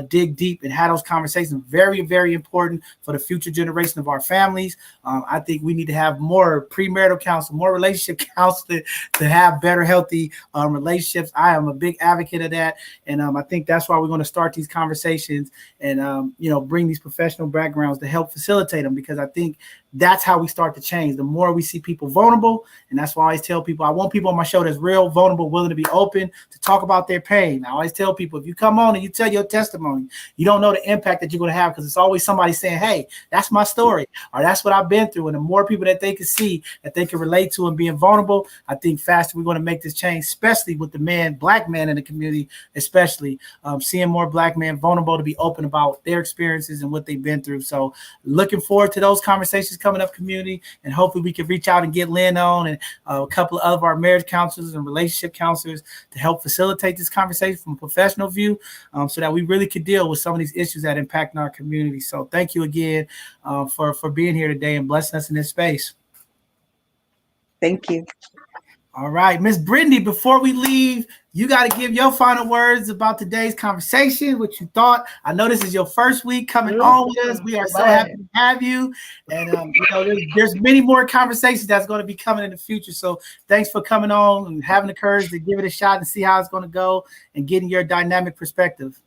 dig deep and have those conversations, very, very important for the future generation of our families. I think we need to have more premarital counseling, more relationship counseling to have better, healthy relationships. I am a big advocate of that. And I think that's why we're going to start these conversations and, bring these professional backgrounds to help facilitate them, because I think that's how we start to change. The more we see people vulnerable, and that's why I always tell people, I want people on my show that's real, vulnerable, willing to be open, to talk about their pain. I always tell people, if you come on and you tell your testimony, you don't know the impact that you're going to have, because it's always somebody saying, hey, that's my story, or that's what I've been through. And the more people that they can see, that they can relate to and being vulnerable, I think faster we're going to make this change, especially with the Black man in the community, especially seeing more Black men vulnerable to be open about their experiences and what they've been through. So looking forward to those conversations coming up, community, and hopefully we can reach out and get Lynn on and a couple of our marriage counselors and relationship counselors to help facilitate this conversation from a professional view so that we really could deal with some of these issues that impact our community. So thank you again for being here today and blessing us in this space. Thank you. All right, Miss Brittany, before we leave, you got to give your final words about today's conversation, what you thought. I know this is your first week coming on with us. We are so happy to have you. And, there's many more conversations that's going to be coming in the future. So thanks for coming on and having the courage to give it a shot and see how it's going to go and getting your dynamic perspective.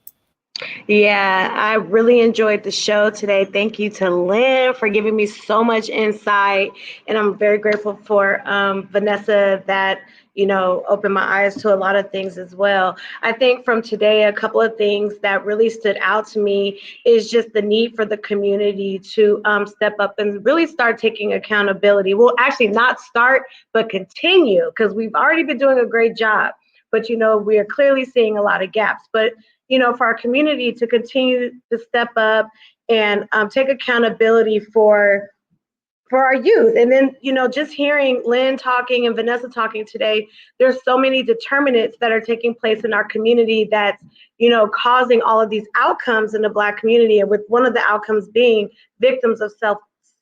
Yeah, I really enjoyed the show today. Thank you to Lynn for giving me so much insight. And I'm very grateful for Vanessa that, opened my eyes to a lot of things as well. I think from today, a couple of things that really stood out to me is just the need for the community to step up and really start taking accountability. Well, actually not start, but continue, because we've already been doing a great job. But, we are clearly seeing a lot of gaps. But for our community to continue to step up and take accountability for our youth. And then, just hearing Lynn talking and Vanessa talking today, there's so many determinants that are taking place in our community that's, causing all of these outcomes in the Black community. And with one of the outcomes being victims of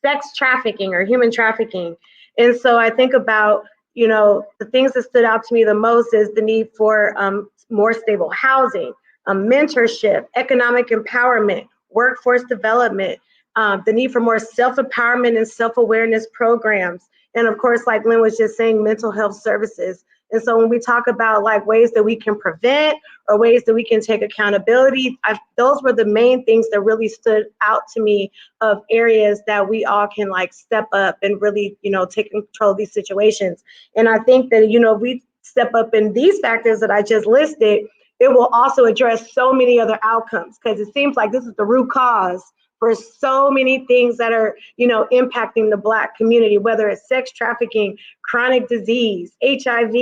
sex trafficking or human trafficking. And so I think about, the things that stood out to me the most is the need for more stable housing, mentorship, economic empowerment, workforce development, the need for more self-empowerment and self-awareness programs. And of course, like Lynn was just saying, mental health services. And so when we talk about like ways that we can prevent or ways that we can take accountability, those were the main things that really stood out to me of areas that we all can like step up and really, take control of these situations. And I think that, we step up in these factors that I just listed, it will also address so many other outcomes, because it seems like this is the root cause for so many things that are, impacting the Black community, whether it's sex trafficking, chronic disease, HIV.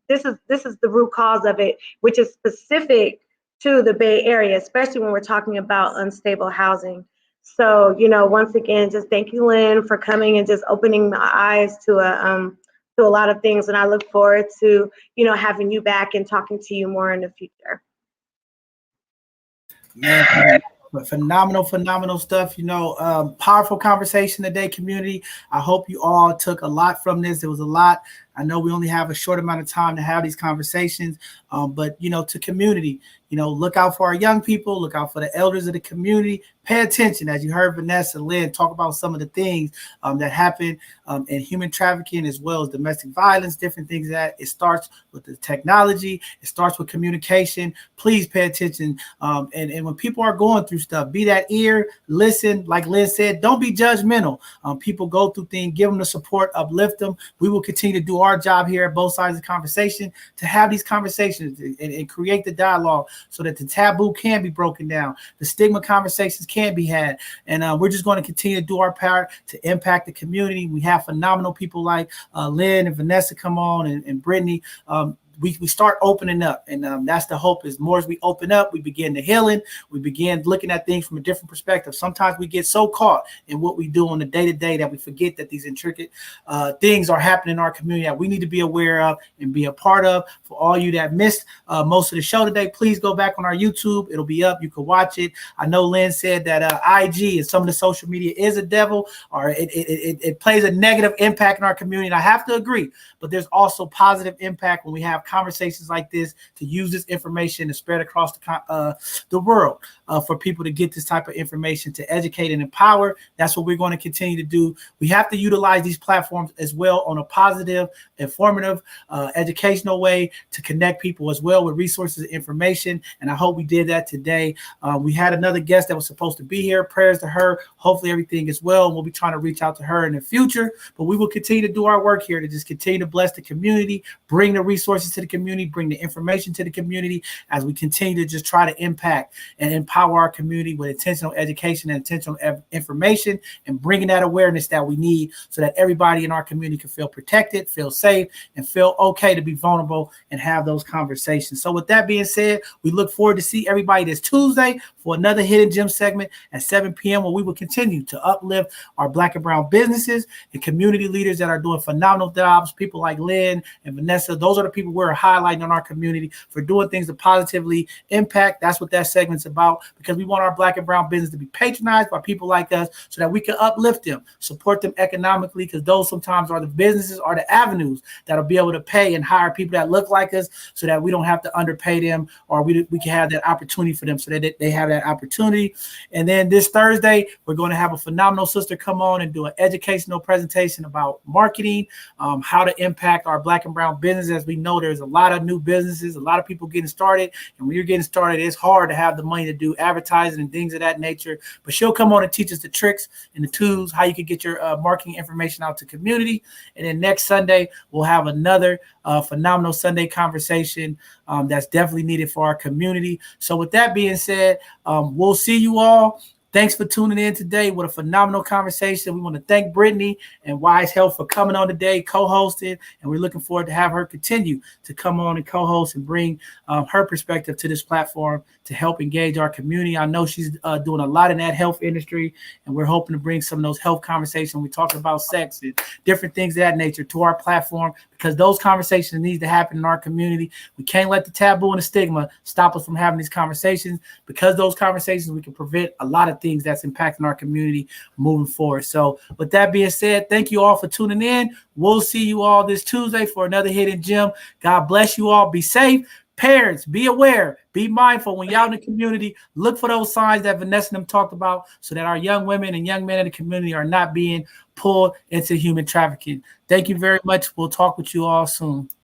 This is the root cause of it, which is specific to the Bay Area, especially when we're talking about unstable housing. So, once again, just thank you, Lynn, for coming and just opening my eyes to a lot of things. And I look forward to, having you back and talking to you more in the future. Man, phenomenal stuff. Powerful conversation today, community. I hope you all took a lot from this. There was a lot. I know we only have a short amount of time to have these conversations, but to community, look out for our young people, look out for the elders of the community. Pay attention, as you heard Vanessa, Lynn talk about some of the things that happen in human trafficking, as well as domestic violence, different things that it starts with the technology, it starts with communication. Please pay attention. And when people are going through stuff, be that ear, listen, like Lynn said, don't be judgmental. People go through things, give them the support, uplift them. We will continue to do our job here at both sides of the conversation to have these conversations and create the dialogue so that the taboo can be broken down, the stigma conversations can be had, and we're just going to continue to do our part to impact the community. We have phenomenal people like Lynn and Vanessa come on, and Brittany. We start opening up, and that's the hope. Is more as we open up, we begin the healing. We begin looking at things from a different perspective. Sometimes we get so caught in what we do on the day-to-day that we forget that these intricate things are happening in our community that we need to be aware of and be a part of. For all you that missed most of the show today, please go back on our YouTube. It'll be up. You can watch it. I know Lynn said that IG and some of the social media is a devil, or it plays a negative impact in our community. And I have to agree, but there's also positive impact when we have conversations like this, to use this information to spread across the world for people to get this type of information, to educate and empower. That's what we're going to continue to do. We have to utilize these platforms as well on a positive, informative, educational way to connect people as well with resources and information. And I hope we did that today. We had another guest that was supposed to be here. Prayers to her. Hopefully everything is well. And we'll be trying to reach out to her in the future. But we will continue to do our work here to just continue to bless the community, bring the resources to the community, bring the information to the community as we continue to just try to impact and empower our community with intentional education and intentional information, and bringing that awareness that we need so that everybody in our community can feel protected, feel safe, and feel okay to be vulnerable and have those conversations. So with that being said, we look forward to see everybody this Tuesday for another Hidden Gem segment at 7 p.m. where we will continue to uplift our Black and brown businesses and community leaders that are doing phenomenal jobs. People like Lynn and Vanessa, those are the people we're highlighting in our community for doing things to positively impact. That's what that segment's about, because we want our Black and brown business to be patronized by people like us so that we can uplift them, support them economically, because those sometimes are the businesses, are the avenues that'll be able to pay and hire people that look like us so that we don't have to underpay them, or we can have that opportunity for them so that they have that opportunity. And then this Thursday, we're going to have a phenomenal sister come on and do an educational presentation about marketing, how to impact our Black and brown business. As we know, there's a lot of new businesses, a lot of people getting started. And when you're getting started, it's hard to have the money to do advertising and things of that nature. But she'll come on and teach us the tricks and the tools, how you can get your marketing information out to community. And then next Sunday, we'll have another phenomenal Sunday conversation that's definitely needed for our community. So with that being said, we'll see you all. Thanks for tuning in today. What a phenomenal conversation. We want to thank Brittany and Wise Health for coming on today, co-hosting, and we're looking forward to have her continue to come on and co-host and bring her perspective to this platform to help engage our community. I know she's doing a lot in that health industry, and we're hoping to bring some of those health conversations. We talk about sex and different things of that nature to our platform, because those conversations need to happen in our community. We can't let the taboo and the stigma stop us from having these conversations, because those conversations, we can prevent a lot of things that's impacting our community moving forward. So with that being said, thank you all for tuning in. We'll see you all this Tuesday for another Hidden Gem. God bless you all. Be safe. Parents, be aware, be mindful when you're out in the community. Look for those signs that Vanessa and them talked about so that our young women and young men in the community are not being pulled into human trafficking. Thank you very much. We'll talk with you all soon.